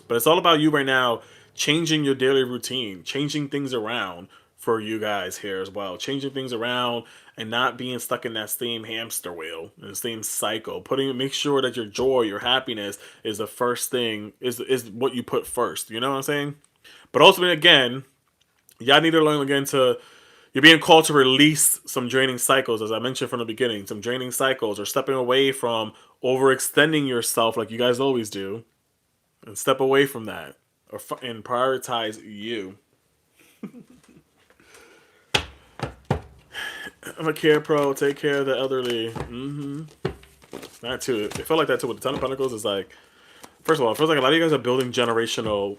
But it's all about you right now changing your daily routine, changing things around for you guys here as well. Changing things around and not being stuck in that same hamster wheel, in the same cycle. Make sure that your joy, your happiness is the first thing, is what you put first. You know what I'm saying? But ultimately, again, y'all need to learn again you're being called to release some draining cycles, as I mentioned from the beginning. Some draining cycles, or stepping away from overextending yourself like you guys always do. And step away from that. And prioritize you. I'm a care pro. Take care of the elderly. That too. It felt like that too with the Ten of Pentacles. It's like, first of all, it feels like a lot of you guys are building generational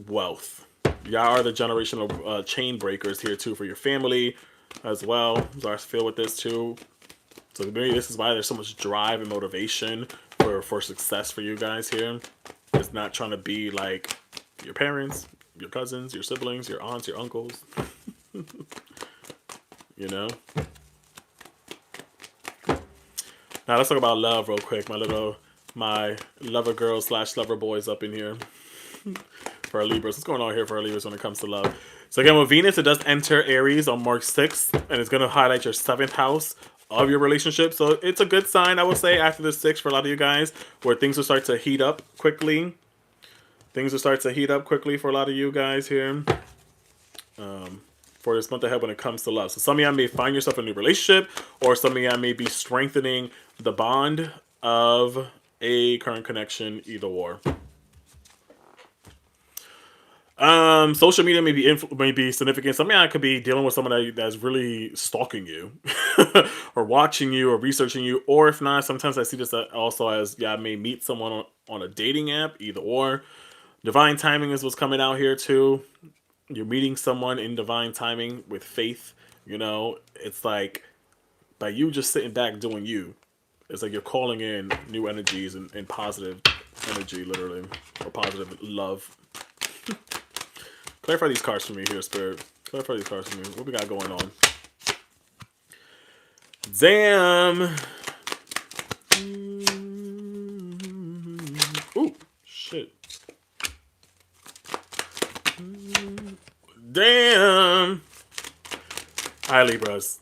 wealth. Y'all are the generational chain breakers here too for your family as well. So I feel with this too. So maybe this is why there's so much drive and motivation for success for you guys here. It's not trying to be like your parents, your cousins, your siblings, your aunts, your uncles. You know? Now let's talk about love real quick. My lover girls / lover boys up in here. For our Libras. What's going on here for our Libras when it comes to love? So again, with Venus, it does enter Aries on March 6th. And it's going to highlight your 7th house of your relationship. So it's a good sign, I would say, after the 6th for a lot of you guys, where things will start to heat up quickly. Things will start to heat up quickly for a lot of you guys here. For this month ahead when it comes to love. So some of y'all may find yourself in a new relationship, or some of y'all may be strengthening the bond of a current connection, either or. Social media may be significant. Some of y'all could be dealing with someone that's really stalking you, or watching you, or researching you, or if not, sometimes I see this also as y'all may meet someone on a dating app, either or. Divine timing is what's coming out here too. You're meeting someone in divine timing with faith. You know, it's like by you just sitting back doing you, it's like you're calling in new energies and positive energy, literally, or positive love. Clarify these cards for me here, Spirit. Clarify these cards for me. What we got going on? Damn. Ooh, shit. Damn. Hi, Libras.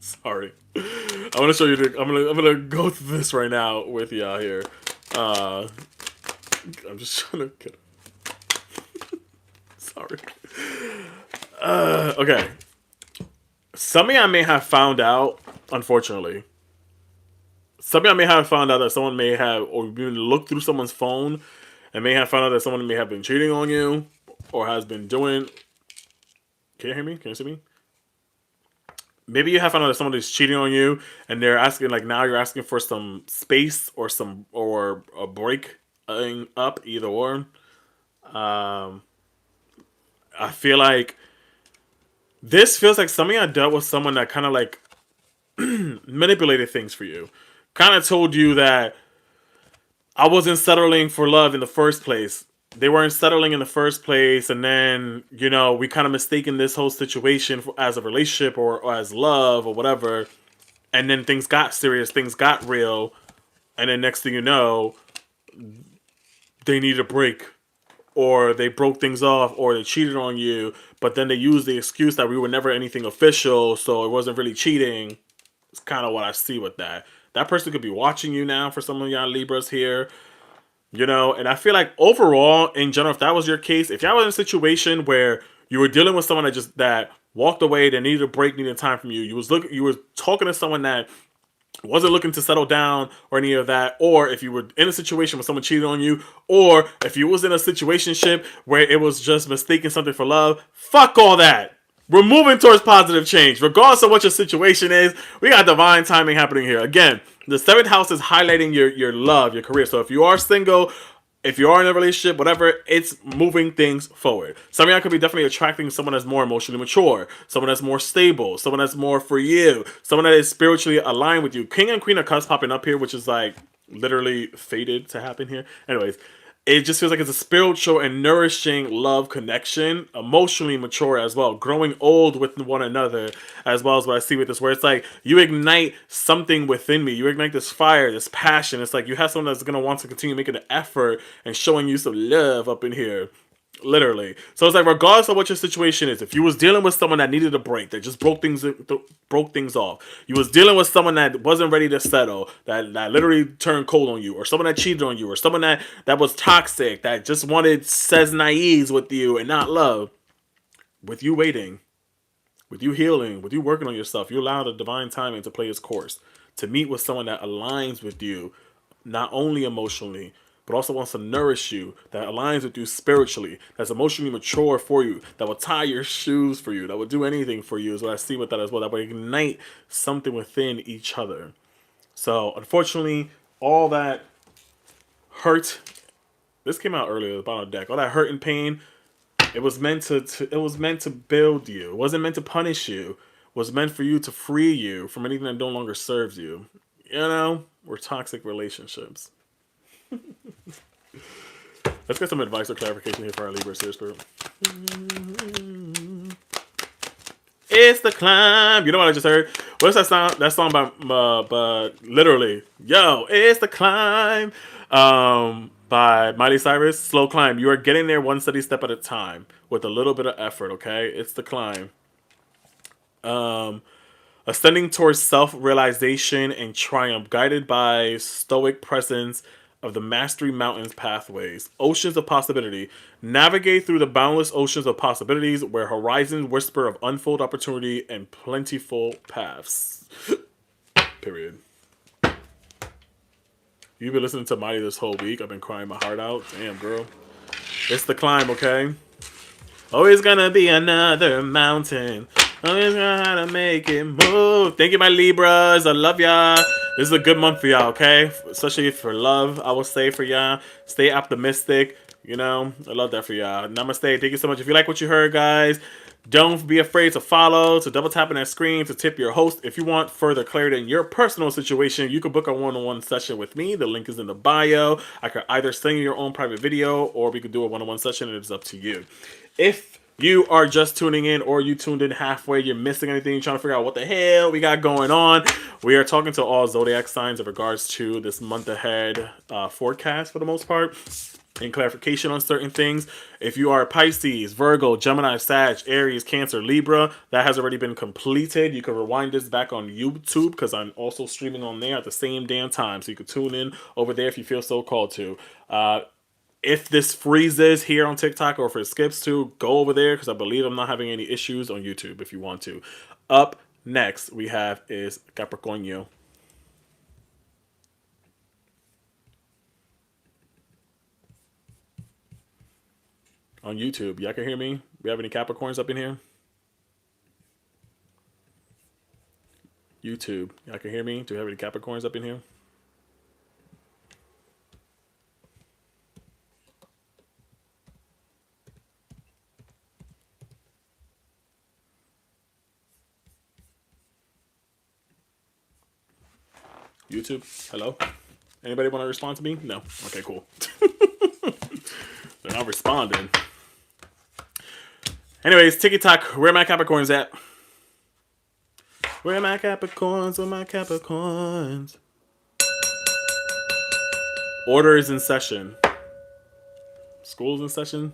Sorry. I want to show you. I'm gonna go through this right now with y'all here. I'm just trying to get. Sorry. Okay. Some of y'all may have found out, unfortunately. Some of y'all may have found out that someone may have, or you looked through someone's phone and may have found out that someone may have been cheating on you or has been doing. Can you hear me? Can you see me? maybe you have found out that someone is cheating on you, and they're asking, like, now you're asking for some space or a break up, either or. Um, I feel like this feels like some of y'all dealt with someone that kind of like manipulated things for you, kind of told you that I wasn't settling for love in the first place. They weren't settling in the first place, and then we kind of mistaken this whole situation as a relationship or as love or whatever, and then things got serious, things got real, and then next thing you know, they need a break, or they broke things off, or they cheated on you, but then they used the excuse that we were never anything official, so it wasn't really cheating. It's kind of what I see with that. That person could be watching you now for some of y'all Libras here. And I feel like overall, in general, if that was your case, if y'all was in a situation where you were dealing with someone that walked away, that needed a break, needed time from you, you were talking to someone that wasn't looking to settle down or any of that, or if you were in a situation where someone cheated on you, or if you was in a situationship where it was just mistaking something for love, fuck all that. We're moving towards positive change. Regardless of what your situation is, we got divine timing happening here. Again, the seventh house is highlighting your love, your career. So if you are single, if you are in a relationship, whatever, it's moving things forward. Some of y'all could be definitely attracting someone that's more emotionally mature, someone that's more stable, someone that's more for you, someone that is spiritually aligned with you. King and Queen of Cups popping up here, which is like literally fated to happen here. Anyways, it just feels like it's a spiritual and nourishing love connection, emotionally mature as well, growing old with one another, as well as what I see with this, where it's like you ignite something within me, you ignite this fire, this passion. It's like you have someone that's gonna want to continue making an effort and showing you some love up in here. Literally. So it's like, regardless of what your situation is, if you was dealing with someone that needed a break, that just broke things off, you was dealing with someone that wasn't ready to settle, that literally turned cold on you, or someone that cheated on you, or someone that was toxic, that just wanted says naives with you and not love, with you waiting, with you healing, with you working on yourself, you allow the divine timing to play its course, to meet with someone that aligns with you, not only emotionally, but also wants to nourish you, that aligns with you spiritually, that's emotionally mature for you, that will tie your shoes for you, that will do anything for you, is what I see with that as well, that will ignite something within each other. So, unfortunately, all that hurt, this came out earlier, the bottom of the deck, all that hurt and pain, it was meant to build you. It wasn't meant to punish you. It was meant for you to free you from anything that no longer serves you. We're toxic relationships. Let's get some advice or clarification here for our Libra series group. It's the climb. You know what I just heard? What's that song? That song by literally, yo, it's the climb. By Miley Cyrus, Slow Climb. You are getting there one steady step at a time with a little bit of effort, okay? It's the climb. Ascending towards self-realization and triumph, guided by stoic presence of the Mastery Mountains pathways. Oceans of possibility. Navigate through the boundless oceans of possibilities where horizons whisper of unfold opportunity and plentiful paths. Period. You've been listening to Mighty this whole week. I've been crying my heart out. Damn, girl. It's the climb, okay? Always gonna be another mountain. Always gonna how to make it move. Thank you, my Libras. I love y'all. This is a good month for y'all, okay? Especially for love, I will say for y'all. Stay optimistic. I love that for y'all. Namaste. Thank you so much. If you like what you heard, guys, don't be afraid to follow, to double tap on that screen, to tip your host. If you want further clarity in your personal situation, you can book a one-on-one session with me. The link is in the bio. I could either send you your own private video, or we could do a one-on-one session, and it's up to you. If you are just tuning in, or you tuned in halfway, you're missing anything, you're trying to figure out what the hell we got going on, we are talking to all zodiac signs in regards to this month ahead forecast for the most part, and clarification on certain things. If you are Pisces, Virgo, Gemini, Sag, Aries, Cancer, Libra, that has already been completed. You can rewind this back on YouTube, because I'm also streaming on there at the same damn time, so you can tune in over there if you feel so called to. If this freezes here on TikTok, or if it skips to, go over there, because I believe I'm not having any issues on YouTube if you want to. Up next we have is Capricorn. On YouTube. Y'all can hear me? We have any Capricorns up in here? YouTube. Y'all can hear me? Do we have any Capricorns up in here? YouTube, hello? Anybody want to respond to me? No? Okay, cool. They're not responding. Anyways, TikTok, where my Capricorns at? Where are my Capricorns? Where are my Capricorns? Order is in session. School's in session.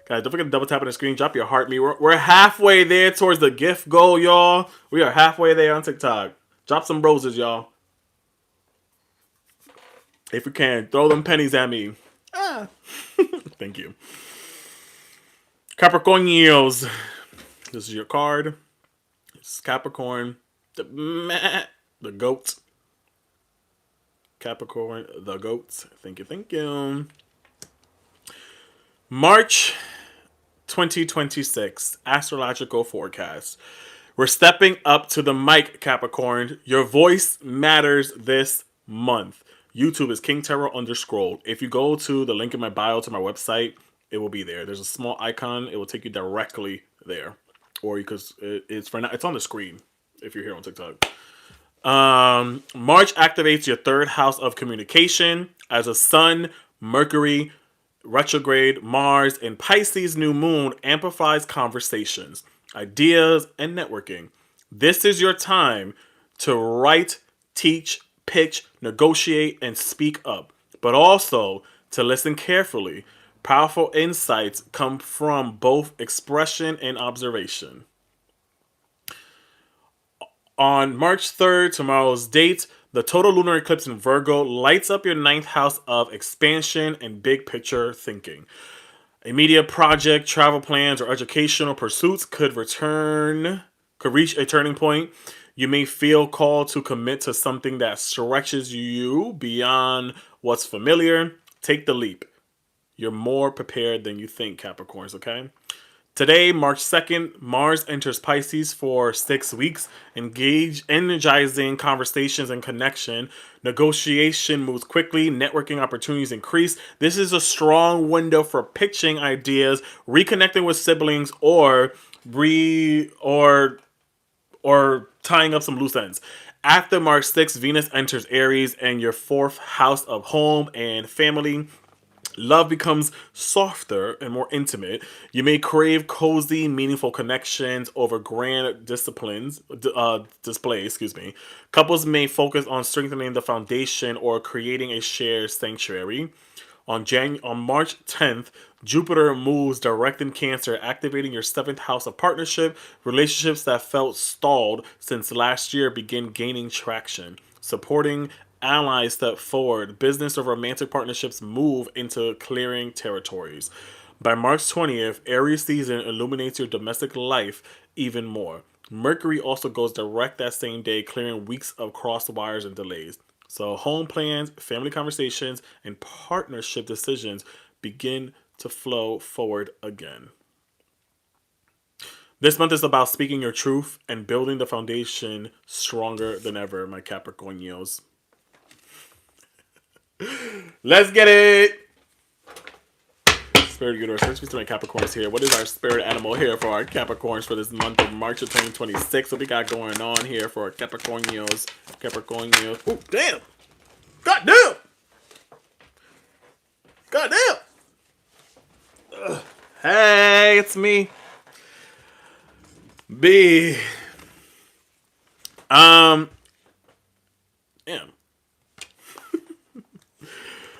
Guys, don't forget to double tap on the screen. Drop your heart me. We're halfway there towards the gift goal, y'all. We are halfway there on TikTok. Drop some roses, y'all. If you can, throw them pennies at me. Ah. Thank you. Capricornios. This is your card. It's Capricorn. The goat. Capricorn, the goats. Thank you, thank you. March 2026, astrological forecast. We're stepping up to the mic, Capricorn. Your voice matters this month. YouTube is King Terror _. If you go to the link in my bio to my website, it will be there. There's a small icon. It will take you directly there. Or because it's for now, it's on the screen if you're here on TikTok. March activates your third house of communication as a Sun, Mercury, Retrograde, Mars, and Pisces New Moon amplifies conversations, ideas, and networking. This is your time to write, teach, pitch, negotiate, and speak up, but also to listen carefully. Powerful insights come from both expression and observation. On March 3rd, tomorrow's date, the total lunar eclipse in Virgo lights up your ninth house of expansion and big picture thinking. A media project, travel plans, or educational pursuits could reach a turning point. You may feel called to commit to something that stretches you beyond what's familiar. Take the leap. You're more prepared than you think, Capricorns, okay? Today, March 2nd, Mars enters Pisces for 6 weeks. Energizing conversations and connection. Negotiation moves quickly. Networking opportunities increase. This is a strong window for pitching ideas, reconnecting with siblings, or tying up some loose ends. After March 6th, Venus enters Aries and your fourth house of home and family. Love becomes softer and more intimate. You may crave cozy, meaningful connections over grand displays. Couples may focus on strengthening the foundation or creating a shared sanctuary. On March 10th, Jupiter moves direct in Cancer, activating your seventh house of partnership. Relationships that felt stalled since last year begin gaining traction. Supporting allies step forward. Business or romantic partnerships move into clearing territories. By March 20th, Aries season illuminates your domestic life even more. Mercury also goes direct that same day, clearing weeks of crossed wires and delays. So home plans, family conversations, and partnership decisions begin to flow forward again. This month is about speaking your truth and building the foundation stronger than ever, my Capricornios. Let's get it! Spirit universe, let's be doing Capricorns here. What is our spirit animal here for our Capricorns for this month of March of 2026? What we got going on here for our Capricornios? Oh, damn! God damn! God damn! Ugh. Hey, it's me. B. Damn.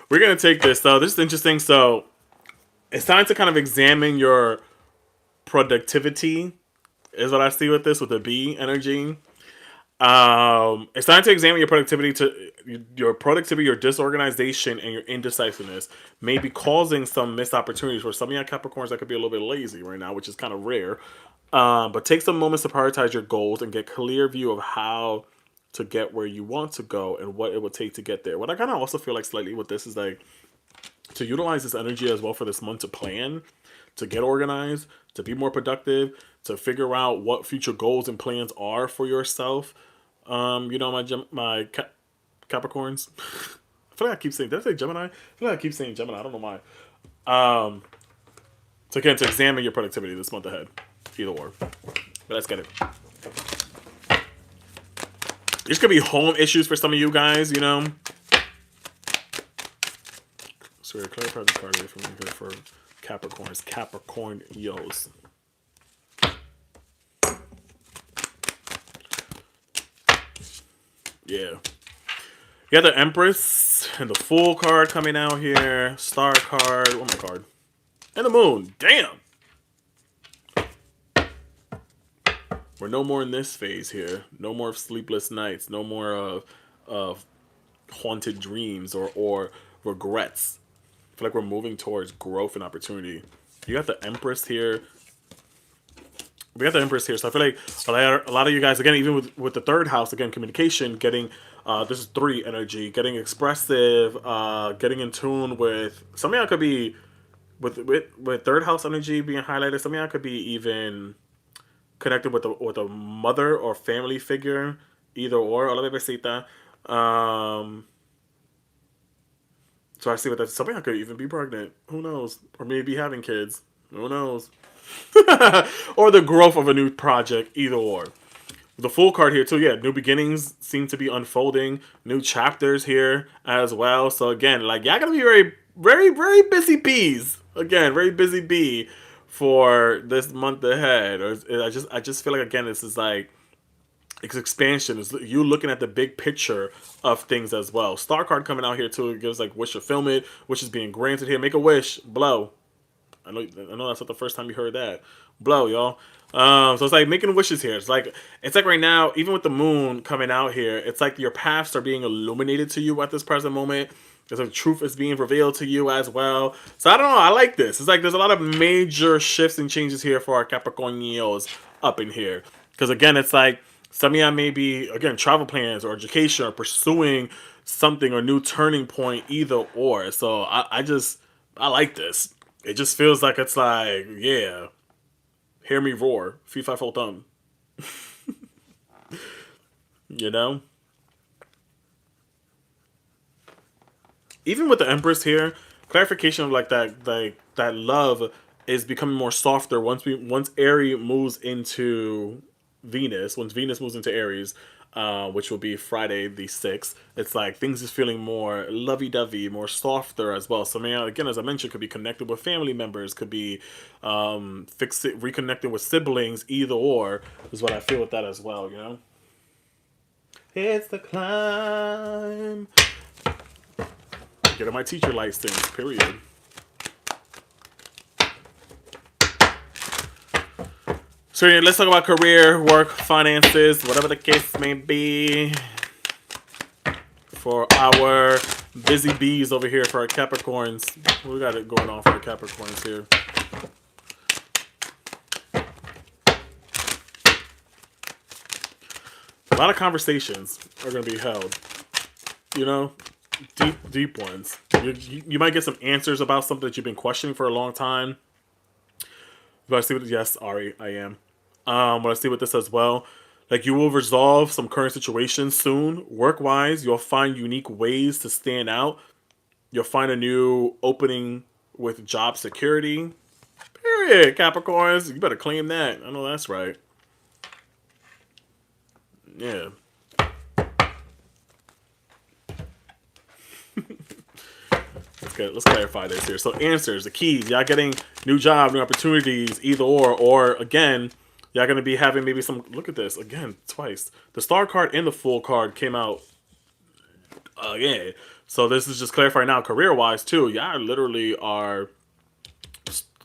We're gonna take this though. This is interesting. So it's time to kind of examine your productivity, is what I see with this, with the B energy. It's time to examine your productivity, your disorganization, and your indecisiveness may be causing some missed opportunities for some of your Capricorns that could be a little bit lazy right now, which is kind of rare. But take some moments to prioritize your goals and get a clear view of how to get where you want to go and what it would take to get there. What I kind of also feel like slightly with this is like to utilize this energy as well for this month to plan, to get organized, to be more productive, to figure out what future goals and plans are for yourself. You know, Capricorns. I feel like I keep saying, did I say Gemini? I feel like I keep saying Gemini. I don't know why. So again, to examine your productivity this month ahead. Either or. But let's get it. There's going to be home issues for some of you guys, you know. So we're clarify the card here for Capricorns. Capricorn Yos. Yeah. You got the Empress and the Fool card coming out here. Star card. One more card. And the Moon. Damn. We're no more in this phase here. No more of sleepless nights. No more of haunted dreams or regrets. I feel like we're moving towards growth and opportunity. You got the Empress here. We got the Empress here, so I feel like a lot of you guys, again, even with the third house, again, communication, getting, this is 3 energy, getting expressive, getting in tune with, some of y'all could be, with third house energy being highlighted, some of y'all could be even connected with a mother or family figure, either or, hola bebecita. So I see what that, some of y'all could even be pregnant, who knows, or maybe having kids, who knows. Or the growth of a new project, either or. The Fool card here too, yeah, new beginnings seem to be unfolding, new chapters here as well. So again, like, y'all gonna be very, very, very busy bees. Again, very busy bee for this month ahead. Or I just feel like, again, this is like, it's expansion. It's you looking at the big picture of things as well. Star card coming out here too. It gives like wish fulfillment, which is being granted here. Make a wish, blow. I know that's not the first time you heard that. Blow, y'all. So it's like making wishes here. It's like right now, even with the Moon coming out here, it's like your paths are being illuminated to you at this present moment. There's a truth is being revealed to you as well. So I don't know. I like this. It's like there's a lot of major shifts and changes here for our Capricornios up in here. Because again, it's like some of y'all may be, again, travel plans or education or pursuing something or new turning point, either or. So I like this. It just feels like it's like, yeah, hear me roar, fee fi fo thumb. You know? Even with the Empress here, clarification of like that love is becoming more softer once Aries moves into Venus. Once Venus moves into Aries, which will be Friday the 6th. It's like things is feeling more lovey-dovey, more softer as well. So, man, again, as I mentioned, could be connected with family members, could be reconnecting with siblings, either or, is what I feel with that as well, you know? It's the climb. Getting my teacher license, period. So yeah, let's talk about career, work, finances, whatever the case may be. For our busy bees over here, for our Capricorns. We got it going on for our Capricorns here. A lot of conversations are going to be held. You know? Deep ones. You might get some answers about something that you've been questioning for a long time. But I see what, yes, Ari, I am. But I see with this as well. Like, you will resolve some current situations soon. Work-wise, you'll find unique ways to stand out. You'll find a new opening with job security. Period, Capricorns. You better claim that. I know that's right. Yeah. Let's clarify this here. So answers, the keys. Y'all getting new job, new opportunities, either or again, y'all going to be having maybe some, look at this, again, twice. The Star card and the Fool card came out again. So this is just clarifying now, career-wise too. Y'all literally are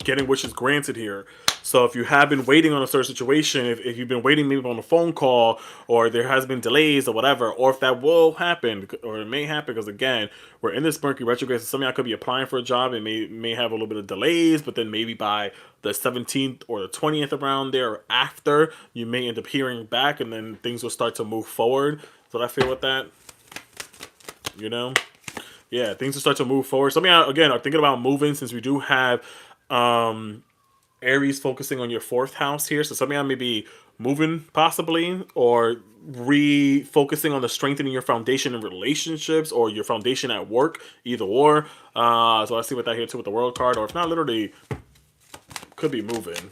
getting wishes granted here. So if you have been waiting on a certain situation, if you've been waiting maybe on a phone call, or there has been delays or whatever, or if that will happen, or it may happen, because again, we're in this Mercury Retrograde, so some of y'all could be applying for a job and may have a little bit of delays, but then maybe by the 17th or the 20th around there or after, you may end up hearing back, and then things will start to move forward. So I feel with that, you know? Yeah, things will start to move forward. Some of y'all, again, are thinking about moving, since we do have Aries focusing on your 4th house here. So some of y'all may be moving possibly, or refocusing on the strengthening your foundation in relationships or your foundation at work, either or. So I see what that here too with the World card, or if not, literally could be moving.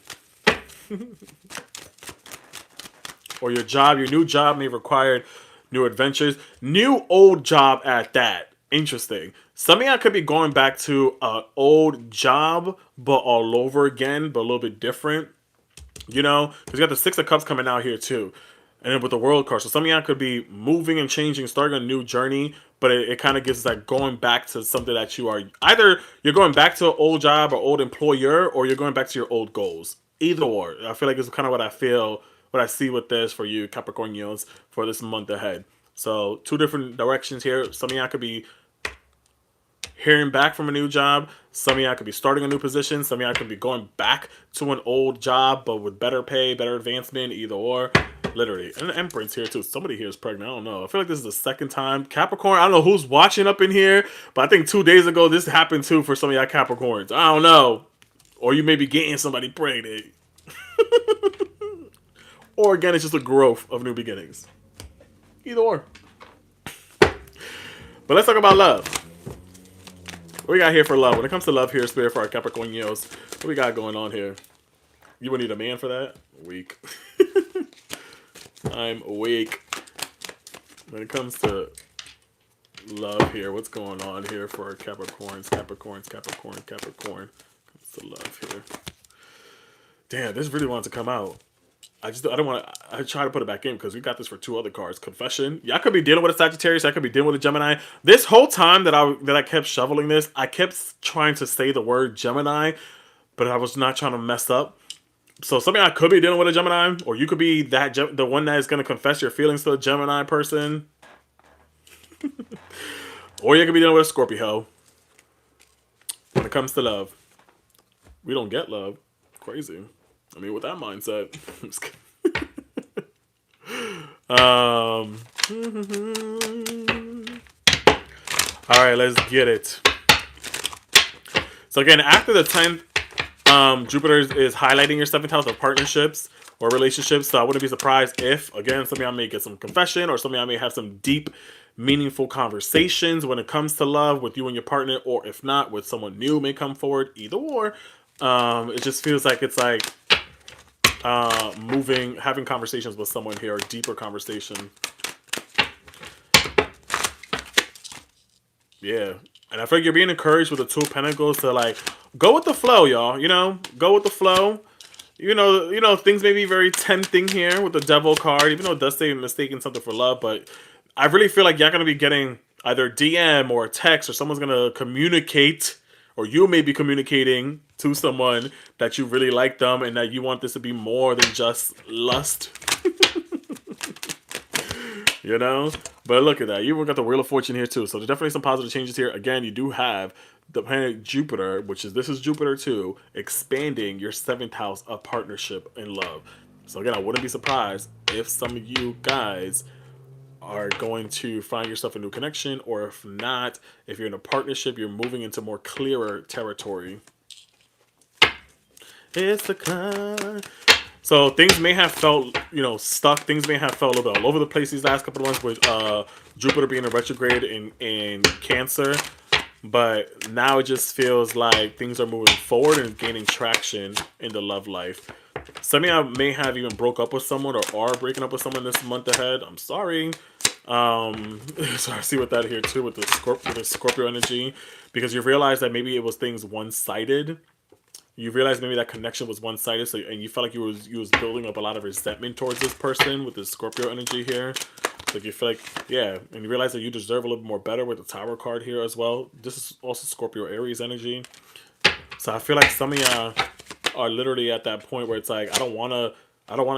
Or your job, your new job may require new adventures, new old job at that. Interesting. Some of y'all could be going back to an old job, but all over again, but a little bit different. You know, because you got the Six of Cups coming out here too. And then with the World card. So some of y'all could be moving and changing, starting a new journey, but it kind of gives like going back to something that you are, either you're going back to an old job or old employer, or you're going back to your old goals. Either or. I feel like it's kind of what I feel, what I see with this for you Capricornians for this month ahead. So two different directions here. Some of y'all could be hearing back from a new job. Some of y'all could be starting a new position. Some of y'all could be going back to an old job, but with better pay, better advancement, either or. Literally. And the Empress here too. Somebody here is pregnant. I don't know. I feel like this is the second time. Capricorn, I don't know who's watching up in here, but I think 2 days ago this happened too for some of y'all Capricorns. I don't know. Or you may be getting somebody pregnant. Or again, it's just a growth of new beginnings. Either or. But let's talk about love. What we got here for love? When it comes to love here, Spirit, for our Capricornios, what we got going on here? You would need a man for that? Weak. I'm weak. When it comes to love here, what's going on here for our Capricorns? Capricorn. Comes to love here. Damn, this really wanted to come out. I don't want to. I try to put it back in because we got this for 2 other cards. Confession. Y'all could be dealing with a Sagittarius. I could be dealing with a Gemini. This whole time that I kept shoveling this, I kept trying to say the word Gemini, but I was not trying to mess up. So some of y'all could be dealing with a Gemini, or you could be the one that is going to confess your feelings to a Gemini person, or you could be dealing with a Scorpio. When it comes to love, we don't get love. Crazy. I mean, with that mindset. All right, let's get it. So again, after the 10th, Jupiter is highlighting your 7th house of partnerships or relationships. So I wouldn't be surprised if, again, some of y'all may get some confession, or some of y'all may have some deep, meaningful conversations when it comes to love with you and your partner, or if not, with someone new may come forward. Either or. It just feels like it's like having conversations with someone here, or deeper conversation. Yeah. And I feel like you're being encouraged with the 2 of Pentacles to like go with the flow, y'all. You know, go with the flow. You know, things may be very tempting here with the Devil card, even though it does say mistaking something for love. But I really feel like y'all gonna be getting either DM or a text, or someone's gonna communicate, or you may be communicating to someone that you really like them and that you want this to be more than just lust. You know? But look at that. You even got the Wheel of Fortune here too. So there's definitely some positive changes here. Again, you do have the planet Jupiter, this is Jupiter too, expanding your 7th house of partnership and love. So again, I wouldn't be surprised if some of you guys are going to find yourself a new connection, or if not, if you're in a partnership, you're moving into more clearer territory. It's the card. So things may have felt, stuck. Things may have felt a little bit all over the place these last couple of months with Jupiter being a retrograde in Cancer. But now it just feels like things are moving forward and gaining traction in the love life. Some of y'all may have even broke up with someone, or are breaking up with someone this month ahead. I'm sorry. So I see what that here too with the Scorpio energy, because you realize that maybe it was things one-sided. You realize maybe that connection was one-sided, and you felt like you was building up a lot of resentment towards this person with this Scorpio energy here. Like you feel like, yeah, and you realize that you deserve a little bit more better with the Tower card here as well. This is also Scorpio Aries energy. So I feel like some of y'all are literally at that point where it's like, I don't want to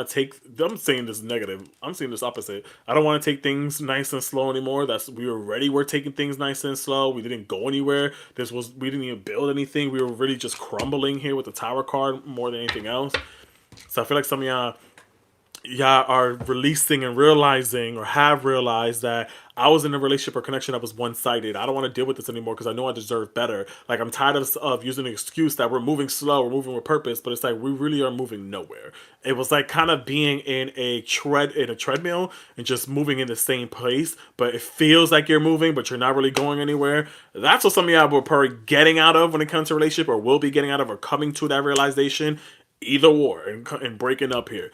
take, I'm saying this negative, I'm saying this opposite. I don't want to take things nice and slow anymore. We're taking things nice and slow. We didn't go anywhere. We didn't even build anything. We were really just crumbling here with the Tower card more than anything else. So I feel like some of y'all y'all are releasing and realizing, or have realized, that I was in a relationship or connection that was one-sided. I don't want to deal with this anymore because I know I deserve better. Like, I'm tired of using the excuse that we're moving slow, we're moving with purpose, but it's like we really are moving nowhere. It was like kind of being in a treadmill and just moving in the same place, but it feels like you're moving, but you're not really going anywhere. That's what some of y'all were probably getting out of when it comes to relationship, or will be getting out of, or coming to that realization. Either or, and breaking up here.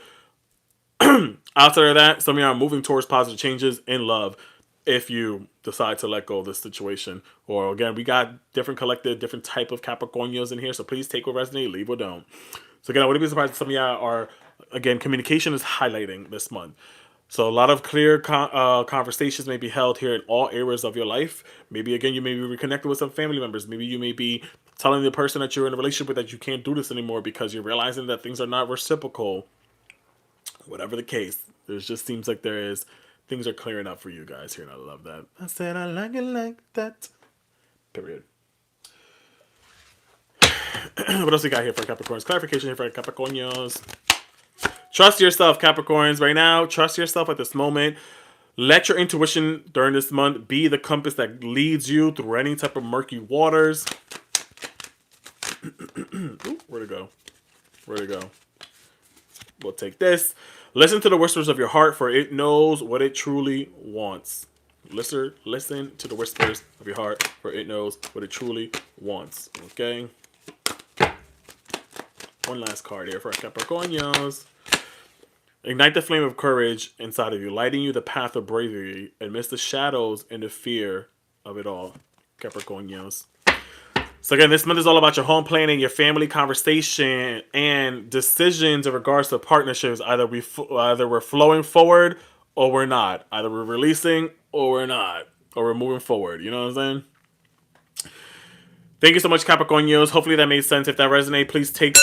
Outside of that, some of y'all are moving towards positive changes in love if you decide to let go of this situation. Or again, we got different collective, different type of Capricornios in here, so please take what resonate, leave what don't. So again, I wouldn't be surprised if some of y'all are, again, communication is highlighting this month. So a lot of clear conversations may be held here in all areas of your life. Maybe again, you may be reconnected with some family members. Maybe you may be telling the person that you're in a relationship with that you can't do this anymore because you're realizing that things are not reciprocal. Whatever the case, there just seems like things are clearing up for you guys here, and I love that. I said I like it like that. Period. What else we got here for Capricorns? Clarification here for Capricornios. Trust yourself, Capricorns. Right now, trust yourself at this moment. Let your intuition during this month be the compass that leads you through any type of murky waters. Ooh, where'd it go? Where'd it go? We'll take this. Listen to the whispers of your heart, for it knows what it truly wants. Listen to the whispers of your heart, for it knows what it truly wants. Okay? One last card here for our Capricornios. Ignite the flame of courage inside of you, lighting you the path of bravery amidst the shadows and the fear of it all. Capricornios. So again, this month is all about your home planning, your family conversation, and decisions in regards to partnerships. Either we're flowing forward or we're not. Either we're releasing or we're not. Or we're moving forward. You know what I'm saying? Thank you so much, Capricornios. Hopefully that made sense. If that resonates, please take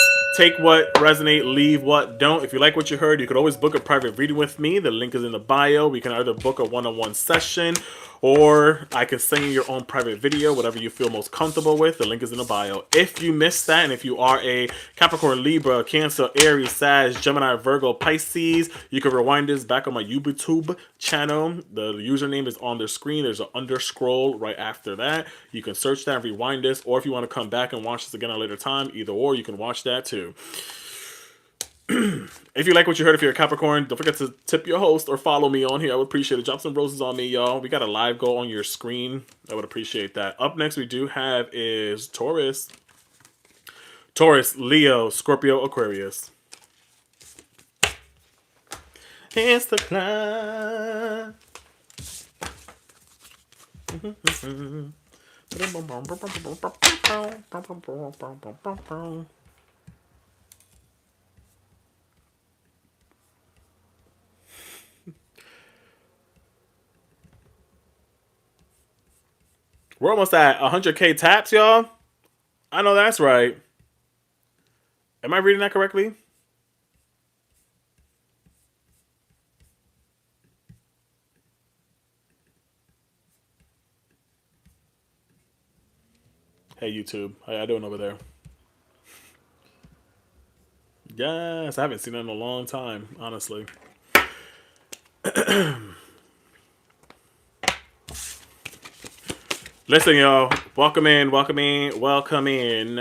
what resonate, leave what don't. If you like what you heard, you could always book a private reading with me. The link is in the bio. We can either book a one-on-one session, or I can send you your own private video, whatever you feel most comfortable with. The link is in the bio. If you missed that, and if you are a Capricorn, Libra, Cancer, Aries, Sag, Gemini, Virgo, Pisces, you can rewind this back on my YouTube channel. The username is on the screen. There's an under scroll right after that. You can search that and rewind this, or if you want to come back and watch this again at a later time, either or, you can watch that too. If you like what you heard, if you're a Capricorn, don't forget to tip your host or follow me on here. I would appreciate it. Drop some roses on me, y'all. We got a live goal on your screen. I would appreciate that. Up next, we do have is Taurus. Taurus, Leo, Scorpio, Aquarius. It's the climb. We're almost at 100K taps, y'all. I know that's right. Am I reading that correctly? Hey, YouTube. How y'all doing over there? Yes, I haven't seen it in a long time, honestly. Listen, y'all. Welcome in, welcome in, welcome in.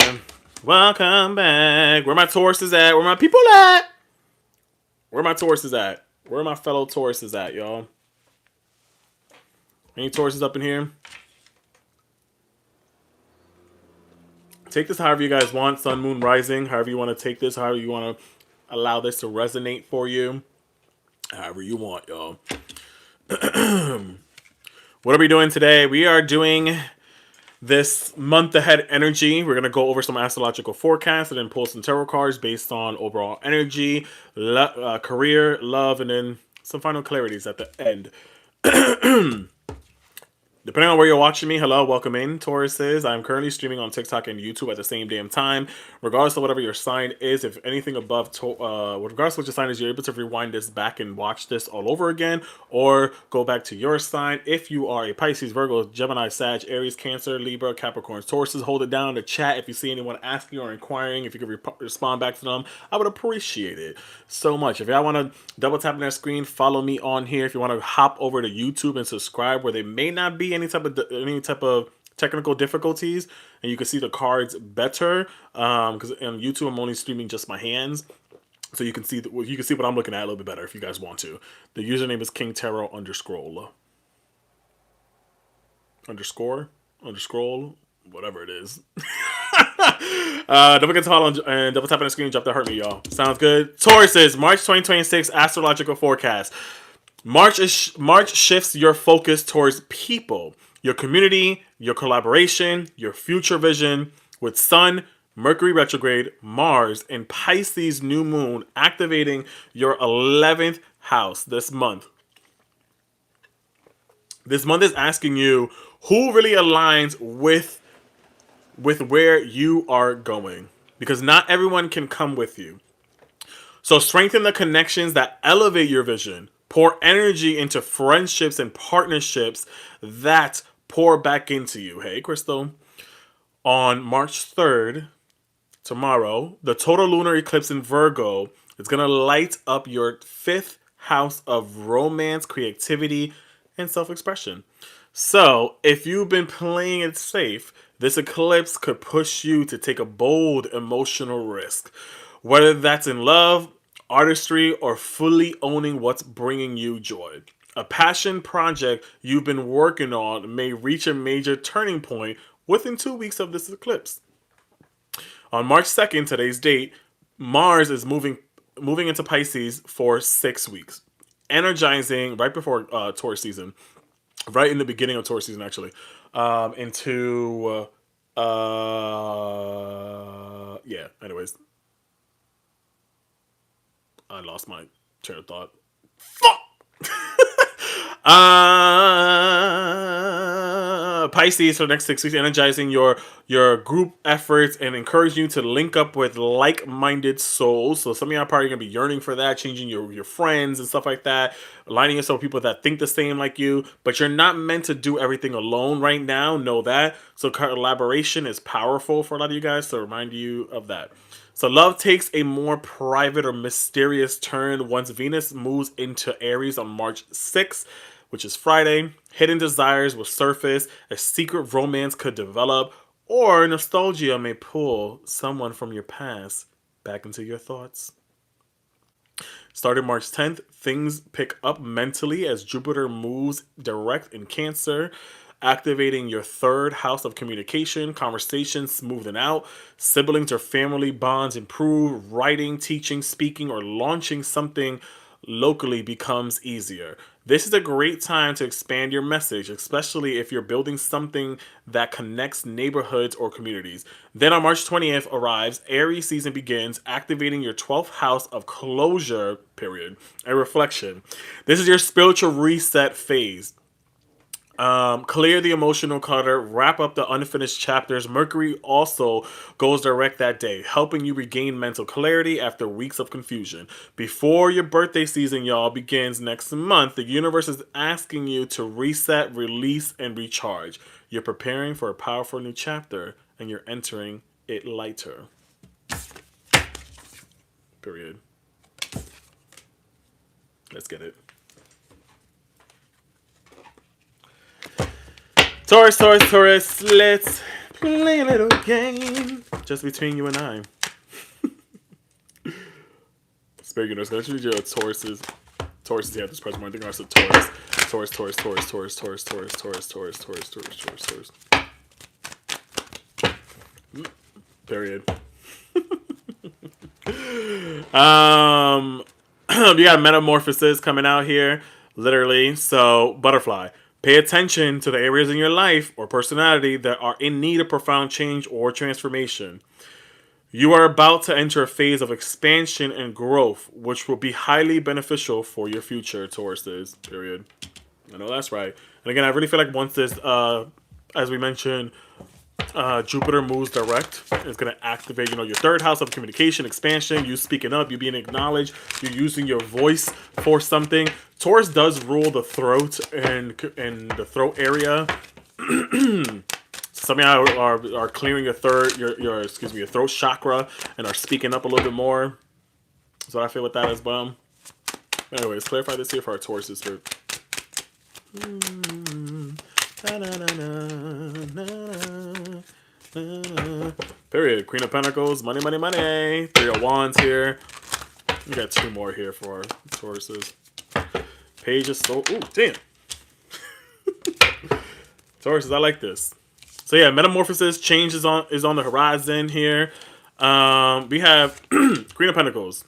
Welcome back. Where my Tauruses at? Where my people at? Where my Tauruses at? Where my fellow Tauruses at, y'all? Any Tauruses up in here? Take this however you guys want. Sun, moon, rising. However you want to take this. However you want to allow this to resonate for you. However you want, y'all. What are we doing today? We are doing this month ahead energy. We're going to go over some astrological forecasts and then pull some tarot cards based on overall energy, career, love, and then some final clarities at the end. Depending on where you're watching me, hello, welcome in, Tauruses. I'm currently streaming on TikTok and YouTube at the same damn time. Regardless of whatever your sign is, if anything above, regardless of what your sign is, you're able to rewind this back and watch this all over again, or go back to your sign. If you are a Pisces, Virgo, Gemini, Sag, Aries, Cancer, Libra, Capricorn, Tauruses, hold it down in the chat if you see anyone asking or inquiring. If you could respond back to them, I would appreciate it so much. If y'all want to double tap on their screen, follow me on here. If you want to hop over to YouTube and subscribe, where they may not be any type of technical difficulties, and you can see the cards better. Because on YouTube I'm only streaming just my hands, so you can see what I'm looking at a little bit better if you guys want to. The username is King Tarot underscore whatever it is. Don't forget to follow and double tap on the screen. Drop that hurt me, y'all. Sounds good. Tauruses, March 2026 astrological forecast. March shifts your focus towards people, your community, your collaboration, your future vision, with Sun, Mercury Retrograde, Mars, and Pisces New Moon activating your 11th house this month. This month is asking you who really aligns with where you are going, because not everyone can come with you. So strengthen the connections that elevate your vision. Pour energy into friendships and partnerships that pour back into you. Hey, Crystal. On March 3rd, tomorrow, the total lunar eclipse in Virgo is going to light up your 5th house of romance, creativity, and self-expression. So, if you've been playing it safe, this eclipse could push you to take a bold emotional risk. Whether that's in love, artistry, or fully owning what's bringing you joy. A passion project you've been working on may reach a major turning point within 2 weeks of this eclipse. On March 2nd, today's date, Mars is moving into Pisces for 6 weeks, energizing right before Taurus season, right in the beginning of Taurus season, actually, into yeah. Anyways, I lost my train of thought. Fuck. Pisces for the next 6 weeks, energizing your group efforts and encouraging you to link up with like-minded souls. So some of y'all are probably gonna be yearning for that, changing your friends and stuff like that, aligning yourself with people that think the same like you. But you're not meant to do everything alone right now. Know that. So collaboration is powerful for a lot of you guys. So remind you of that. So love takes a more private or mysterious turn once Venus moves into Aries on March 6th, which is Friday. Hidden desires will surface, a secret romance could develop, or nostalgia may pull someone from your past back into your thoughts. Starting March 10th, things pick up mentally as Jupiter moves direct in Cancer, activating your 3rd house of communication, conversations smoothing out, siblings or family bonds improve, writing, teaching, speaking, or launching something locally becomes easier. This is a great time to expand your message, especially if you're building something that connects neighborhoods or communities. Then on March 20th arrives, Aries season begins, activating your 12th house of closure, period, and reflection. This is your spiritual reset phase. Clear the emotional clutter, wrap up the unfinished chapters. Mercury also goes direct that day, helping you regain mental clarity after weeks of confusion. Before your birthday season, y'all, begins next month, the universe is asking you to reset, release, and recharge. You're preparing for a powerful new chapter, and you're entering it lighter. Period. Let's get it. Taurus, let's play a little game just between you and I. Speaking of, let's read your Tauruses. Tauruses here at this present moment. I think I said Taurus. Period. You got metamorphosis coming out here, literally. So, butterfly. Pay attention to the areas in your life or personality that are in need of profound change or transformation. You are about to enter a phase of expansion and growth, which will be highly beneficial for your future, Tauruses. Period. I know that's right. And again, I really feel like once this, as we mentioned, Jupiter moves direct, it's going to activate, your third house of communication, expansion, you speaking up, you being acknowledged, you using your voice for something. Taurus does rule the throat and the throat area. Some of y'all are clearing your throat chakra and are speaking up a little bit more. So I feel with that as well. Anyways, clarify this here for our Tauruses here. Period. Queen of Pentacles, money, money, money. Three of Wands here. We got two more here for our Tauruses. Page of Soul. Ooh, damn. Tauruses, I like this. So yeah, metamorphosis, change is on the horizon here. We have Queen of Pentacles.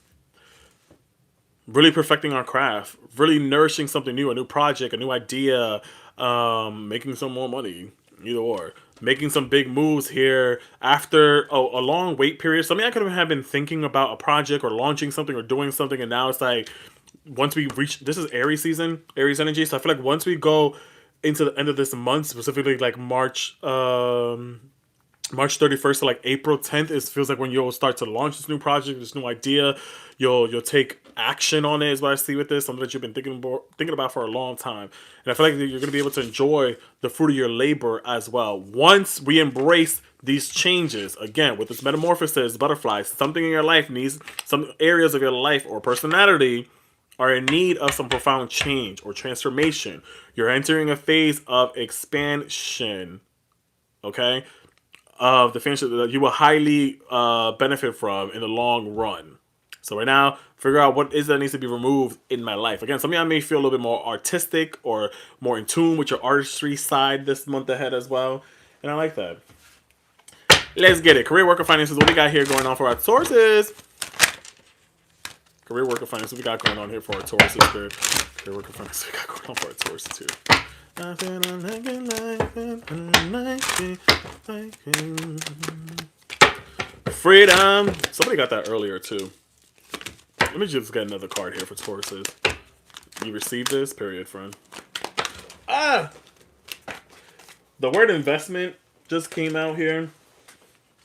Really perfecting our craft. Really nourishing something new, a new project, a new idea. Making some more money. Either or. Making some big moves here after a long wait period. Some of you could have been thinking about a project or launching something or doing something, and now it's like, once we reach, this is Aries season, Aries energy, so I feel like once we go into the end of this month, specifically like March 31st to like April 10th, it feels like when you'll start to launch this new project, this new idea. You'll take action on it, is what I see with this. Something that you've been thinking about for a long time. And I feel like you're going to be able to enjoy the fruit of your labor as well. Once we embrace these changes, again, with this metamorphosis, butterflies, something in your life needs, some areas of your life or personality are in need of some profound change or transformation. You're entering a phase of expansion, okay? Of the finish that you will highly benefit from in the long run. So right now, figure out what is that needs to be removed in my life. Again, some of y'all may feel a little bit more artistic or more in tune with your artistry side this month ahead as well. And I like that. Let's get it. Career, work, or finances. What we got here going on for our Tauruses? Career, work, or finances. What we got going on here for our Tauruses here? Career, work, or finances. What we got going on for our Tauruses here? Freedom. Somebody got that earlier too. Let me just get another card here for Tauruses. You received this? Period, friend. The word investment just came out here.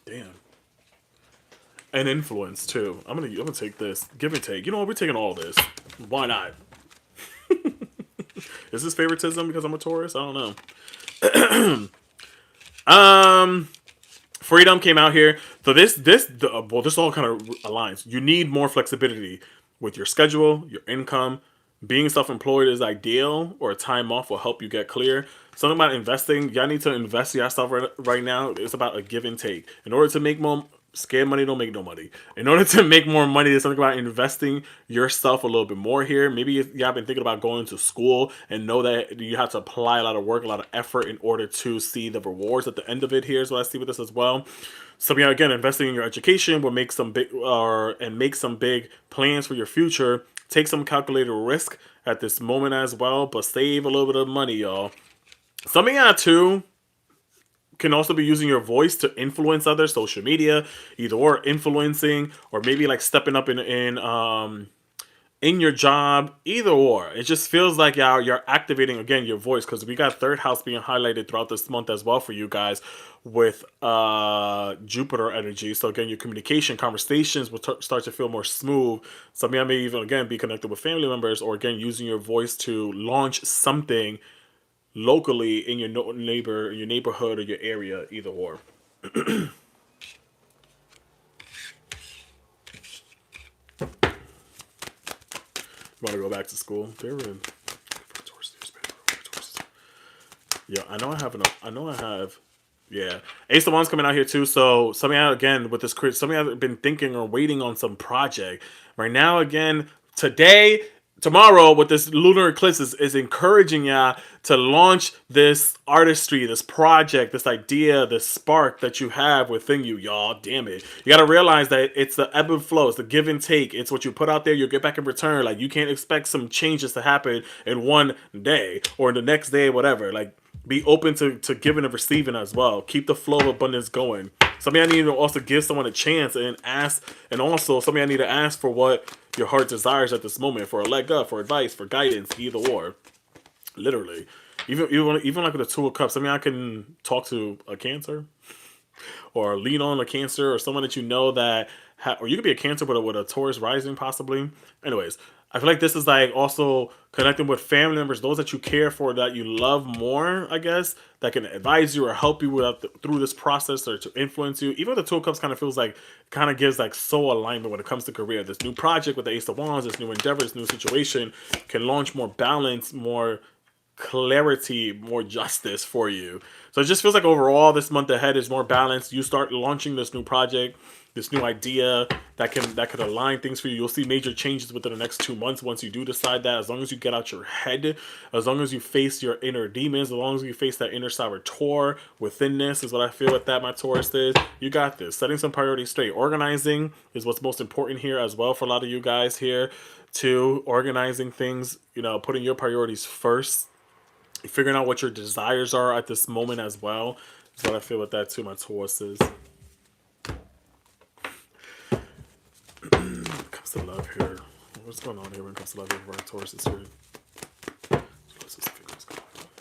Damn. And influence too. I'm gonna take this. Give and take. You know what? We're taking all this. Why not? Is this favoritism because I'm a Taurus? I don't know. Freedom came out here. So this all kind of aligns. You need more flexibility with your schedule, your income. Being self-employed is ideal, or a time off will help you get clear. Something about investing. Y'all need to invest yourself right now. It's about a give and take. In order to make more, scared money don't make no money. In order to make more money, there's something about investing yourself a little bit more here. Maybe y'all been thinking about going to school and know that you have to apply a lot of work, a lot of effort in order to see the rewards at the end of it. Here's what I see with this as well. So yeah, again, investing in your education will make some big plans for your future. Take some calculated risk at this moment as well, but save a little bit of money, y'all. Some of y'all too can also be using your voice to influence others, social media, either or influencing, or maybe like stepping up in your job, either or. It just feels like you're activating again your voice, because we got third house being highlighted throughout this month as well for you guys with Jupiter energy. So again, your communication, conversations will start to feel more smooth. Some of you may even again be connected with family members, or again using your voice to launch something locally in your neighborhood or your area, either or. Want to go back to school? Yeah, I know I have enough. I know I have. Yeah, Ace of Wands coming out here too. So some of y'all again with this, some of y'all have been thinking or waiting on some project. Right now, again, today, tomorrow with this lunar eclipse is encouraging y'all to launch this artistry, this project, this idea, this spark that you have within you, y'all. Damn it. You got to realize that it's the ebb and flow. It's the give and take. It's what you put out there, you'll get back in return. Like, you can't expect some changes to happen in one day or the next day, whatever. Like, be open to giving and receiving as well. Keep the flow of abundance going. Some of y'all need to also give someone a chance and ask. And also, some of y'all need to ask for what your heart desires at this moment. For a leg up, for advice, for guidance, either or. Literally. Even like with the Two of Cups, I mean, I can talk to a Cancer or lean on a Cancer or someone that you know that, or you could be a Cancer with a Taurus rising possibly. Anyways, I feel like this is like also connecting with family members, those that you care for, that you love more, I guess, that can advise you or help you through this process or to influence you. Even the Two of Cups kind of feels like, kind of gives like soul alignment when it comes to career. This new project with the Ace of Wands, this new endeavor, this new situation can launch more balance, more clarity, more justice for you. So it just feels like overall this month ahead is more balanced. You start launching this new project, this new idea that could align things for you. You'll see major changes within the next 2 months once you do decide that. As long as you get out your head, as long as you face your inner demons, as long as you face that inner saboteur within this, is what I feel with that, my Taurus is. You got this. Setting some priorities straight. Organizing is what's most important here as well for a lot of you guys here. To organizing things, putting your priorities first, figuring out what your desires are at this moment as well is what I feel with that too, my Tauruses. When it comes to love here, what's going on here when it comes to love here for our Tauruses here?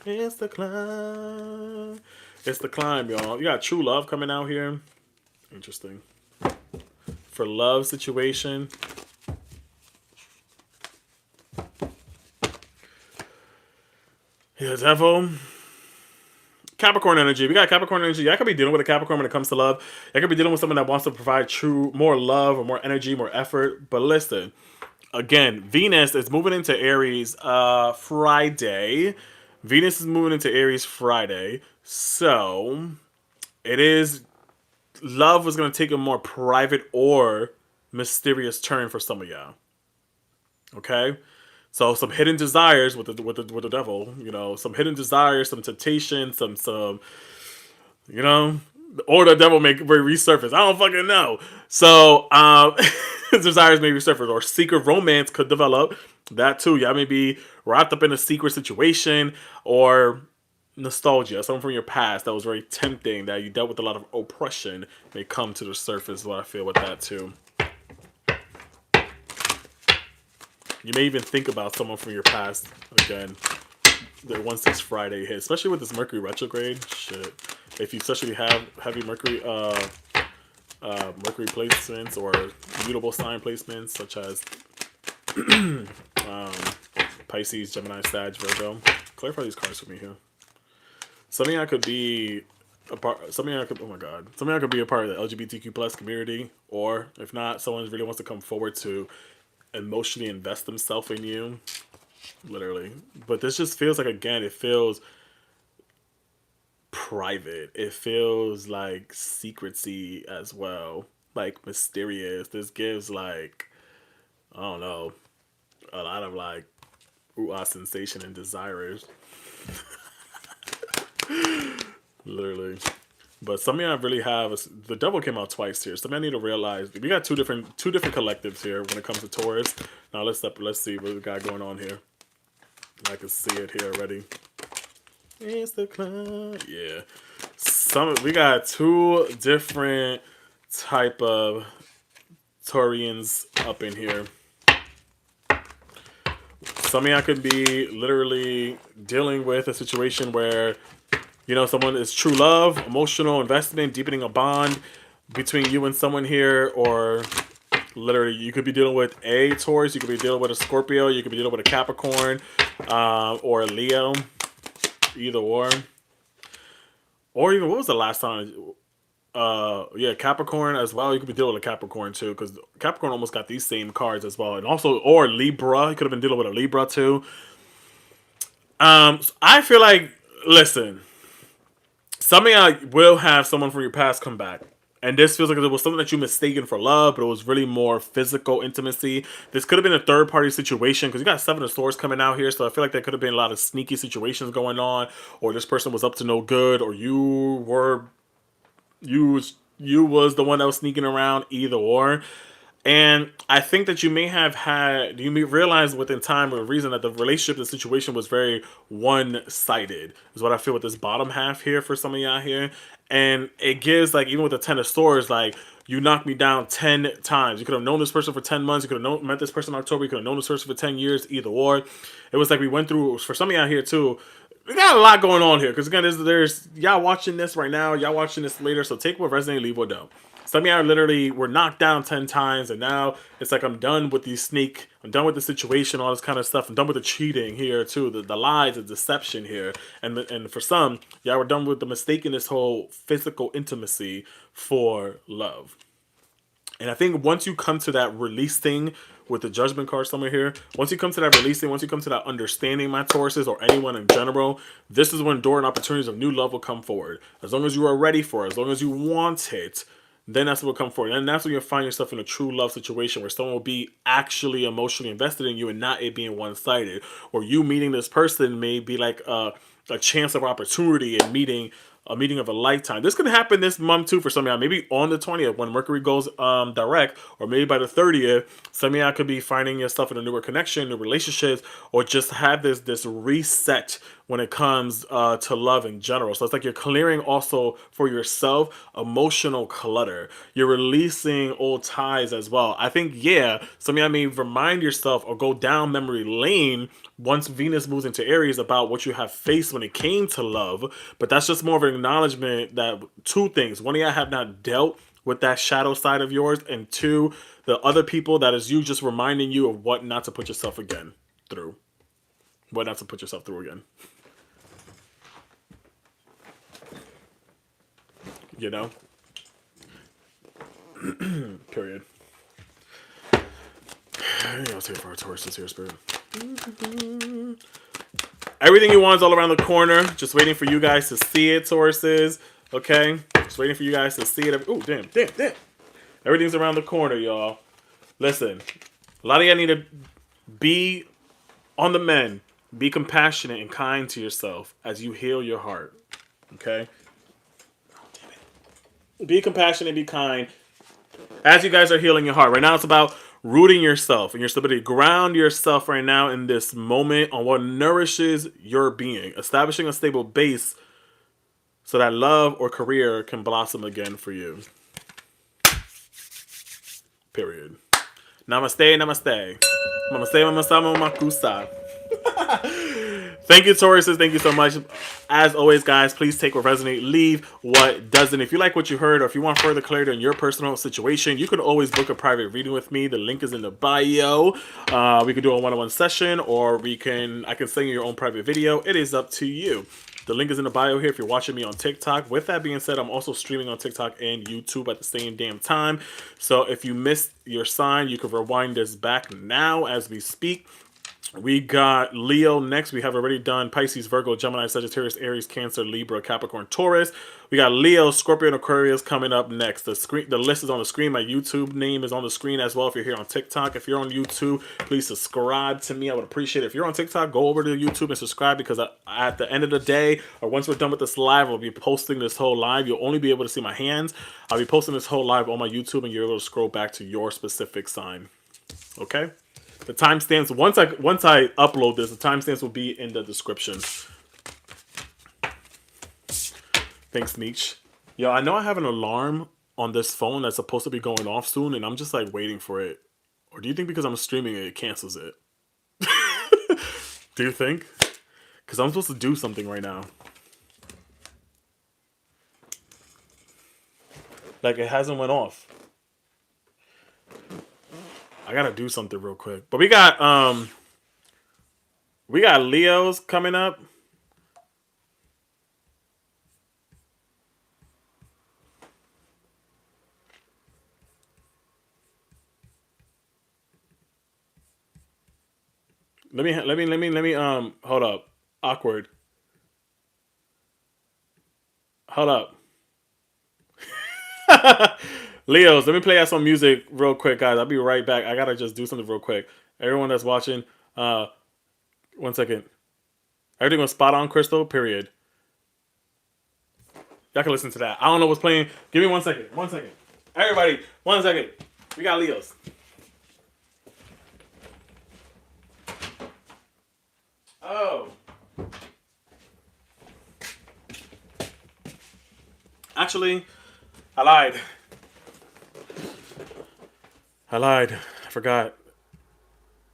It's the climb. It's the climb, y'all. You got true love coming out here. Interesting. For love situation, yeah, Devil. Capricorn energy. We got Capricorn energy. I could be dealing with a Capricorn when it comes to love. I could be dealing with someone that wants to provide more love or more energy, more effort. But listen, again, Venus is moving into Aries Friday. Venus is moving into Aries Friday. So love was going to take a more private or mysterious turn for some of y'all. Okay? So some hidden desires with the devil, some hidden desires, some temptation, some or the devil may resurface. I don't fucking know. So desires may resurface, or secret romance could develop. That too. Y'all may be wrapped up in a secret situation, or nostalgia, something from your past that was very tempting, that you dealt with a lot of oppression, may come to the surface. Is what I feel with that too. You may even think about someone from your past again. Once this Friday hits, especially with this Mercury retrograde, shit. If you especially have heavy Mercury placements or mutable sign placements, such as Pisces, Gemini, Sag, Virgo. Clarify these cards for me here. Something I could be a part. Something I could. Oh my god. Something I could be a part of the LGBTQ plus community, or if not, someone really wants to come forward to emotionally invest themselves in you, literally. But this just feels like, again, it feels private. It feels like secrecy as well, like mysterious. This gives like, I don't know, a lot of like sensation and desires. Literally. But something I really have is the devil came out twice here. Something I need to realize, we got two different collectives here when it comes to Taurus. Now let's see what we got going on here. I can see it here already. It's the cloud. Yeah. We got two different type of Taurians up in here. Something I could be literally dealing with a situation where, someone is true love, emotional investment, deepening a bond between you and someone here, or literally you could be dealing with a Taurus, you could be dealing with a Scorpio, you could be dealing with a Capricorn, or a Leo, either or even, what was the last time? Capricorn as well. You could be dealing with a Capricorn too, because Capricorn almost got these same cards as well, and also, or Libra. You could have been dealing with a Libra too. I feel like, listen, something I will have someone from your past come back. And this feels like it was something that you mistaken for love, but it was really more physical intimacy. This could have been a third-party situation, because you got Seven of Swords coming out here, so I feel like there could have been a lot of sneaky situations going on, or this person was up to no good, or you was the one that was sneaking around, either or. And I think that you may realize within time or reason that the relationship, the situation was very one-sided, is what I feel with this bottom half here for some of y'all here. And it gives, like, even with the Ten of Swords, like, You knocked me down 10 times. You could have known this person for 10 months. You could have met this person in October. You could have known this person for 10 years, either or. It was like we went through, for some of you out here too, we got a lot going on here. Because again, there's y'all watching this right now. Y'all watching this later. So take what resonates, leave what don't. Some of y'all literally were knocked down 10 times. And now it's like I'm done with I'm done with the situation, all this kind of stuff. I'm done with the cheating here too. The lies, the deception here. And for some, y'all were done with the mistaking this whole physical intimacy for love. And I think once you come to that release thing with the judgment card somewhere here, once you come to that release thing, once you come to that understanding, my Tauruses, or anyone in general, this is when door and opportunities of new love will come forward. As long as you are ready for it, as long as you want it, then that's what will come forward. And that's when you'll find yourself in a true love situation where someone will be actually emotionally invested in you and not it being one-sided. Or you meeting this person may be like a chance of opportunity and a meeting of a lifetime. This could happen this month too for some of y'all. Maybe on the 20th when Mercury goes direct, or maybe by the 30th, some of y'all could be finding yourself in a newer connection, new relationships, or just have this reset when it comes to love in general. So it's like you're clearing also for yourself emotional clutter. You're releasing old ties as well. I think, yeah, some of y'all may remind yourself or go down memory lane once Venus moves into Aries about what you have faced when it came to love. But that's just more of an acknowledgement that two things. One, of y'all have not dealt with that shadow side of yours. And two, the other people, that is you just reminding you of what not to put yourself again through. What not to put yourself through again. You know? Period. I'll take it for our Tauruses here, Spirit. Everything you want is all around the corner. Just waiting for you guys to see it, Tauruses. Okay? Just waiting for you guys to see it. Oh, damn. Everything's around the corner, y'all. Listen. A lot of y'all need to be on the mend. Be compassionate and kind to yourself as you heal your heart. Okay? Be compassionate, be kind. As you guys are healing your heart. Right now it's about rooting yourself and your stability. Ground yourself right now in this moment on what nourishes your being. Establishing a stable base so that love or career can blossom again for you. Period. Namaste, namaste. Namaste, namaste, namakusa. Thank you, Tauruses. Thank you so much. As always, guys, please take what resonates, leave what doesn't. If you like what you heard, or if you want further clarity on your personal situation, you can always book a private reading with me. The link is in the bio. We could do a one-on-one session, or I can send you your own private video. It is up to you. The link is in the bio here if you're watching me on TikTok. With that being said, I'm also streaming on TikTok and YouTube at the same damn time. So if you missed your sign, you can rewind this back now as we speak. We got Leo next. We have already done Pisces, Virgo, Gemini, Sagittarius, Aries, Cancer, Libra, Capricorn, Taurus. We got Leo, Scorpio, and Aquarius coming up next. The list is on the screen. My YouTube name is on the screen as well if you're here on TikTok. If you're on YouTube, please subscribe to me. I would appreciate it. If you're on TikTok, go over to YouTube and subscribe, because at the end of the day, or once we're done with this live, I'll be posting this whole live. You'll only be able to see my hands. I'll be posting this whole live on my YouTube, and you're able to scroll back to your specific sign. Okay? The timestamps, once I upload this, the timestamps will be in the description. Thanks, Meech. Yo, I know I have an alarm on this phone that's supposed to be going off soon, and I'm just like waiting for it. Or do you think because I'm streaming it cancels it? Do you think? Because I'm supposed to do something right now. Like, it hasn't went off. I gotta do something real quick. But we got Leos coming up. Let me hold up. Awkward. Hold up. Leos, let me play out some music real quick, guys. I'll be right back. I gotta just do something real quick. Everyone that's watching, 1 second. Everything was spot on, Crystal, period. Y'all can listen to that. I don't know what's playing. Give me 1 second. 1 second. Everybody, 1 second. We got Leos. Oh. Actually, I lied. I lied. I forgot.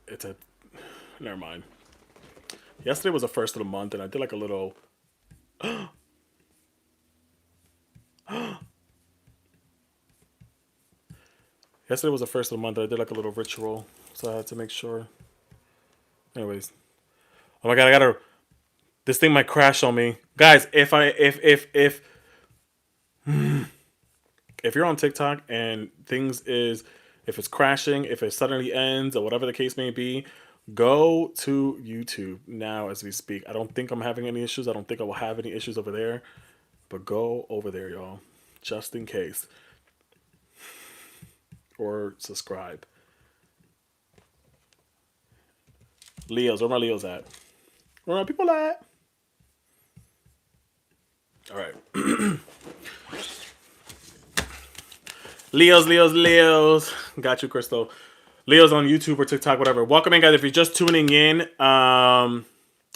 It's a... Never mind. Yesterday was the first of the month, and I did like a little... Yesterday was the first of the month, and I did like a little ritual, so I had to make sure. Anyways. Oh my god, I gotta... This thing might crash on me. Guys, if you're on TikTok and things is... If it's crashing, if it suddenly ends, or whatever the case may be, go to YouTube now as we speak. I don't think I'm having any issues. I don't think I will have any issues over there. But go over there, y'all. Just in case. Or subscribe. Leos, where my Leos at? Where my people at? Alright. Leos. Got you, Crystal. Leo's on YouTube or TikTok, whatever. Welcome in, guys. If you're just tuning in,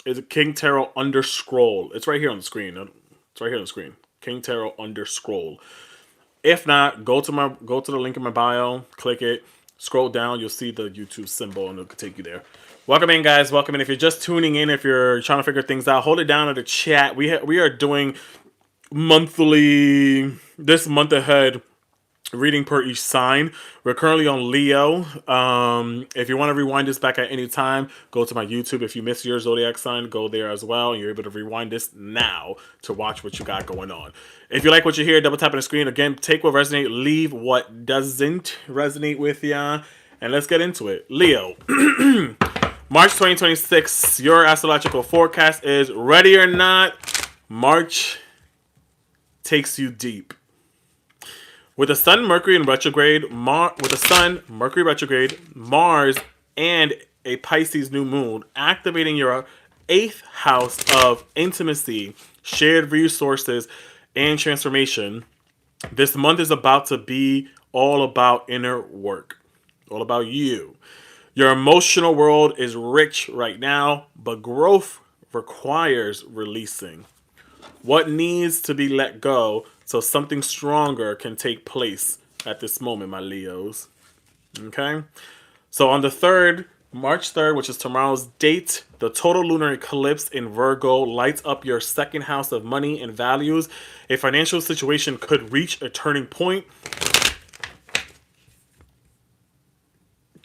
it's King Tarot _scroll. It's right here on the screen. It's right here on the screen. King Tarot _scroll. If not, go to the link in my bio, click it, scroll down, you'll see the YouTube symbol, and it'll take you there. Welcome in, guys. Welcome in. If you're just tuning in, if you're trying to figure things out, hold it down in the chat. We are doing monthly, this month ahead, reading per each sign. We're currently on Leo. If you want to rewind this back at any time, go to my YouTube. If you missed your zodiac sign, go there as well. And you're able to rewind this now to watch what you got going on. If you like what you hear, double tap on the screen. Again, take what resonates, leave what doesn't resonate with ya. And let's get into it. Leo. March 2026, your astrological forecast is ready or not. March takes you deep. With the Sun, Mercury in retrograde, Mercury retrograde, Mars, and a Pisces new moon, activating your 8th house of intimacy, shared resources, and transformation. This month is about to be all about inner work, all about you. Your emotional world is rich right now, but growth requires releasing what needs to be let go so something stronger can take place at this moment, my Leos. Okay? So on the 3rd, March 3rd, which is tomorrow's date, the total lunar eclipse in Virgo lights up your 2nd house of money and values. A financial situation could reach a turning point.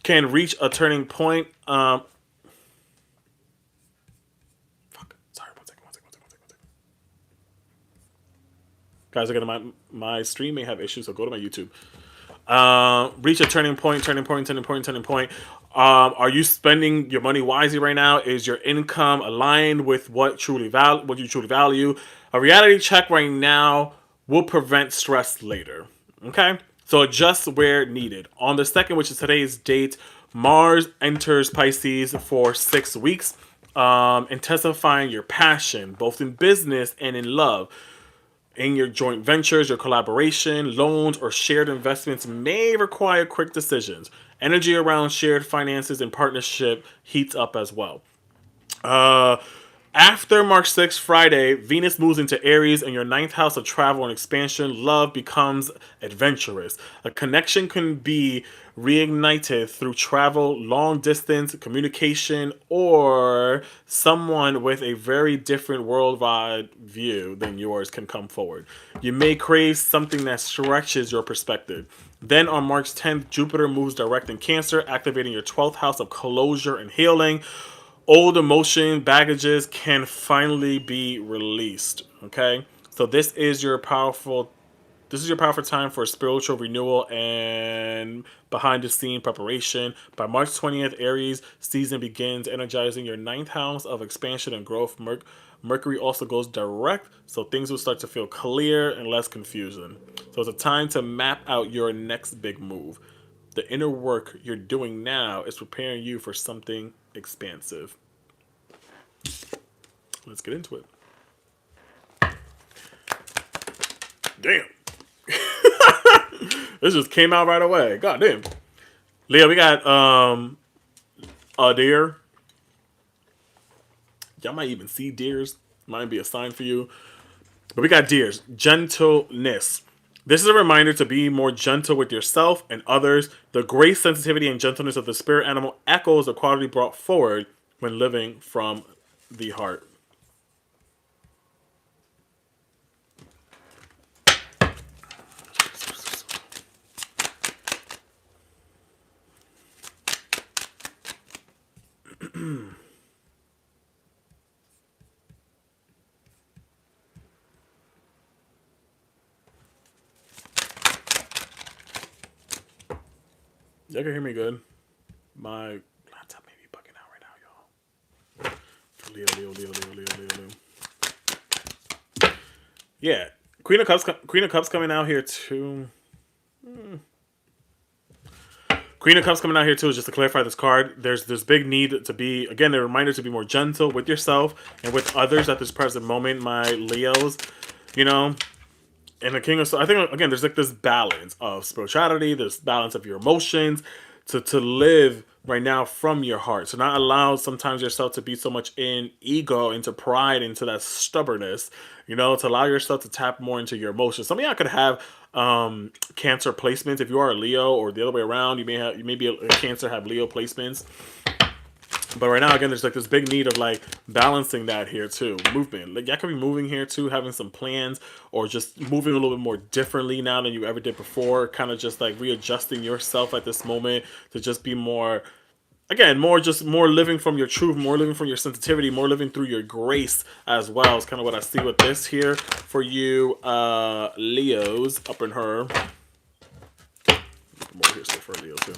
Can reach a turning point. Guys, again, my stream may have issues, so go to my YouTube. Reach a turning point. Are you spending your money wisely right now? Is your income aligned with what you truly value? A reality check right now will prevent stress later. Okay? So adjust where needed. On the 2nd, which is today's date, Mars enters Pisces for 6 weeks, intensifying your passion, both in business and in love. In your joint ventures, your collaboration, loans, or shared investments may require quick decisions. Energy around shared finances and partnership heats up as well. After March 6th, Friday, Venus moves into Aries, and your 9th house of travel and expansion. Love becomes adventurous. A connection can be reignited through travel, long distance communication, or someone with a very different worldwide view than yours can come forward. You may crave something that stretches your perspective. Then on March 10th, Jupiter moves direct in Cancer, activating your 12th house of closure and healing. Old emotion baggages can finally be released. Okay, so this is your powerful time for spiritual renewal and behind the scene preparation. By March 20th, Aries season begins, energizing your 9th house of expansion and growth. Mercury also goes direct, so things will start to feel clear and less confusion. So it's a time to map out your next big move. The inner work you're doing now is preparing you for something expansive. Let's get into it. Damn. This just came out right away. God damn. Leo, we got a deer. Y'all might even see deers. Might be a sign for you. But we got deers. Gentleness. This is a reminder to be more gentle with yourself and others. The grace, sensitivity, and gentleness of the spirit animal echoes the quality brought forward when living from the heart. Y'all can hear me good? My laptop may be bugging out right now, y'all. Leo. Yeah. Queen of Cups coming out here too. Queen of Cups coming out here too, just to clarify this card. There's this big need to be, again, a reminder to be more gentle with yourself and with others at this present moment, my Leos. You know, and the King of, I think, again, there's like this balance of spirituality, this balance of your emotions to live right now from your heart. So not allow sometimes yourself to be so much in ego, into pride, into that stubbornness, you know, to allow yourself to tap more into your emotions. Some of y'all could have Cancer placements. If you are a Leo, or the other way around, you may be a Cancer, have Leo placements. But right now, again, there's like this big need of like balancing that here too. Movement. Like y'all could be moving here too, having some plans, or just moving a little bit more differently now than you ever did before. Kind of just like readjusting yourself at this moment to just be more, again, more living from your truth, more living from your sensitivity, more living through your grace as well. Is kind of what I see with this here for you, Leos, up in her. More here so for Leo too.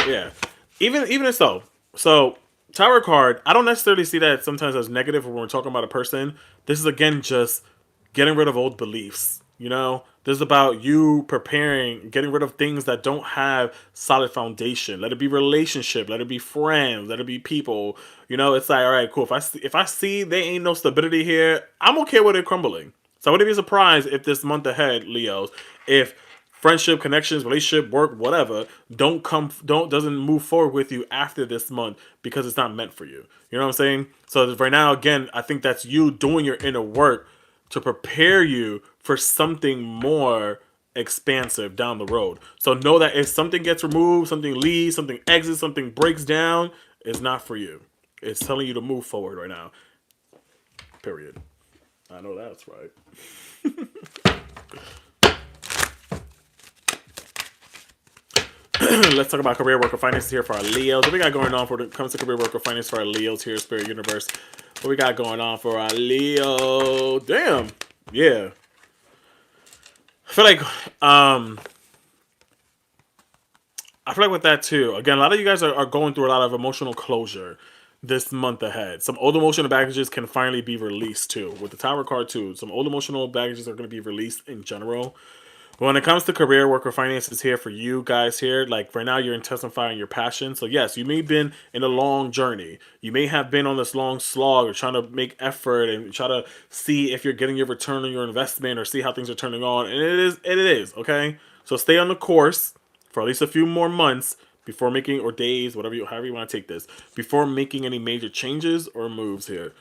Yeah, even so. So, Tower card, I don't necessarily see that sometimes as negative when we're talking about a person. This is, again, just getting rid of old beliefs, you know? This is about you preparing, getting rid of things that don't have solid foundation. Let it be relationship, let it be friends, let it be people. You know, it's like, all right, cool. If I see there ain't no stability here, I'm okay with it crumbling. So I wouldn't be surprised if this month ahead, Leos, if friendship, connections, relationship, work, whatever, doesn't move forward with you after this month because it's not meant for you. You know what I'm saying? So right now, again, I think that's you doing your inner work to prepare you for something more expansive down the road. So know that if something gets removed, something leaves, something exits, something breaks down, it's not for you. It's telling you to move forward right now. Period. I know that's right. Let's talk about career, work, or finances here for our Leos. What we got going on when it comes to career, work, or finance for our Leos here, Spirit Universe? What we got going on for our Leo? Damn. Yeah. I feel like with that too. Again, a lot of you guys are going through a lot of emotional closure this month ahead. Some old emotional baggages can finally be released too. With the Tower card too, some old emotional baggages are going to be released in general. But when it comes to career, work, or finances here for you guys here, like right now you're intensifying your passion. So yes, you may have been in a long journey. You may have been on this long slog or trying to make effort and try to see if you're getting your return on your investment or see how things are turning on. And it is, okay? So stay on the course for at least a few more months before making, or days, however you want to take this, before making any major changes or moves here.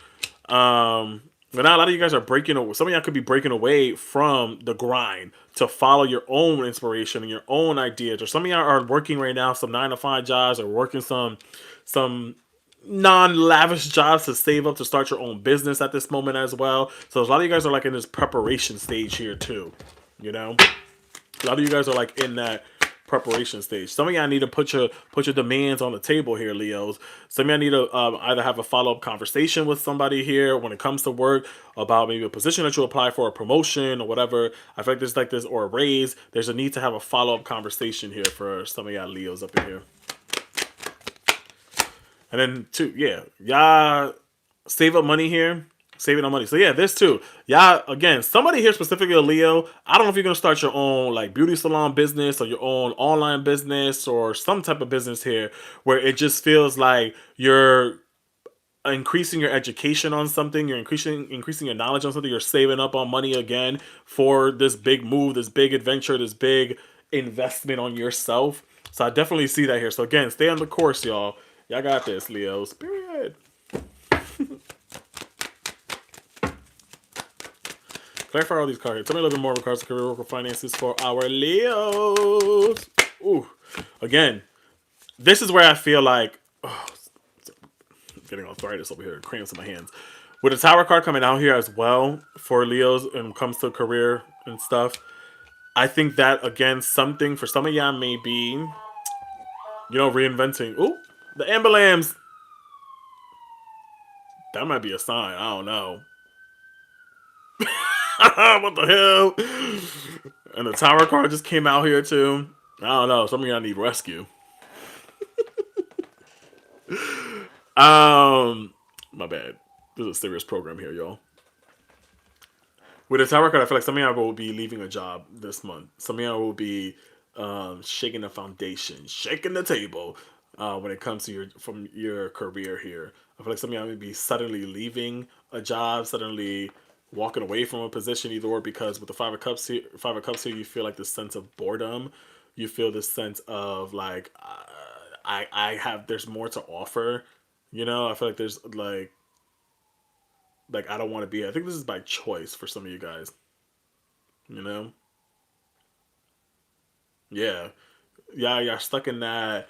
But now a lot of you guys are breaking away. Some of y'all could be breaking away from the grind to follow your own inspiration and your own ideas. Or some of y'all are working right now some 9-to-5 jobs, or working some non-lavish jobs to save up to start your own business at this moment as well. So a lot of you guys are like in this preparation stage here too. You know, a lot of you guys are like in that preparation stage. Some of y'all need to put your demands on the table here, Leos. Some of y'all need to either have a follow-up conversation with somebody here when it comes to work about maybe a position that you apply for, a promotion or whatever. I feel like there's like this, or a raise. There's a need to have a follow-up conversation here for some of y'all Leos up in here. And then too, yeah, y'all save up money here. Saving on money. So yeah, this too. Y'all, again, somebody here, specifically a Leo, I don't know if you're going to start your own like beauty salon business or your own online business or some type of business here where it just feels like you're increasing your education on something, you're increasing your knowledge on something, you're saving up on money again for this big move, this big adventure, this big investment on yourself. So I definitely see that here. So again, stay on the course, y'all. Y'all got this, Leos. Period. Clarify all these cards. Tell me a little bit more regards to career, work, or finances for our Leos. Ooh. Again, this is where I feel like... Oh, I'm getting arthritis over here. Cramps in my hands. With the Tower card coming out here as well for Leos when it comes to career and stuff, I think that, again, something for some of y'all may be, you know, reinventing. Ooh, the ambulance. That might be a sign. I don't know. What the hell? And the Tower card just came out here too. I don't know. Some of y'all need rescue. My bad. This is a serious program here, y'all. With the Tower card, I feel like some of y'all will be leaving a job this month. Some of y'all will be shaking the foundation, shaking the table when it comes to your career here. I feel like some of y'all may be suddenly leaving a job, suddenly walking away from a position, either or, because with the Five of Cups here, you feel like this sense of boredom. You feel this sense of like, there's more to offer. You know, I feel like there's like I don't want to be. I think this is by choice for some of you guys. You know? Yeah. Yeah, y'all stuck in that.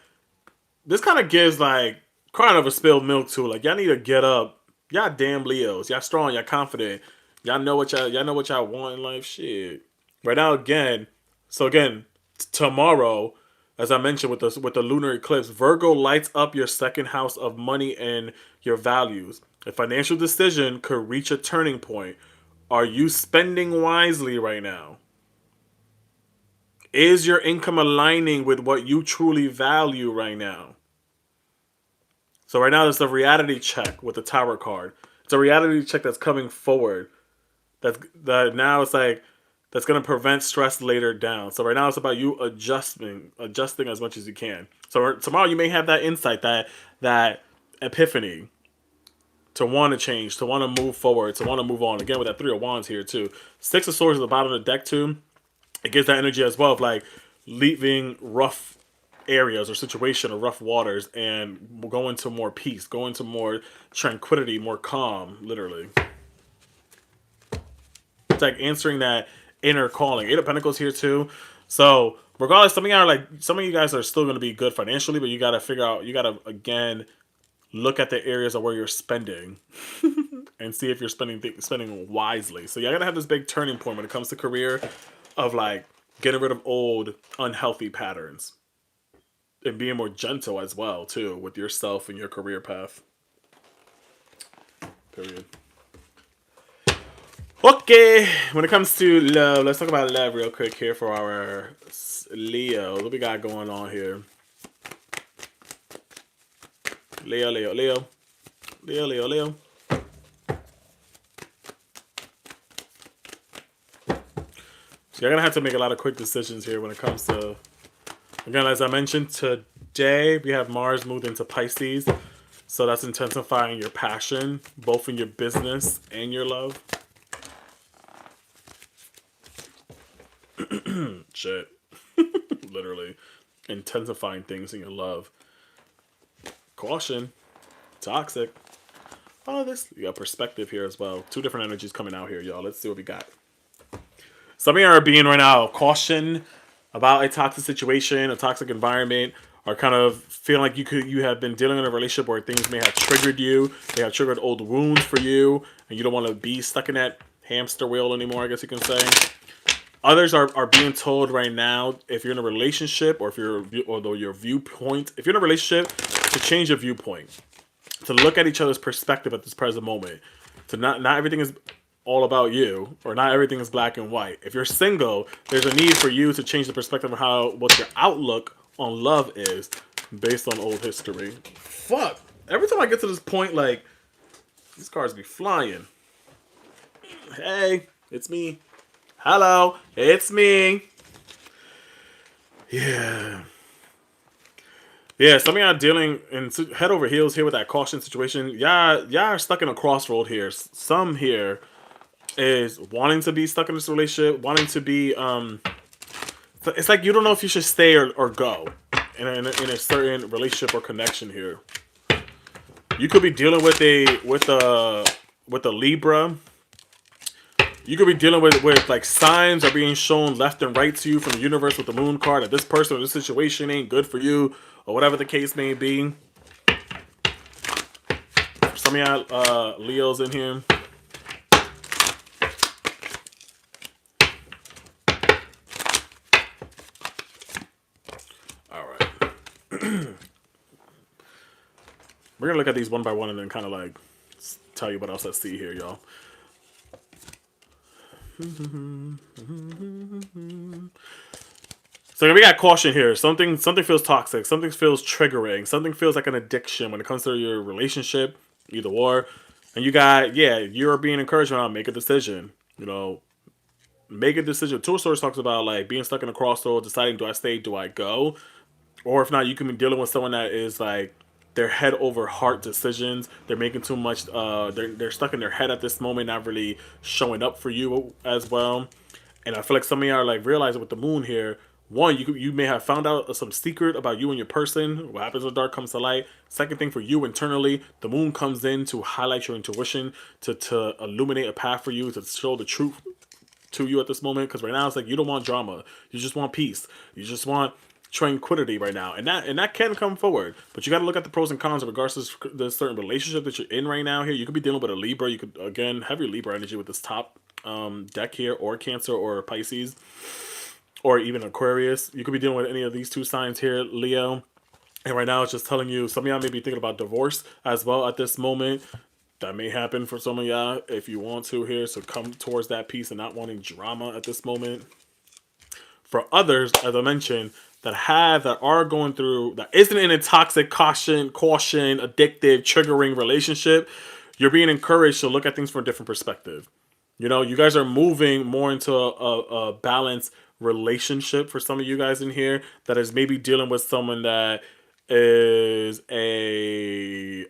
This kind of gives like crying over spilled milk too. Like, y'all need to get up. Y'all damn Leos. Y'all strong, y'all confident. Y'all know what y'all want in life. Shit. Right now, again. So again, tomorrow, as I mentioned with the lunar eclipse, Virgo lights up your second house of money and your values. A financial decision could reach a turning point. Are you spending wisely right now? Is your income aligning with what you truly value right now? So right now, it's a reality check with the Tower card. It's a reality check that's coming forward. That now it's like that's going to prevent stress later down. So right now it's about you adjusting as much as you can. So tomorrow you may have that insight, that epiphany to want to change, to want to move forward, to want to move on. Again, with that Three of Wands here too. Six of Swords at the bottom of the deck too. It gives that energy as well of like leaving rough areas or situation or rough waters and going to more peace, going to more tranquility, more calm, literally. It's like answering that inner calling. Eight of Pentacles here too. So regardless, some of you guys are still going to be good financially, but you got to figure out, you got to again look at the areas of where you're spending and see if you're spending wisely. So you're going to have this big turning point when it comes to career of like getting rid of old unhealthy patterns and being more gentle as well too with yourself and your career path. Period. Okay, when it comes to love, let's talk about love real quick here for our Leo. What we got going on here? Leo. So you're going to have to make a lot of quick decisions here when it comes to... Again, as I mentioned, today we have Mars moved into Pisces. So that's intensifying your passion, both in your business and your love. Shit. Literally. Intensifying things in your love. Caution. Toxic. Oh, this. You got perspective here as well. Two different energies coming out here, y'all. Let's see what we got. Some of you are being right now caution about a toxic situation, a toxic environment, or kind of feeling like you have been dealing in a relationship where things may have triggered you. They have triggered old wounds for you, and you don't want to be stuck in that hamster wheel anymore, I guess you can say. Others are being told right now, if you're in a relationship or your viewpoint, if you're in a relationship, to change your viewpoint, to look at each other's perspective at this present moment, to not everything is all about you, or not everything is black and white. If you're single, there's a need for you to change the perspective of what your outlook on love is based on old history. Fuck. Every time I get to this point, like, these cards be flying. Hey, it's me. Hello, it's me. Yeah. Yeah, some of y'all dealing in head over heels here with that caution situation. Y'all are stuck in a crossroad here. Some here is wanting to be stuck in this relationship, wanting to be, it's like you don't know if you should stay or go in a certain relationship or connection here. You could be dealing with a Libra. You could be dealing with like signs are being shown left and right to you from the universe with the moon card that this person or this situation ain't good for you or whatever the case may be. Some of y'all Leos in here. All right. We're gonna look at these one by one and then kind of like tell you what else I see here, y'all. So we got caution here. Something feels toxic. Something feels triggering. Something feels like an addiction when it comes to your relationship, either or. And you got, yeah, you're being encouraged now. Make a decision. You know, make a decision. Two Swords talks about like being stuck in a crossroads, deciding do I stay, do I go, or if not, you can be dealing with someone that is like their head over heart decisions. They're making too much. They're stuck in their head at this moment, not really showing up for you as well. And I feel like some of y'all are like realizing with the moon here. One, you may have found out some secret about you and your person. What happens in the dark comes to light. Second thing for you internally, the moon comes in to highlight your intuition, to illuminate a path for you, to show the truth to you at this moment. Because right now it's like you don't want drama. You just want peace. You just want tranquility right now, and that can come forward, but you got to look at the pros and cons in regards to the certain relationship that you're in right now. Here you could be dealing with a Libra. You could again have your Libra energy with this top deck here, or Cancer, or Pisces, or even Aquarius. You could be dealing with any of these two signs here, Leo. And right now it's just telling you some of y'all may be thinking about divorce as well at this moment. That may happen for some of y'all if you want to here, so come towards that peace and not wanting drama at this moment. For others, as I mentioned, that are going through, that isn't in a toxic, caution, addictive, triggering relationship, you're being encouraged to look at things from a different perspective. You know, you guys are moving more into a balanced relationship for some of you guys in here that is maybe dealing with someone that is a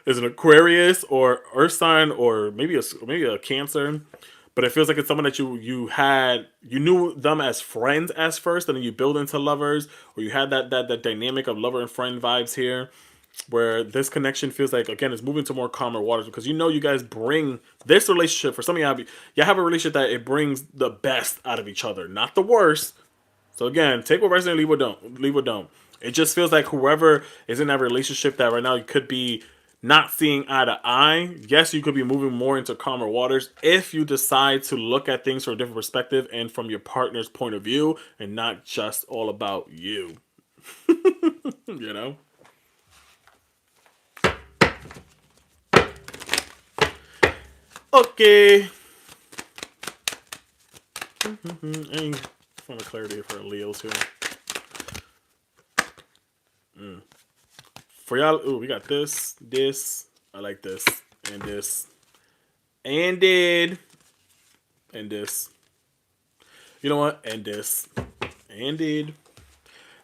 is an Aquarius or Earth sign, or maybe a Cancer. But it feels like it's someone that you knew them as friends as first, and then you build into lovers, or you had that dynamic of lover and friend vibes here, where this connection feels like, again, it's moving to more calmer waters, because you guys bring this relationship. For some of y'all have a relationship that it brings the best out of each other, not the worst. So again, take what resonates, leave what don't. It just feels like whoever is in that relationship that right now you could be not seeing eye to eye. Yes, you could be moving more into calmer waters if you decide to look at things from a different perspective and from your partner's point of view, and not just all about you. You know? Okay. Any form of clarity for Leos here. For y'all, ooh, we got this. I like this. And this. And this. You know what? And this. And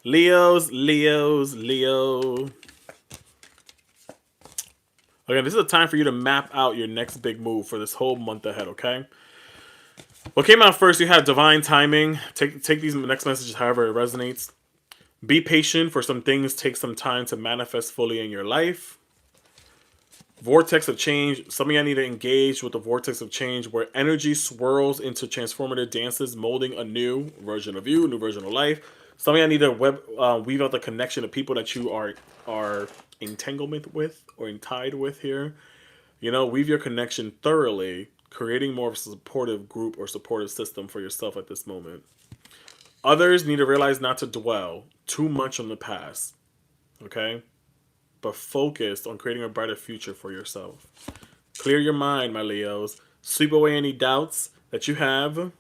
Leos. Again, this is a time for you to map out your next big move for this whole month ahead, okay? What came out first, you had divine timing. Take these next messages however it resonates. Be patient, for some things take some time to manifest fully in your life. Vortex of change. Some of y'all need to engage with the vortex of change, where energy swirls into transformative dances, molding a new version of you, new version of life. Some of y'all need to weave out the connection to people that you are entanglement with or tied with here. You know, weave your connection thoroughly, creating more of a supportive group or supportive system for yourself at this moment. Others need to realize not to dwell too much on the past, okay? But focus on creating a brighter future for yourself. Clear your mind, my Leos. Sweep away any doubts that you have,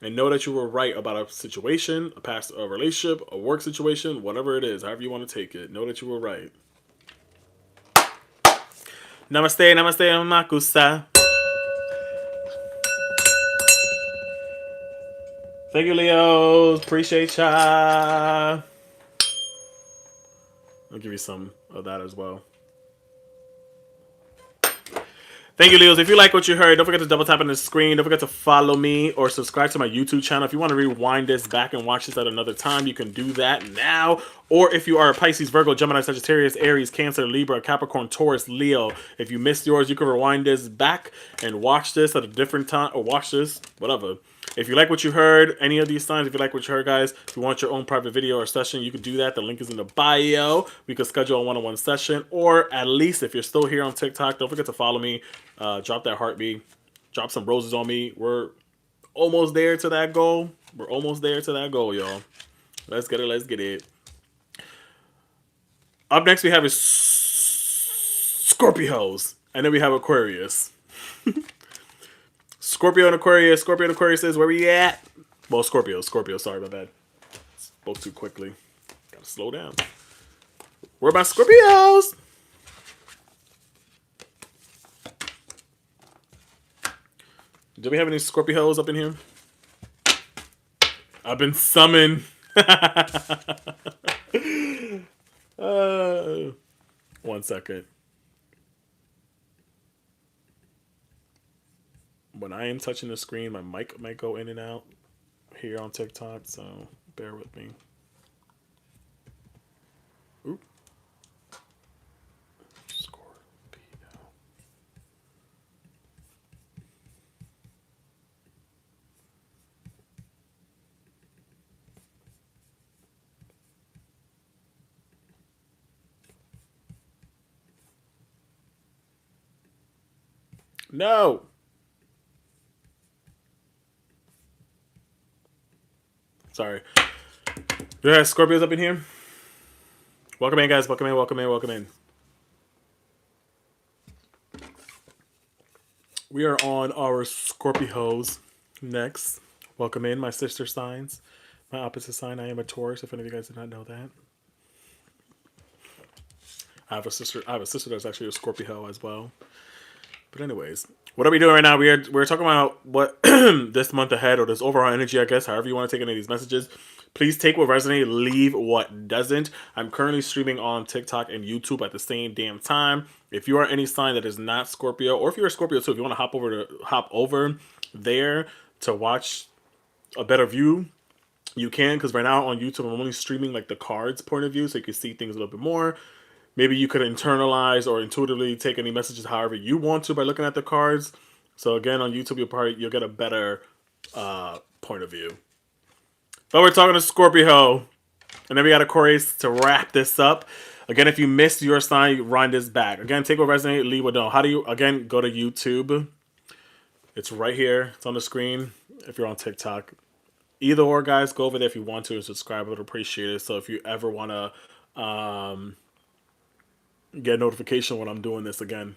and know that you were right about a situation, a past relationship, a work situation, whatever it is, however you want to take it. Know that you were right. Namaste, makusa. Thank you, Leos. Appreciate ya. I'll give you some of that as well. Thank you, Leos. If you like what you heard, don't forget to double tap on the screen. Don't forget to follow me or subscribe to my YouTube channel. If you want to rewind this back and watch this at another time, you can do that now. Or if you are a Pisces, Virgo, Gemini, Sagittarius, Aries, Cancer, Libra, Capricorn, Taurus, Leo, if you missed yours, you can rewind this back and watch this at a different time, or watch this, whatever. If you like what you heard, any of these signs, if you like what you heard, guys, if you want your own private video or session, you can do that. The link is in the bio. We could schedule a one-on-one session. Or at least if you're still here on TikTok, don't forget to follow me. Drop that heartbeat. Drop some roses on me. We're almost there to that goal. We're almost there to that goal, y'all. Let's get it. Let's get it. Up next, we have is Scorpios. And then we have Aquarius. Scorpio and Aquarius. Scorpio and Aquarius is where we at? Well, Scorpio. Sorry about that. Spoke too quickly. Gotta slow down. Where are my Scorpios? Do we have any Scorpios up in here? I've been summoned. One second. When I am touching the screen, my mic might go in and out here on TikTok, so bear with me. Oop. Scorpio. No. Sorry. Do I have Scorpios up in here? Welcome in, guys. Welcome in, welcome in, welcome in. We are on our Scorpios next. Welcome in, my sister signs. My opposite sign, I am a Taurus, if any of you guys did not know that. I have a sister that's actually a Scorpio as well. But anyways, what are we doing right now? We're talking about what this month ahead, or this overall energy, I guess, however you want to take any of these messages. Please take what resonates, leave what doesn't. I'm currently streaming on TikTok and YouTube at the same damn time. If you are any sign that is not Scorpio, or if you're a Scorpio too, if you want to hop over there to watch a better view, you can, because right now on YouTube I'm only streaming like the cards point of view, so you can see things a little bit more. Maybe you could internalize or intuitively take any messages however you want to by looking at the cards. So again, on YouTube, you'll get a better point of view. But we're talking to Scorpio, and then we got Aquarius to wrap this up. Again, if you missed your sign, run this back. Again, take what resonates, leave what don't. How do you, again, go to YouTube. It's right here. It's on the screen if you're on TikTok. Either or, guys, go over there if you want to and subscribe. I would appreciate it. So if you ever want to get a notification when I'm doing this again,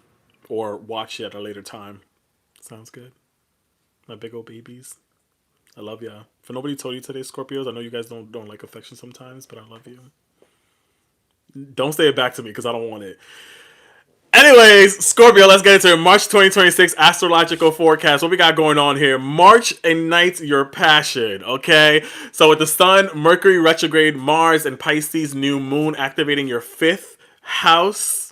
or watch it at a later time. Sounds good. My big old babies. I love y'all. If nobody told you today, Scorpios, I know you guys don't like affection sometimes, but I love you. Don't say it back to me because I don't want it. Anyways, Scorpio, let's get into it. March 2026 astrological forecast. What we got going on here? March ignites your passion, okay? So with the Sun, Mercury Retrograde, Mars, and Pisces New Moon activating your 5th house,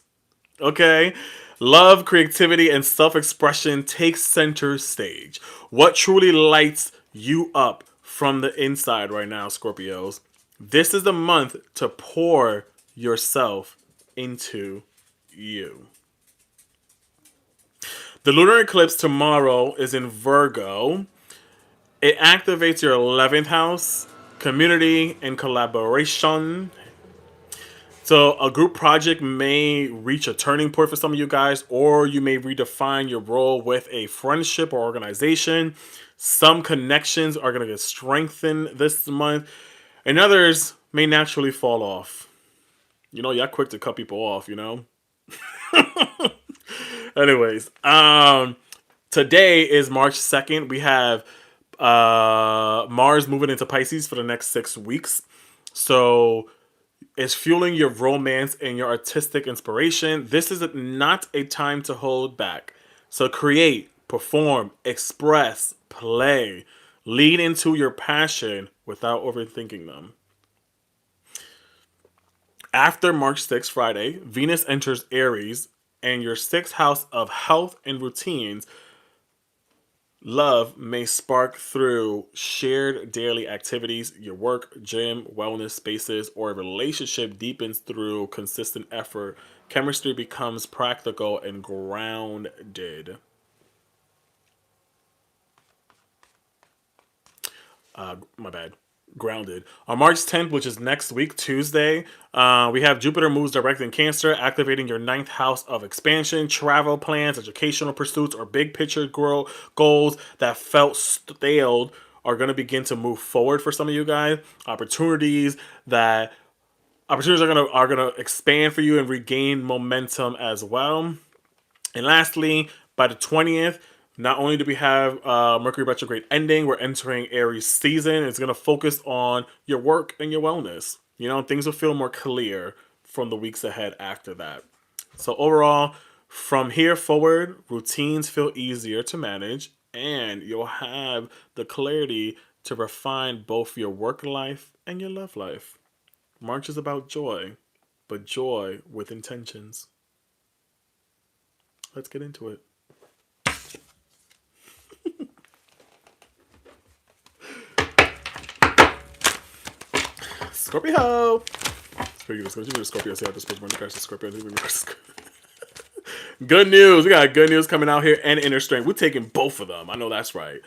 okay? Love, creativity, and self-expression takes center stage. What truly lights you up from the inside right now, Scorpios? This is the month to pour yourself into you. The lunar eclipse tomorrow is in Virgo. It activates your 11th house, community and collaboration. So a group project may reach a turning point for some of you guys, or you may redefine your role with a friendship or organization. Some connections are going to get strengthened this month, and others may naturally fall off. You know, y'all quick to cut people off, you know? Anyways, today is March 2nd. We have Mars moving into Pisces for the next 6 weeks. So it's fueling your romance and your artistic inspiration. This is not a time to hold back. So create, perform, express, play. Lead into your passion without overthinking them. After March 6th, Friday, Venus enters Aries and your sixth house of health and routines, love may spark through shared daily activities. Your work, gym, wellness spaces, or a relationship deepens through consistent effort. Chemistry becomes practical and grounded. My bad. Grounded. On March 10th, which is next week, Tuesday, we have Jupiter moves direct in Cancer, activating your ninth house of expansion, travel plans, educational pursuits, or big picture goals that felt stale are going to begin to move forward for some of you guys. That opportunities are gonna expand for you and regain momentum as well. And lastly, by the 20th, not only do we have Mercury Retrograde ending, we're entering Aries season. It's going to focus on your work and your wellness. You know, things will feel more clear from the weeks ahead after that. So, overall, from here forward, routines feel easier to manage, and you'll have the clarity to refine both your work life and your love life. March is about joy, but joy with intentions. Let's get into it. Scorpio! Speaking of Scorpio, see how this supposed to crash the Scorpio. Good news. We got good news coming out here and inner strength. We're taking both of them. I know that's right.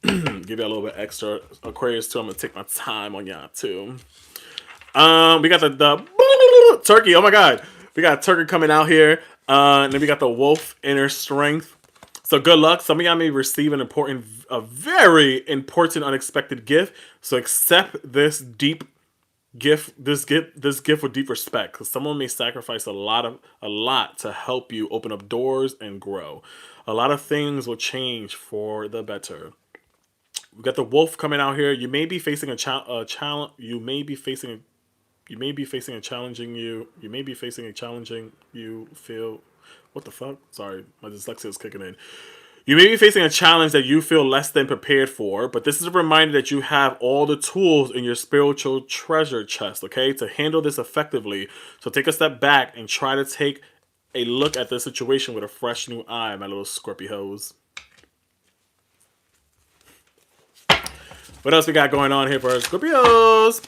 Give you a little bit extra Aquarius too. I'm going to take my time on y'all too. We got the turkey. Oh my God. We got turkey coming out here. And then we got the wolf inner strength. So good luck. Some of y'all may receive a very important, unexpected gift. So accept this gift with deep respect, because someone may sacrifice a lot to help you open up doors and grow. A lot of things will change for the better. We got the wolf coming out here. You may be facing a challenge. You may be facing a challenging you feel. What the fuck? Sorry, my dyslexia is kicking in. You may be facing a challenge that you feel less than prepared for, but this is a reminder that you have all the tools in your spiritual treasure chest, okay, to handle this effectively. So take a step back and try to take a look at the situation with a fresh new eye, my little Scorpios. What else we got going on here for our Scorpios?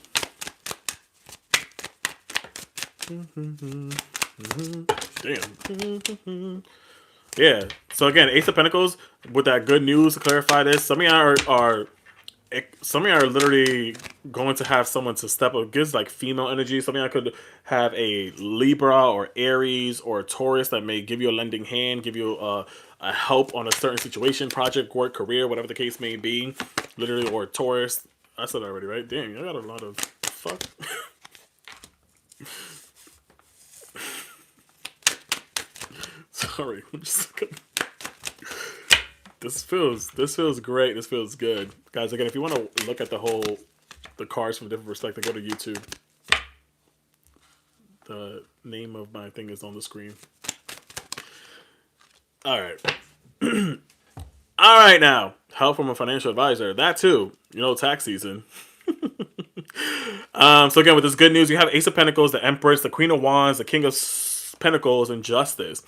Damn. Yeah. So again, Ace of Pentacles with that good news to clarify this. Some of y'all are literally going to have someone to step up. Gives like female energy. Some of y'all could have a Libra or Aries or a Taurus that may give you a lending hand, give you a help on a certain situation, project, work, career, whatever the case may be. Literally, or Taurus. I said that already, right? Dang, I got a lot of fuck. Sorry, I'm just this feels great. This feels good, guys. Again, if you want to look at the cards from different perspectives, go to YouTube. The name of my thing is on the screen. All right, all right. Now, help from a financial advisor. That too, tax season. So again, with this good news, you have Ace of Pentacles, the Empress, the Queen of Wands, the King of Pentacles, and Justice.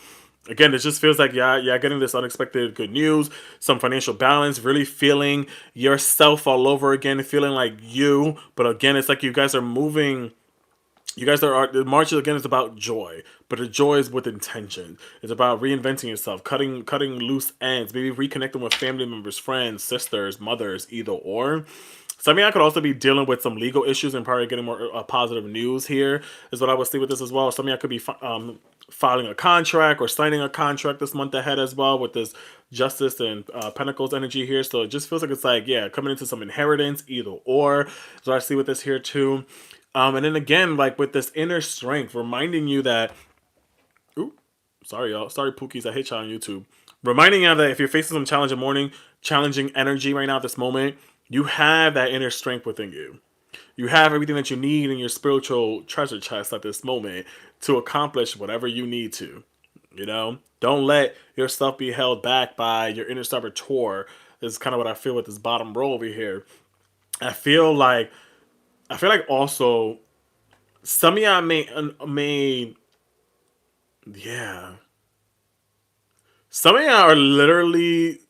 Again, it just feels like getting this unexpected good news, some financial balance, really feeling yourself all over again, feeling like you. But again, it's like you guys are moving. The March again is about joy, but the joy is with intention. It's about reinventing yourself, cutting loose ends, maybe reconnecting with family members, friends, sisters, mothers, either or. Some of y'all could also be dealing with some legal issues and probably getting more positive news here is what I would see with this as well. Some of y'all could be filing a contract or signing a contract this month ahead as well with this Justice and Pentacles energy here. So it just feels like it's like, coming into some inheritance, either or. So I see with this here too. And then again, like with this inner strength, reminding you that, sorry y'all, sorry Pookies, I hate y'all on YouTube. Reminding you that if you're facing some challenging energy right now at this moment, you have that inner strength within you. You have everything that you need in your spiritual treasure chest at this moment to accomplish whatever you need to. Don't let yourself be held back by your inner saboteur. This is kind of what I feel with this bottom row over here. I feel like also some of y'all may Yeah. Some of y'all are literally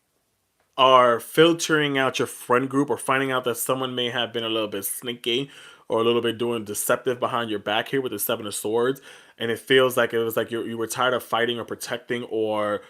are filtering out your friend group or finding out that someone may have been a little bit sneaky or a little bit doing deceptive behind your back here with the Seven of Swords, and it feels like it was like you were tired of fighting or protecting or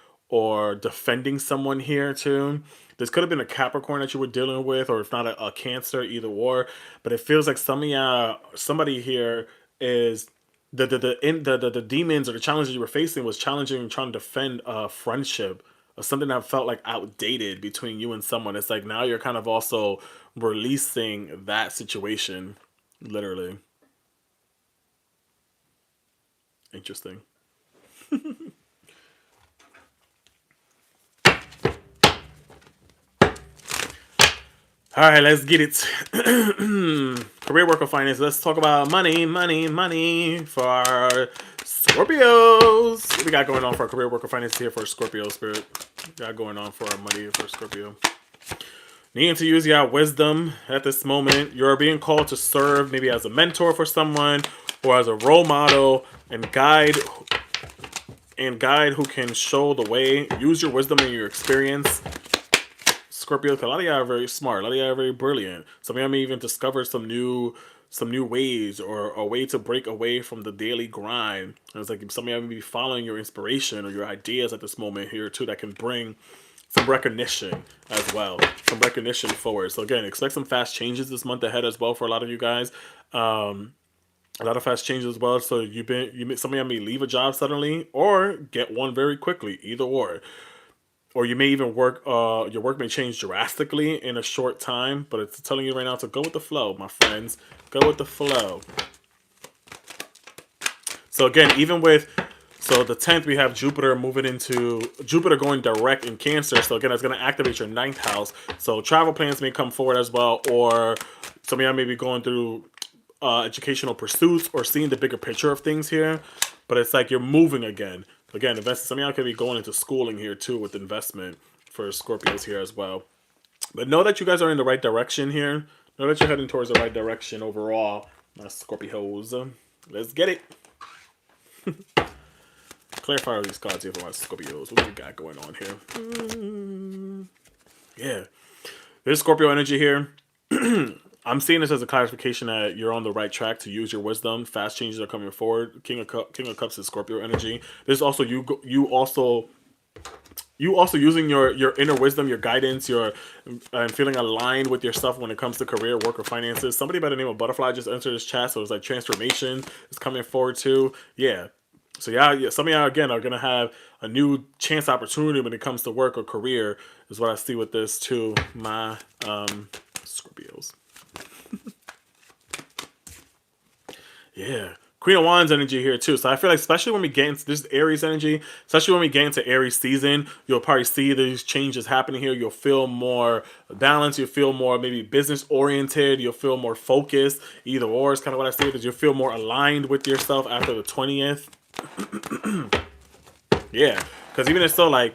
defending someone here too. This could have been a Capricorn that you were dealing with, or if not a Cancer, either or. But it feels like somebody here is the demons or the challenges you were facing was challenging and trying to defend a friendship or something that felt like outdated between you and someone. It's like now you're kind of also releasing that situation, literally. Interesting. All right, let's get it. Career, work, or finance. Let's talk about money, money, money for our Scorpios. What we got going on for our career, work, or finance here for Scorpio spirit? What we got going on for our money for Scorpio. Needing to use your wisdom at this moment. You're being called to serve maybe as a mentor for someone or as a role model and guide who can show the way. Use your wisdom and your experience. Scorpio, a lot of y'all are very smart. A lot of y'all are very brilliant. Some of y'all may even discover some new ways or a way to break away from the daily grind. And it's like some of y'all may be following your inspiration or your ideas at this moment here too that can bring some recognition as well. Some recognition forward. So again, expect some fast changes this month ahead as well for a lot of you guys. A lot of fast changes as well. So some of y'all may leave a job suddenly or get one very quickly. Either or you may even your work may change drastically in a short time, but it's telling you right now to go with the flow, my friends. Go with the flow. So again, so the 10th, we have Jupiter going direct in Cancer. So again, that's going to activate your 9th house. So travel plans may come forward as well, or some of y'all may be going through educational pursuits or seeing the bigger picture of things here. But it's like you're moving again. Again, some of y'all could be going into schooling here too with investment for Scorpios here as well. But know that you guys are in the right direction here. Know that you're heading towards the right direction overall, my Scorpios. Let's get it. Clarify all these cards here for my Scorpios. What do we got going on here? Yeah. There's Scorpio energy here. I'm seeing this as a clarification that you're on the right track to use your wisdom. Fast changes are coming forward. King of Cups is Scorpio energy. There's also you also using your inner wisdom, your guidance, and feeling aligned with yourself when it comes to career, work, or finances. Somebody by the name of Butterfly just entered this chat, so it's like transformation is coming forward too. Yeah. So yeah, some of y'all again are gonna have a new chance opportunity when it comes to work or career, is what I see with this too. My Scorpios. Yeah. Queen of Wands energy here too. So I feel like especially when we get into this Aries energy, especially when we get into Aries season, you'll probably see these changes happening here. You'll feel more balanced. You'll feel more maybe business oriented. You'll feel more focused. Either or is kind of what I see, because you'll feel more aligned with yourself after the 20th. Yeah. Because even if so, like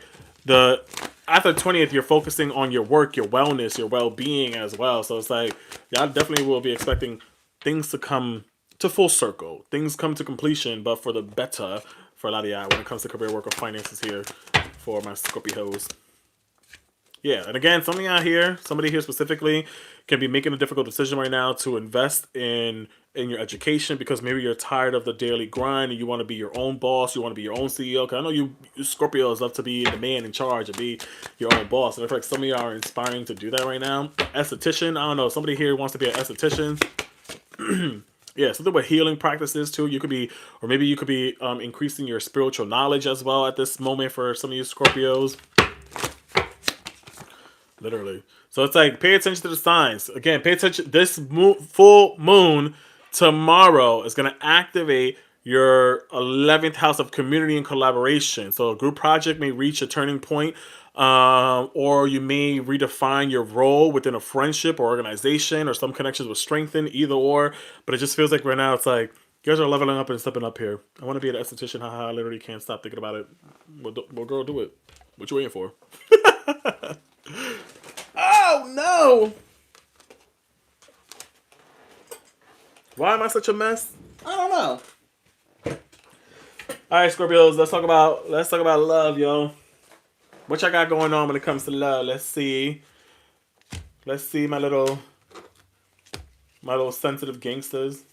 after the 20th, you're focusing on your work, your wellness, your well-being as well. So it's like y'all definitely will be expecting things to come to full circle. Things come to completion, but for the better for a lot of y'all when it comes to career, work, or finances here for my Scorpios. Yeah, and again, somebody here specifically, can be making a difficult decision right now to invest in your education, because maybe you're tired of the daily grind and you want to be your own boss, you want to be your own CEO. Because I know you Scorpios love to be the man in charge and be your own boss. And I feel like some of you are inspiring to do that right now. Esthetician, I don't know, somebody here wants to be an esthetician. Yeah, something with healing practices too. You could be increasing your spiritual knowledge as well at this moment for some of you Scorpios. Literally. So it's like, pay attention to the signs. Again, pay attention. This full moon tomorrow is going to activate your 11th house of community and collaboration. So a group project may reach a turning point, or you may redefine your role within a friendship or organization, or some connections will strengthen, either or. But it just feels like right now it's like, you guys are leveling up and stepping up here. I want to be an esthetician. Haha, I literally can't stop thinking about it. Well, girl, do it. What you waiting for? Oh, no! Why am I such a mess? I don't know. All right, Scorpios, let's talk about love, yo. What y'all got going on when it comes to love? Let's see. Let's see my little sensitive gangsters.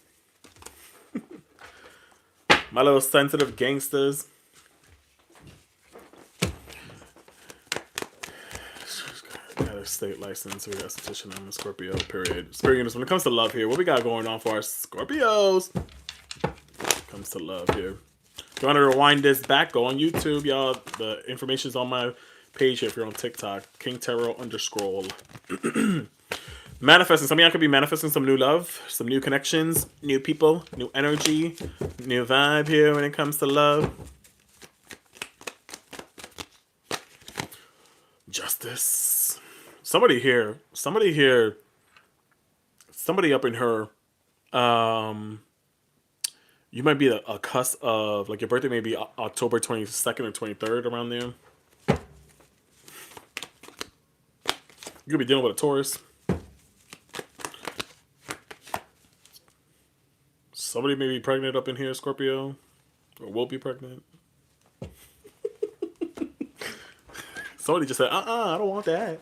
My little sensitive gangsters. Got a state license. We got petition on the Scorpio, period. Spirit when it comes to love here, what we got going on for our Scorpios? When it comes to love here. If you want to rewind this back, go on YouTube, y'all. The information's on my page here if you're on TikTok. King Tarot _ Manifesting. Some of y'all could be manifesting some new love, some new connections, new people, new energy, new vibe here when it comes to love. Justice. Somebody up in her, you might be a cusp of, like, your birthday may be October 22nd or 23rd, around there. You could be dealing with a Taurus. Somebody may be pregnant up in here, Scorpio. Or will be pregnant. Somebody just said, I don't want that.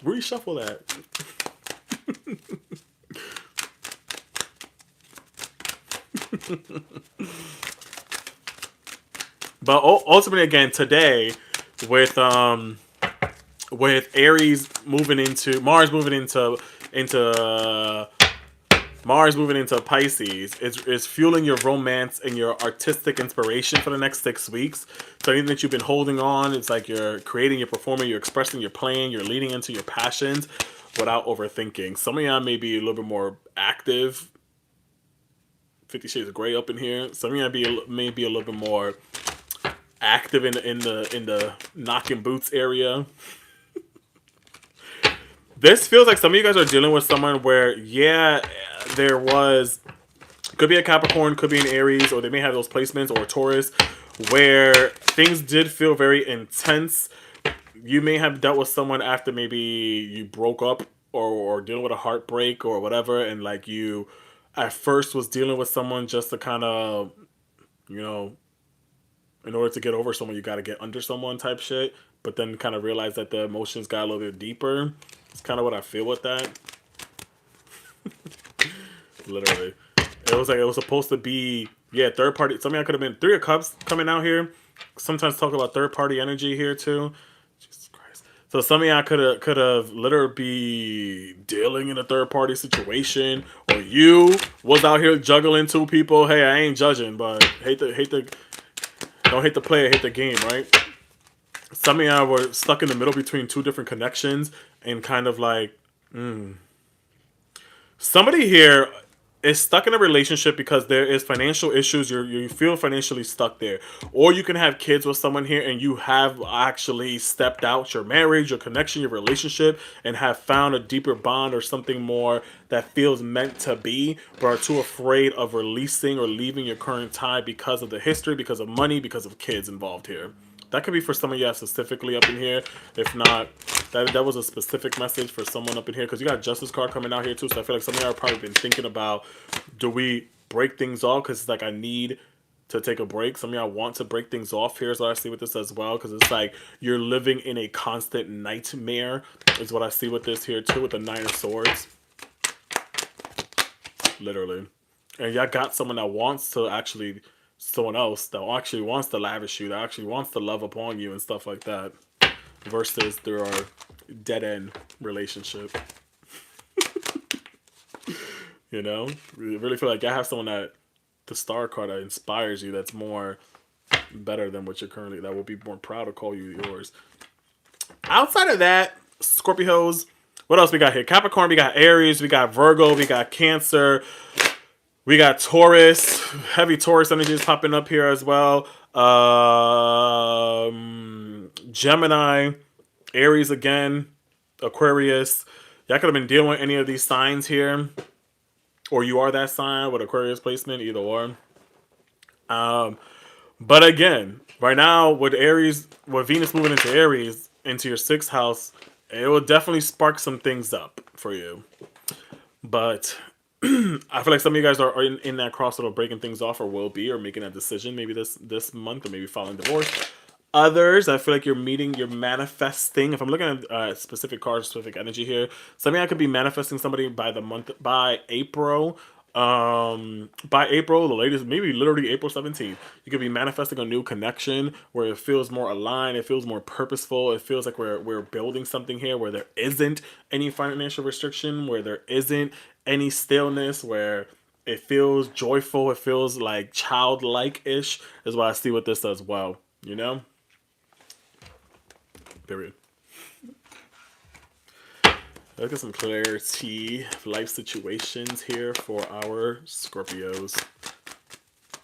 Reshuffle that. But ultimately, again, today, with Aries moving into Mars moving into Pisces, is fueling your romance and your artistic inspiration for the next 6 weeks. So anything that you've been holding on, it's like you're creating, you're performing, you're expressing, you're playing, you're leaning into your passions without overthinking. Some of y'all may be a little bit more active. 50 Shades of Grey up in here. Some of y'all may be a little bit more active in the knocking boots area. This feels like some of you guys are dealing with someone where, yeah, could be a Capricorn, could be an Aries, or they may have those placements, or a Taurus, where things did feel very intense. You may have dealt with someone after maybe you broke up, or dealing with a heartbreak or whatever, and like you at first was dealing with someone just to kind of, in order to get over someone, you got to get under someone type shit, but then kind of realize that the emotions got a little bit deeper. It's kind of what I feel with that. Literally. It was supposed to be, third party. Some of y'all could have been Three of Cups coming out here. Sometimes talk about third party energy here too. Jesus Christ. So some of y'all could have literally be dealing in a third party situation, or you was out here juggling two people. Hey, I ain't judging, but don't hate the player, hate the game, right? Some of y'all were stuck in the middle between two different connections and kind of like, somebody here is stuck in a relationship because there is financial issues. You feel financially stuck there. Or you can have kids with someone here and you have actually stepped out your marriage, your connection, your relationship, and have found a deeper bond or something more that feels meant to be, but are too afraid of releasing or leaving your current tie because of the history, because of money, because of kids involved here. That could be for some of you specifically up in here. If not, that was a specific message for someone up in here, because you got Justice card coming out here too. So I feel like some of y'all have probably been thinking about, do we break things off? Because it's like, I need to take a break. Some of y'all want to break things off here. So I see with this as well, because it's like you're living in a constant nightmare is what I see with this here too, with the Nine of Swords. Literally. And y'all got someone that wants to actually... someone else that actually wants to lavish you, that actually wants to love upon you and stuff like that, versus there are dead-end relationship. You really feel like I have someone that, the Star card, that inspires you, that's more better than what you're currently, that will be more proud to call you yours. Outside of that, Scorpios, what else we got here? Capricorn, we got Aries, we got Virgo, we got Cancer, we got Taurus. Heavy Taurus energy is popping up here as well. Gemini, Aries again, Aquarius. Y'all could have been dealing with any of these signs here, or you are that sign with Aquarius placement, either or. But again, right now with Aries, with Venus moving into Aries, into your 6th house, it will definitely spark some things up for you. But I feel like some of you guys are in that crossroad of breaking things off, or will be, or making a decision maybe this month, or maybe filing divorce. Others, I feel like you're manifesting. If I'm looking at specific cards, specific energy here, something I could be manifesting somebody by April. By April, the latest, maybe literally April 17th, you could be manifesting a new connection where it feels more aligned, it feels more purposeful, it feels like we're building something here where there isn't any financial restriction, where there isn't any stillness, where it feels joyful, it feels like childlike-ish, is what I see with this as well, you know? Period. Look at some clarity, life situations here for our Scorpios.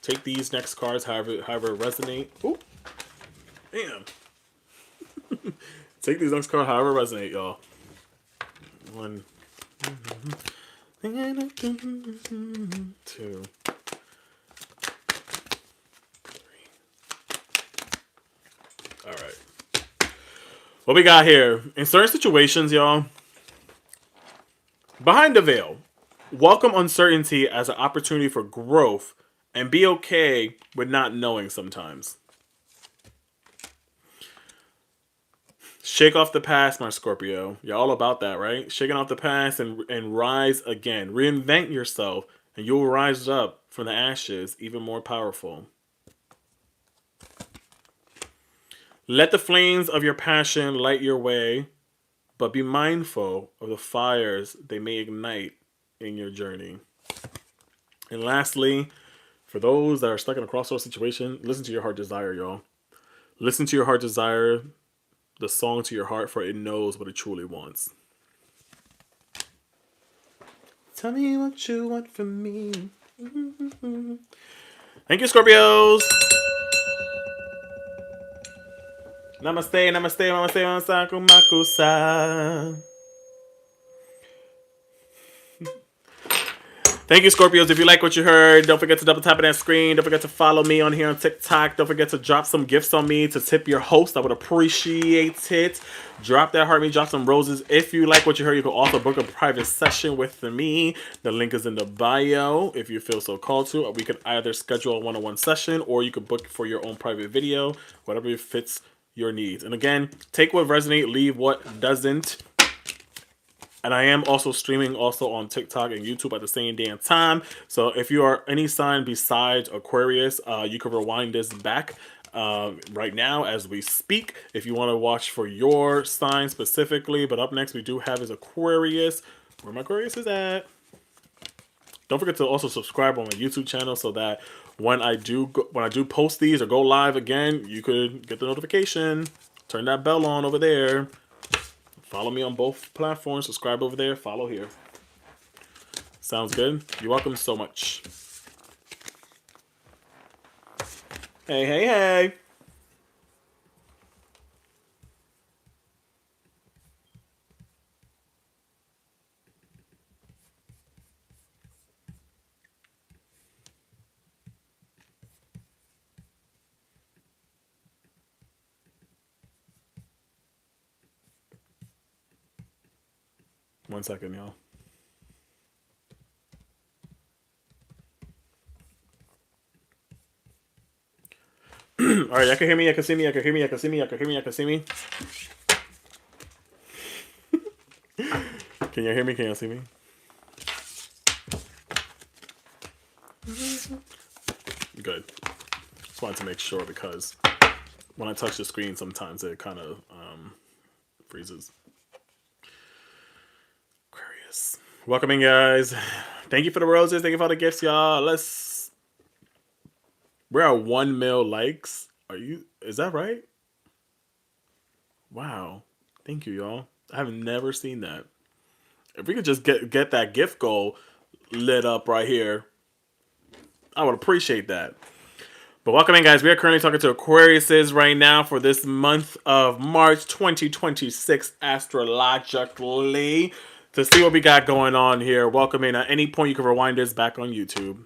Take these next cards however resonate. Ooh, damn. Take these next cards however resonate, y'all. One, two, three. All right. What we got here? In certain situations, y'all, behind the veil, welcome uncertainty as an opportunity for growth and be okay with not knowing sometimes. Shake off the past, my Scorpio. You're all about that, right? Shaking off the past and rise again. Reinvent yourself and you'll rise up from the ashes even more powerful. Let the flames of your passion light your way, but be mindful of the fires they may ignite in your journey. And lastly, for those that are stuck in a crossroads situation, listen to your heart desire, y'all. Listen to your heart desire, the song to your heart, for it knows what it truly wants. Tell me what you want from me. Thank you, Scorpios. Namaste, namaste, namaste, namaste, kumakusa. Thank you, Scorpios. If you like what you heard, don't forget to double tap on that screen. Don't forget to follow me on here on TikTok. Don't forget to drop some gifts on me to tip your host. I would appreciate it. Drop that heart me, drop some roses. If you like what you heard, you can also book a private session with me. The link is in the bio if you feel so called to. We could either schedule a one-on-one session or you could book for your own private video, whatever fits your needs. And again, take what resonates, leave what doesn't. And I am also streaming also on TikTok and YouTube at the same damn time. So if you are any sign besides Aquarius, you can rewind this back right now as we speak if you want to watch for your sign specifically. But up next we do have is Aquarius. Where my Aquarius is at. Don't forget to also subscribe on my YouTube channel so that when I do post these or go live again, you could get the notification. Turn that bell on over there. Follow me on both platforms. Subscribe over there. Follow here. Sounds good? You're welcome so much. Hey, hey, hey. One second, y'all. All right, I can hear me, I can see me, I can hear me, I can see me, I can hear me, I can see me. Can you hear me? Can you see me? Good. Just wanted to make sure because when I touch the screen, sometimes it kind of freezes. Aquarius. Welcome in, guys. Thank you for the roses. Thank you for all the gifts, y'all. We're at 1 mil likes. Is that right? Wow. Thank you, y'all. I have never seen that. If we could just get that gift goal lit up right here, I would appreciate that. But welcome in, guys. We are currently talking to Aquariuses right now for this month of March 2026 astrologically. To see what we got going on here, welcome in. At any point, you can rewind this back on YouTube.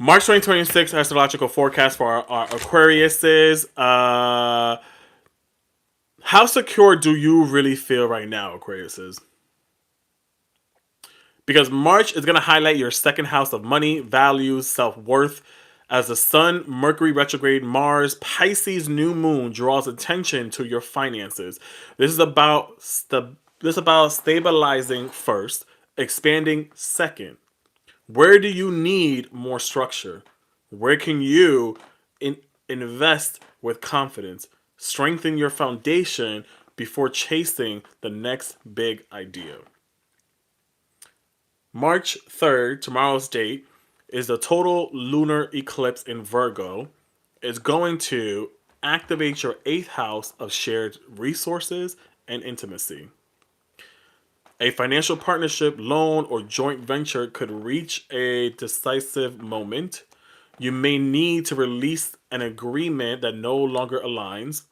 March 2026 astrological forecast for our Aquariuses. How secure do you really feel right now, Aquariuses? because March is going to highlight your second house of money, values, self-worth. As the Sun, Mercury retrograde, Mars, Pisces New Moon draws attention to your finances. This is about stabilizing first, expanding second. Where do you need more structure? Where can you invest with confidence? Strengthen your foundation before chasing the next big idea. March 3rd, tomorrow's date, is the total lunar eclipse in Virgo. It's going to activate your 8th house of shared resources and intimacy. A financial partnership, loan, or joint venture could reach a decisive moment. You may need to release an agreement that no longer aligns.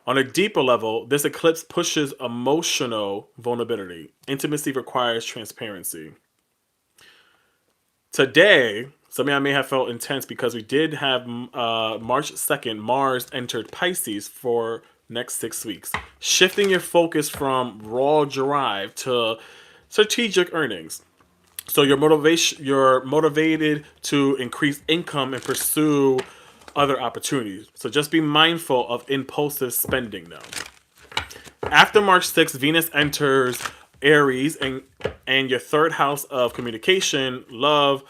On a deeper level, this eclipse pushes emotional vulnerability. Intimacy requires transparency. Today, some of y'all may have felt intense because we did have March 2nd, Mars entered Pisces for next 6 weeks, shifting your focus from raw drive to strategic earnings. So you're motivated to increase income and pursue other opportunities. So just be mindful of impulsive spending now. After March 6th, Venus enters Aries, and your third house of communication, love,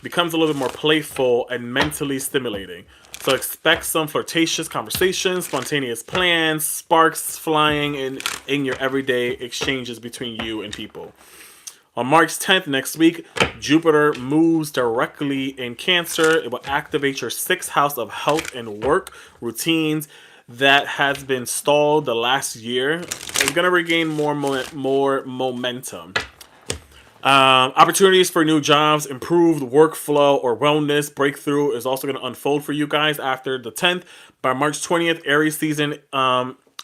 becomes a little bit more playful and mentally stimulating. So expect some flirtatious conversations, spontaneous plans, sparks flying in your everyday exchanges between you and people. On March 10th, next week, Jupiter moves directly in Cancer. It will activate your 6th house of health and work routines that has been stalled the last year. It's going to regain more momentum. Opportunities for new jobs, improved workflow, or wellness breakthrough is also going to unfold for you guys after the 10th. By March 20th, Aries season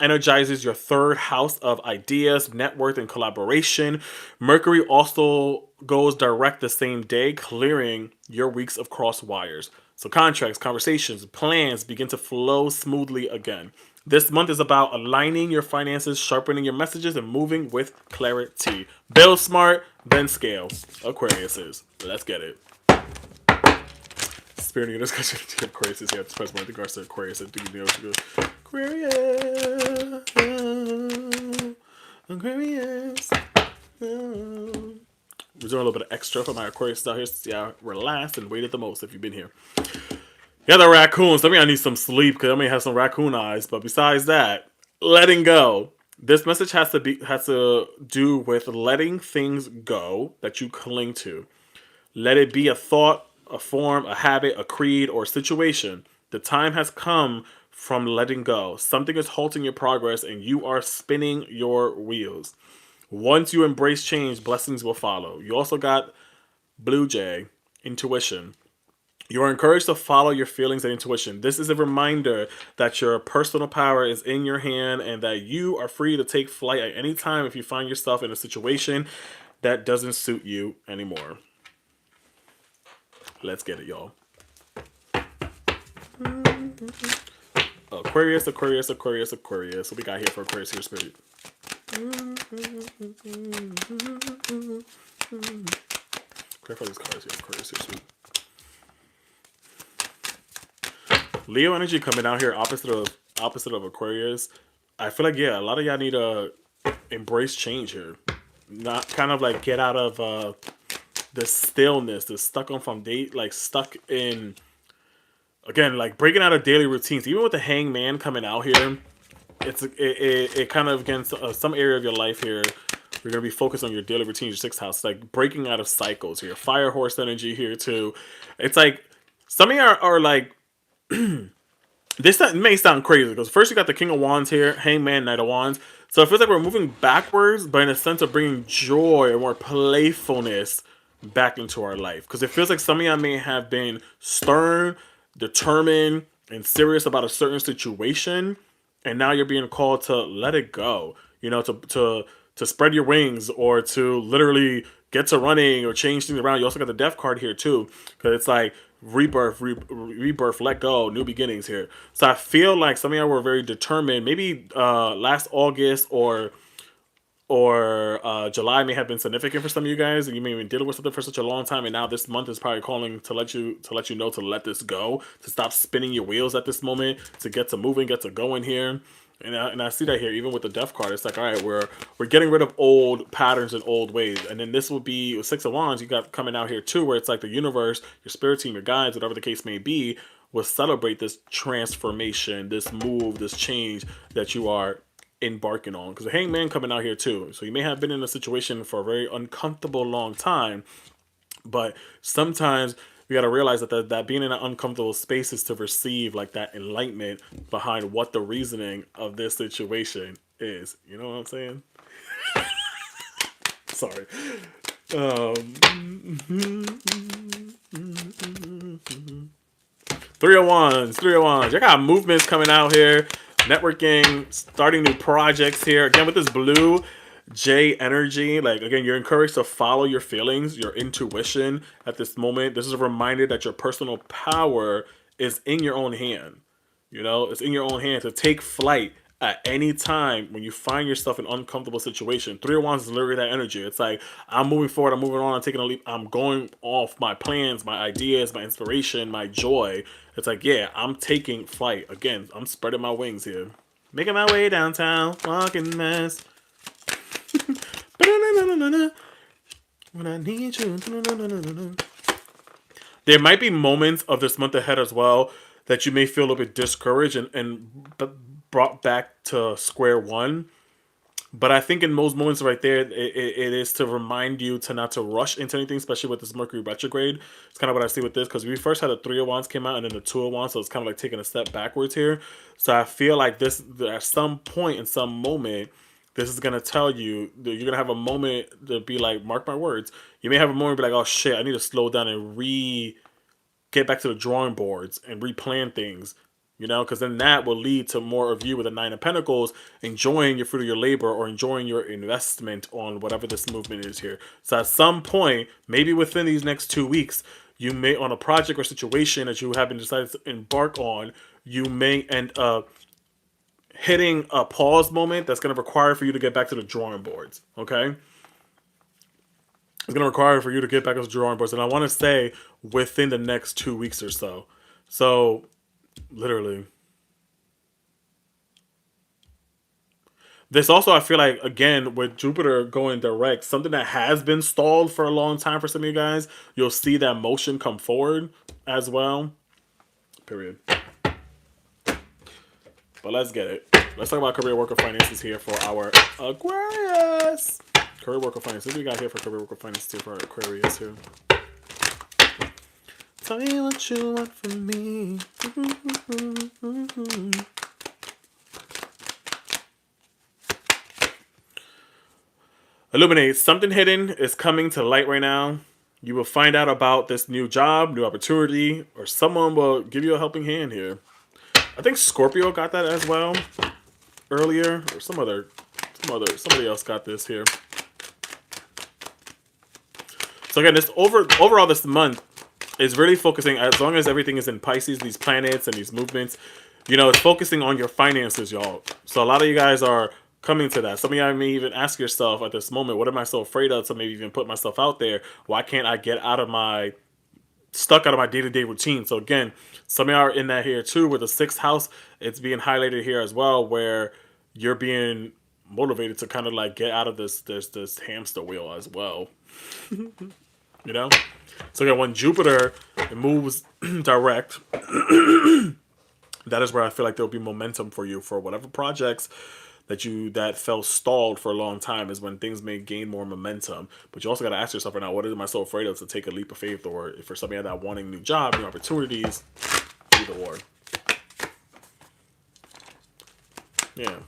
energizes your 3rd house of ideas, net worth, and collaboration. Mercury also goes direct the same day, clearing your weeks of cross wires. So contracts, conversations, plans begin to flow smoothly again. This month is about aligning your finances, sharpening your messages, and moving with clarity. Build smart, then scale. Aquarius is. Let's get it. Spirit of discussion. Aquarius is here. Press one. The regards to Aquarius. Aquarius. Aquarius. We're doing a little bit of extra for my Aquarius out here. See how relaxed and waited the most if you've been here. Yeah, the raccoons. I mean, I need some sleep because I may have some raccoon eyes. But besides that, letting go. This message has to do with letting things go that you cling to. Let it be a thought, a form, a habit, a creed, or a situation. The time has come from letting go. Something is halting your progress and you are spinning your wheels. Once you embrace change, blessings will follow. You also got Blue Jay, intuition. You are encouraged to follow your feelings and intuition. This is a reminder that your personal power is in your hand and that you are free to take flight at any time if you find yourself in a situation that doesn't suit you anymore. Let's get it, y'all. Aquarius, Aquarius, Aquarius, Aquarius. What we got here for Aquarius here, Spirit? Clarify these cards here, Aquarius here, Spirit. Leo energy coming out here opposite of Aquarius. I feel like, yeah, a lot of y'all need to embrace change here. Not kind of like get out of the stillness, the stuck on foundation, like stuck in, again, like breaking out of daily routines. Even with the hangman coming out here, it kind of against some area of your life here. You're going to be focused on your daily routines, your 6th house, like breaking out of cycles here. Fire horse energy here too. It's like some of you are like, this may sound crazy because first you got the King of Wands here, Hangman, Knight of Wands. So it feels like we're moving backwards, but in a sense of bringing joy or more playfulness back into our life. Because it feels like some of y'all may have been stern, determined, and serious about a certain situation, and now you're being called to let it go. You know, to spread your wings or to literally get to running or change things around. You also got the Death card here too, because it's like rebirth, let go, new beginnings here. So I feel like some of y'all were very determined. Maybe last August or or July may have been significant for some of you guys, and you may have been dealing with something for such a long time, and now this month is probably calling to let you know to let this go, to stop spinning your wheels at this moment, to get to moving, get to going here. And I see that here, even with the Death card. It's like, all right, we're getting rid of old patterns and old ways. And then this will be with Six of Wands. You got coming out here too, where it's like the universe, your spirit team, your guides, whatever the case may be, will celebrate this transformation, this move, this change that you are embarking on. Because the Hangman coming out here too. So you may have been in a situation for a very uncomfortable long time, but sometimes you got to realize that being in an uncomfortable space is to receive like that enlightenment behind what the reasoning of this situation is. You know what I'm saying? Sorry. Three of Wands. You got movements coming out here, networking, starting new projects here. Again, with this blue J energy, like, again, you're encouraged to follow your feelings, your intuition at this moment. This is a reminder that your personal power is in your own hand. You know, it's in your own hand to take flight at any time when you find yourself in an uncomfortable situation. Three of Wands is literally that energy. It's like, I'm moving forward, I'm moving on, I'm taking a leap, I'm going off my plans, my ideas, my inspiration, my joy. It's like, yeah, I'm taking flight. Again, I'm spreading my wings here. Making my way downtown, walking mess. When I need you. There might be moments of this month ahead as well that you may feel a little bit discouraged and brought back to square one. But I think in those moments right there, it is to remind you to not to rush into anything, especially with this Mercury retrograde. It's kind of what I see with this, because we first had the Three of Wands came out and then the Two of Wands, so it's kind of like taking a step backwards here. So I feel like this, at some point in some moment, this is going to tell you that you're going to have a moment to be like, mark my words, you may have a moment to be like, oh shit, I need to slow down and get back to the drawing boards and replan things. You know, because then that will lead to more of you with the Nine of Pentacles enjoying your fruit of your labor or enjoying your investment on whatever this movement is here. So at some point, maybe within these next 2 weeks, you may, on a project or situation that you have been decided to embark on, you may end up hitting a pause moment that's going to require for you to get back to the drawing boards. Okay? It's going to require for you to get back to the drawing boards. And I want to say within the next 2 weeks or so. So, literally. This also, I feel like, again, with Jupiter going direct, something that has been stalled for a long time for some of you guys, you'll see that motion come forward as well. Period. But let's get it. Let's talk about career, work, or finances here for our Aquarius. Career, work, or finances. What do we got here for career, work, or finances here for our Aquarius here? Tell me what you want from me. Illuminate. Something hidden is coming to light right now. You will find out about this new job, new opportunity, or someone will give you a helping hand here. I think Scorpio got that as well earlier, or somebody else got this here. So again, this overall this month is really focusing, as long as everything is in Pisces, these planets and these movements, you know, it's focusing on your finances, y'all. So a lot of you guys are coming to that. Some of you may even ask yourself at this moment, what am I so afraid of to maybe even put myself out there? Why can't I get stuck out of my day-to-day routine? So again, some of you are in that here too. With the 6th house, it's being highlighted here as well, where you're being motivated to kind of like get out of this hamster wheel as well. You know? So again, when Jupiter moves direct, that is where I feel like there'll be momentum for you for whatever projects that felt stalled for a long time, is when things may gain more momentum. But you also got to ask yourself right now, what am I so afraid of to take a leap of faith? Or for some of you that wanting new job, new opportunities, either or. Yeah.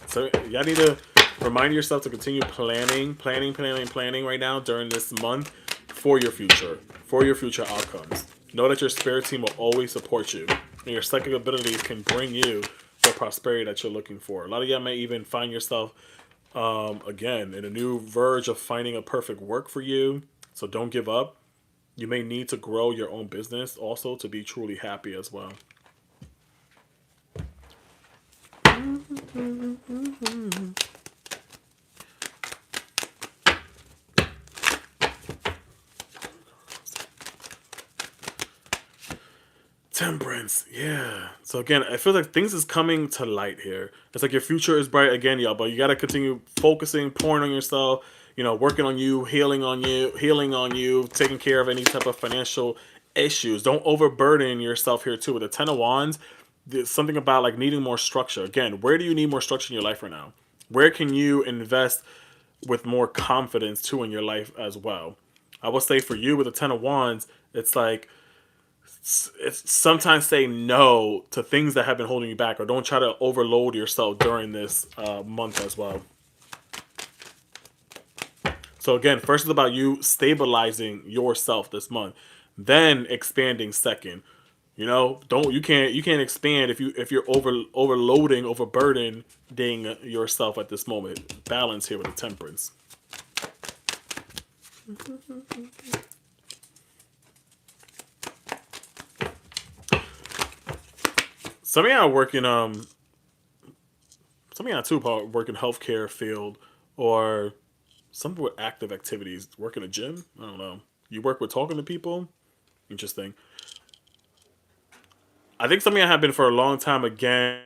So y'all need to remind yourself to continue planning right now during this month for your future outcomes. Know that your spirit team will always support you, and your psychic abilities can bring you the prosperity that you're looking for. A lot of y'all may even find yourself, again, in a new verge of finding a perfect work for you. So don't give up. You may need to grow your own business also to be truly happy as well. Temperance, yeah. So again, I feel like things is coming to light here. It's like your future is bright again, y'all, but you got to continue focusing, pouring on yourself, working on you, healing on you, taking care of any type of financial issues. Don't overburden yourself here too. With the Ten of Wands, there's something about like needing more structure. Again, where do you need more structure in your life right now? Where can you invest with more confidence too in your life as well? I will say for you with the Ten of Wands, it's like it's sometimes say no to things that have been holding you back, or don't try to overload yourself during this month as well. So again, first is about you stabilizing yourself this month, then expanding second. You can't expand if you're overloading, overburdening yourself at this moment. Balance here with the Temperance. Some of y'all working some of y'all too probably work in healthcare field, or something with active activities. Work in a gym. I don't know. You work with talking to people. Interesting. I think some of y'all have been for a long time again